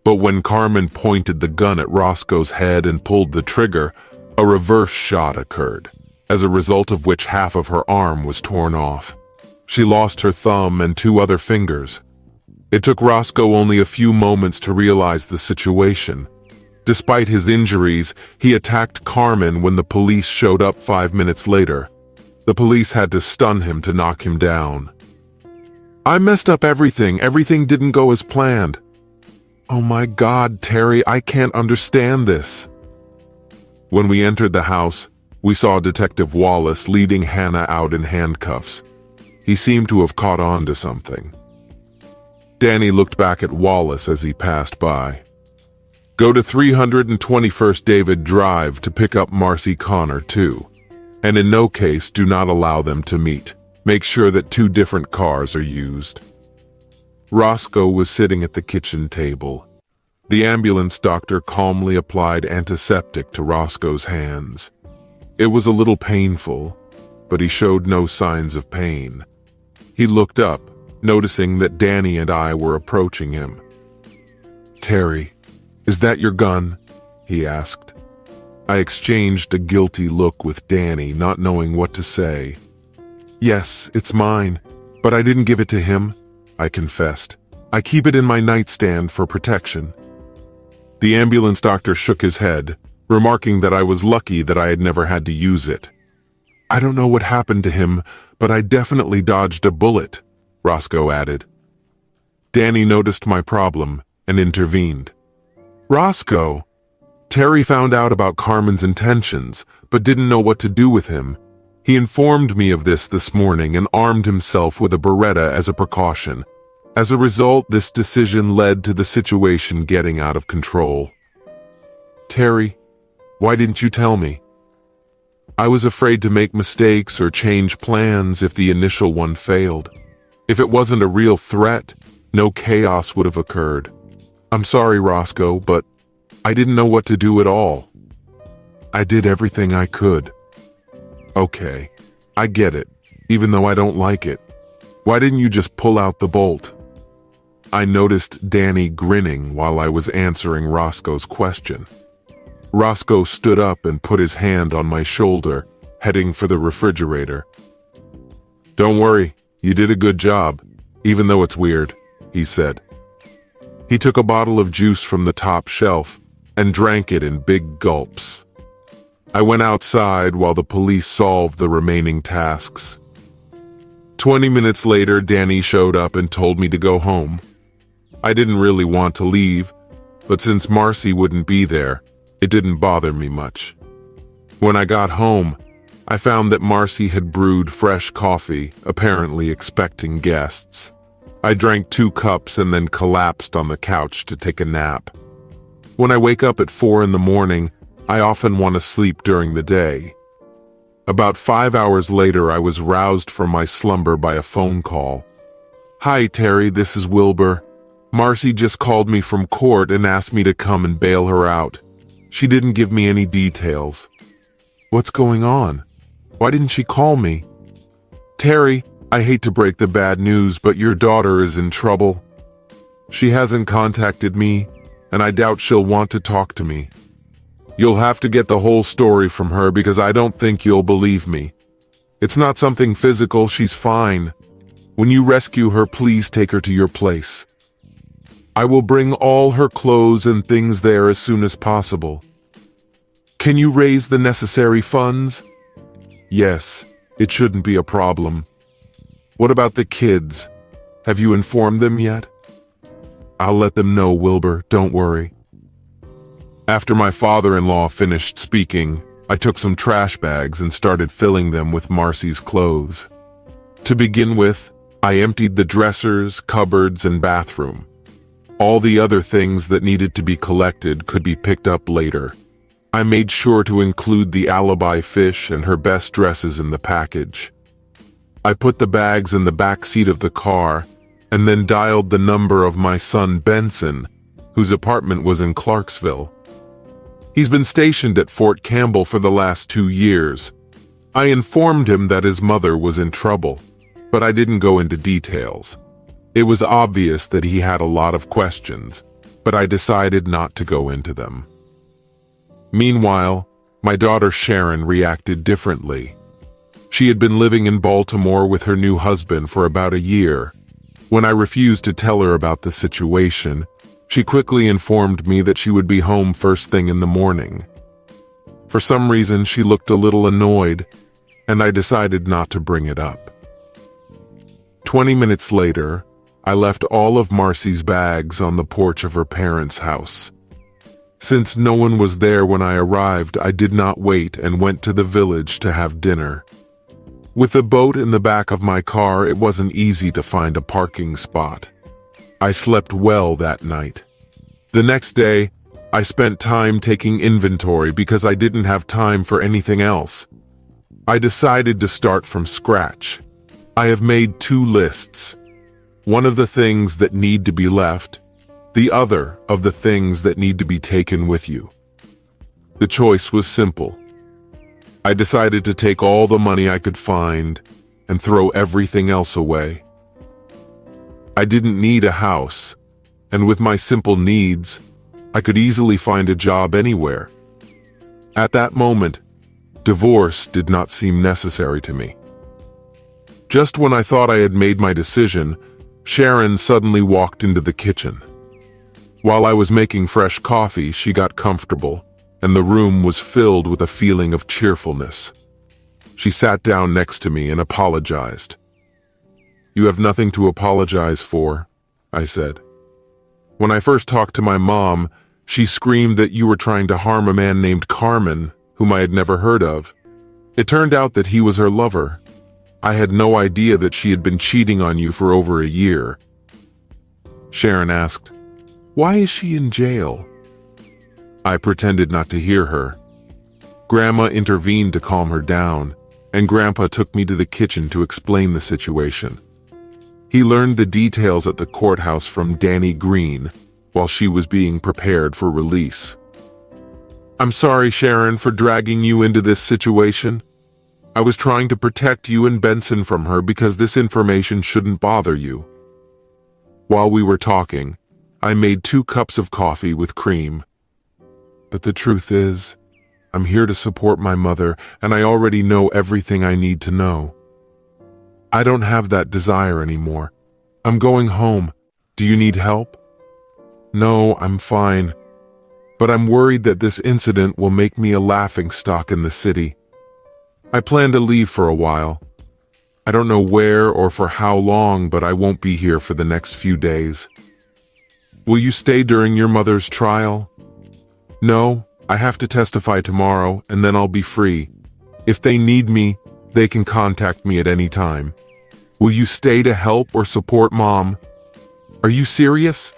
But when Carmen pointed the gun at Roscoe's head and pulled the trigger, a reverse shot occurred, as a result of which half of her arm was torn off. She lost her thumb and 2 other fingers. It took Roscoe only a few moments to realize the situation. Despite his injuries, he attacked Carmen when the police showed up 5 minutes later. The police had to stun him to knock him down. I messed up everything. Everything didn't go as planned. Oh my God, Terry, I can't understand this. When we entered the house, we saw Detective Wallace leading Hannah out in handcuffs. He seemed to have caught on to something. Danny looked back at Wallace as he passed by. Go to 321st David Drive to pick up Marcy Connor, too. And in no case do not allow them to meet. Make sure that 2 different cars are used. Roscoe was sitting at the kitchen table. The ambulance doctor calmly applied antiseptic to Roscoe's hands. It was a little painful, but he showed no signs of pain. He looked up, noticing that Danny and I were approaching him. Terry, is that your gun? He asked. I exchanged a guilty look with Danny, not knowing what to say. Yes, it's mine, but I didn't give it to him, I confessed. I keep it in my nightstand for protection. The ambulance doctor shook his head, remarking that I was lucky that I had never had to use it. I don't know what happened to him, but I definitely dodged a bullet, Roscoe added. Danny noticed my problem and intervened. Roscoe! Terry found out about Carmen's intentions, but didn't know what to do with him. He informed me of this morning and armed himself with a Beretta as a precaution. As a result, this decision led to the situation getting out of control. Terry, why didn't you tell me? I was afraid to make mistakes or change plans if the initial one failed. If it wasn't a real threat, no chaos would have occurred. I'm sorry, Roscoe, but I didn't know what to do at all. I did everything I could. Okay, I get it, even though I don't like it. Why didn't you just pull out the bolt? I noticed Danny grinning while I was answering Roscoe's question. Roscoe stood up and put his hand on my shoulder, heading for the refrigerator. Don't worry, you did a good job, even though it's weird, he said. He took a bottle of juice from the top shelf and drank it in big gulps. I went outside while the police solved the remaining tasks. 20 minutes later, Danny showed up and told me to go home. I didn't really want to leave, but since Marcy wouldn't be there, it didn't bother me much. When I got home, I found that Marcy had brewed fresh coffee, apparently expecting guests. I drank 2 cups and then collapsed on the couch to take a nap. When I wake up at 4 in the morning, I often want to sleep during the day. About 5 hours later, I was roused from my slumber by a phone call. Hi, Terry, this is Wilbur. Marcy just called me from court and asked me to come and bail her out. She didn't give me any details. What's going on? Why didn't she call me? Terry, I hate to break the bad news, but your daughter is in trouble. She hasn't contacted me, and I doubt she'll want to talk to me. You'll have to get the whole story from her because I don't think you'll believe me. It's not something physical, she's fine. When you rescue her, please take her to your place. I will bring all her clothes and things there as soon as possible. Can you raise the necessary funds? Yes, it shouldn't be a problem. What about the kids? Have you informed them yet? I'll let them know, Wilbur, don't worry. After my father-in-law finished speaking, I took some trash bags and started filling them with Marcy's clothes. To begin with, I emptied the dressers, cupboards, and bathroom. All the other things that needed to be collected could be picked up later. I made sure to include the alibi fish and her best dresses in the package. I put the bags in the back seat of the car and then dialed the number of my son Benson, whose apartment was in Clarksville. He's been stationed at Fort Campbell for the last 2 years. I informed him that his mother was in trouble, but I didn't go into details. It was obvious that he had a lot of questions, but I decided not to go into them. Meanwhile, my daughter Sharon reacted differently. She had been living in Baltimore with her new husband for about a year. When I refused to tell her about the situation, she quickly informed me that she would be home first thing in the morning. For some reason, she looked a little annoyed, and I decided not to bring it up. 20 minutes later, I left all of Marcy's bags on the porch of her parents' house. Since no one was there when I arrived, I did not wait and went to the village to have dinner. With the boat in the back of my car, it wasn't easy to find a parking spot. I slept well that night. The next day, I spent time taking inventory because I didn't have time for anything else. I decided to start from scratch. I have made 2 lists. One of the things that need to be left, the other of the things that need to be taken with you. The choice was simple. I decided to take all the money I could find and throw everything else away. I didn't need a house, and with my simple needs, I could easily find a job anywhere. At that moment, divorce did not seem necessary to me. Just when I thought I had made my decision, Sharon suddenly walked into the kitchen. While I was making fresh coffee, she got comfortable, and the room was filled with a feeling of cheerfulness. She sat down next to me and apologized. "You have nothing to apologize for," I said. "When I first talked to my mom, she screamed that you were trying to harm a man named Carmen, whom I had never heard of. It turned out that he was her lover. I had no idea that she had been cheating on you for over a year." Sharon asked, "Why is she in jail?" I pretended not to hear her. Grandma intervened to calm her down, and Grandpa took me to the kitchen to explain the situation. He learned the details at the courthouse from Danny Green while she was being prepared for release. "I'm sorry, Sharon, for dragging you into this situation. I was trying to protect you and Benson from her because this information shouldn't bother you." While we were talking, I made 2 cups of coffee with cream. But the truth is, I'm here to support my mother, and I already know everything I need to know. I don't have that desire anymore. I'm going home. Do you need help? No, I'm fine. But I'm worried that this incident will make me a laughingstock in the city. I plan to leave for a while. I don't know where or for how long, but I won't be here for the next few days. Will you stay during your mother's trial? No, I have to testify tomorrow, and then I'll be free. If they need me, they can contact me at any time. Will you stay to help or support Mom? Are you serious?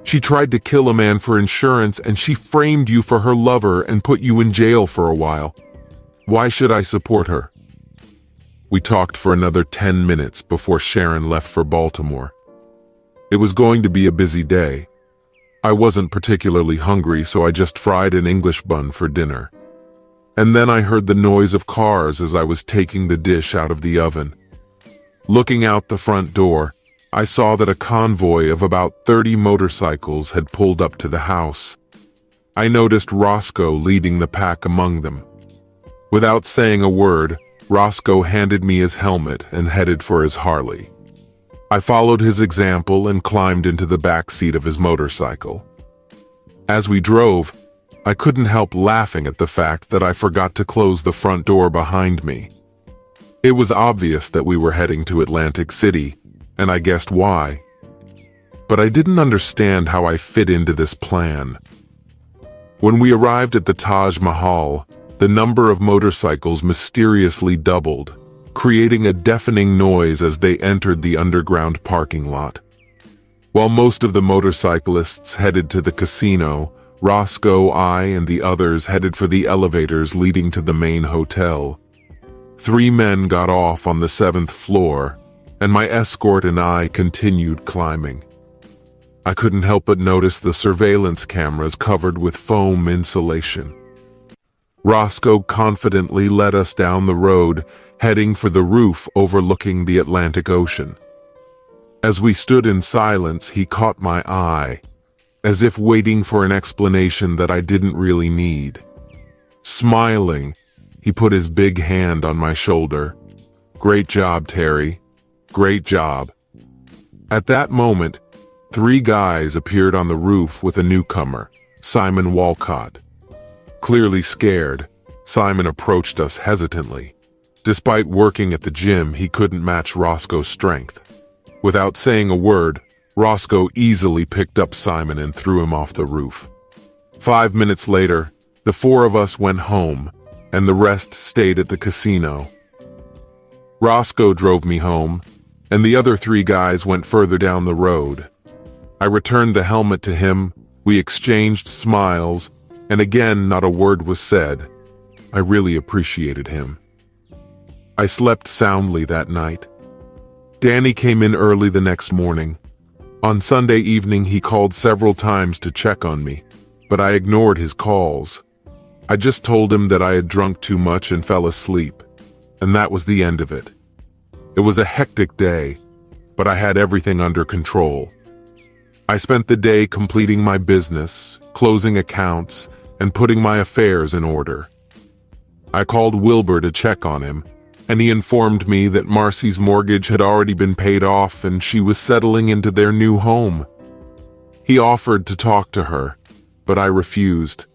She tried to kill a man for insurance, and she framed you for her lover and put you in jail for a while. Why should I support her? We talked for another 10 minutes before Sharon left for Baltimore. It was going to be a busy day. I wasn't particularly hungry, so I just fried an English bun for dinner. And then I heard the noise of cars as I was taking the dish out of the oven. Looking out the front door, I saw that a convoy of about 30 motorcycles had pulled up to the house. I noticed Roscoe leading the pack among them. Without saying a word, Roscoe handed me his helmet and headed for his Harley. I followed his example and climbed into the back seat of his motorcycle. As we drove, I couldn't help laughing at the fact that I forgot to close the front door behind me. It was obvious that we were heading to Atlantic City, and I guessed why. But I didn't understand how I fit into this plan. When we arrived at the Taj Mahal, the number of motorcycles mysteriously doubled, creating a deafening noise as they entered the underground parking lot. While most of the motorcyclists headed to the casino, Roscoe, I, and the others headed for the elevators leading to the main hotel. 3 men got off on the 7th floor, and my escort and I continued climbing. I couldn't help but notice the surveillance cameras covered with foam insulation. Roscoe confidently led us down the road, heading for the roof overlooking the Atlantic Ocean. As we stood in silence, he caught my eye, as if waiting for an explanation that I didn't really need. Smiling, he put his big hand on my shoulder. "Great job, Terry. Great job." At that moment, 3 guys appeared on the roof with a newcomer, Simon Walcott. Clearly scared, Simon approached us hesitantly. Despite working at the gym, he couldn't match Roscoe's strength. Without saying a word, Roscoe easily picked up Simon and threw him off the roof. 5 minutes later, the 4 of us went home, and the rest stayed at the casino. Roscoe drove me home, and the other 3 guys went further down the road. I returned the helmet to him, we exchanged smiles, and again not a word was said. I really appreciated him. I slept soundly that night. Danny came in early the next morning. On Sunday evening he called several times to check on me, but I ignored his calls. I just told him that I had drunk too much and fell asleep, and that was the end of it. It was a hectic day, but I had everything under control. I spent the day completing my business, closing accounts, and putting my affairs in order. I called Wilbur to check on him, and he informed me that Marcy's mortgage had already been paid off and she was settling into their new home. He offered to talk to her, but I refused.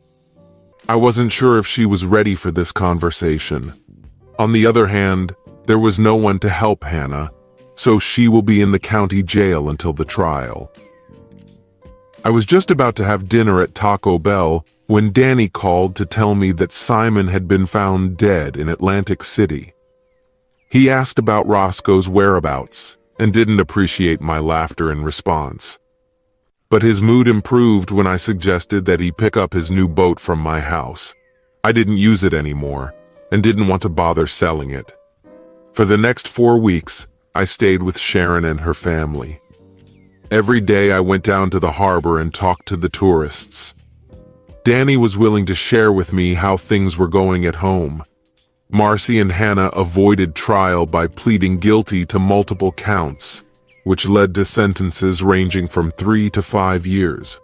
I wasn't sure if she was ready for this conversation. On the other hand, there was no one to help Hannah, so she will be in the county jail until the trial. I was just about to have dinner at Taco Bell when Danny called to tell me that Simon had been found dead in Atlantic City. He asked about Roscoe's whereabouts and didn't appreciate my laughter in response. But his mood improved when I suggested that he pick up his new boat from my house. I didn't use it anymore and didn't want to bother selling it. For the next 4 weeks, I stayed with Sharon and her family. Every day I went down to the harbor and talked to the tourists. Danny was willing to share with me how things were going at home. Marcy and Hannah avoided trial by pleading guilty to multiple counts, which led to sentences ranging from 3 to 5 years.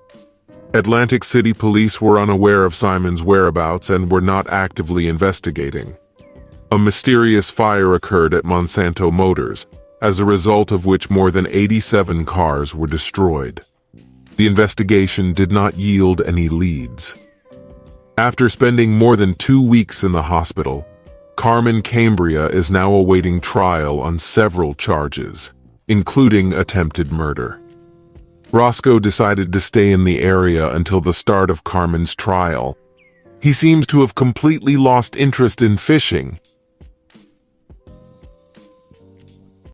Atlantic City police were unaware of Simon's whereabouts and were not actively investigating. A mysterious fire occurred at Monsanto Motors, as a result of which more than 87 cars were destroyed. The investigation did not yield any leads. After spending more than 2 weeks in the hospital, Carmen Cambria is now awaiting trial on several charges, including attempted murder. Roscoe decided to stay in the area until the start of Carmen's trial. He seems to have completely lost interest in fishing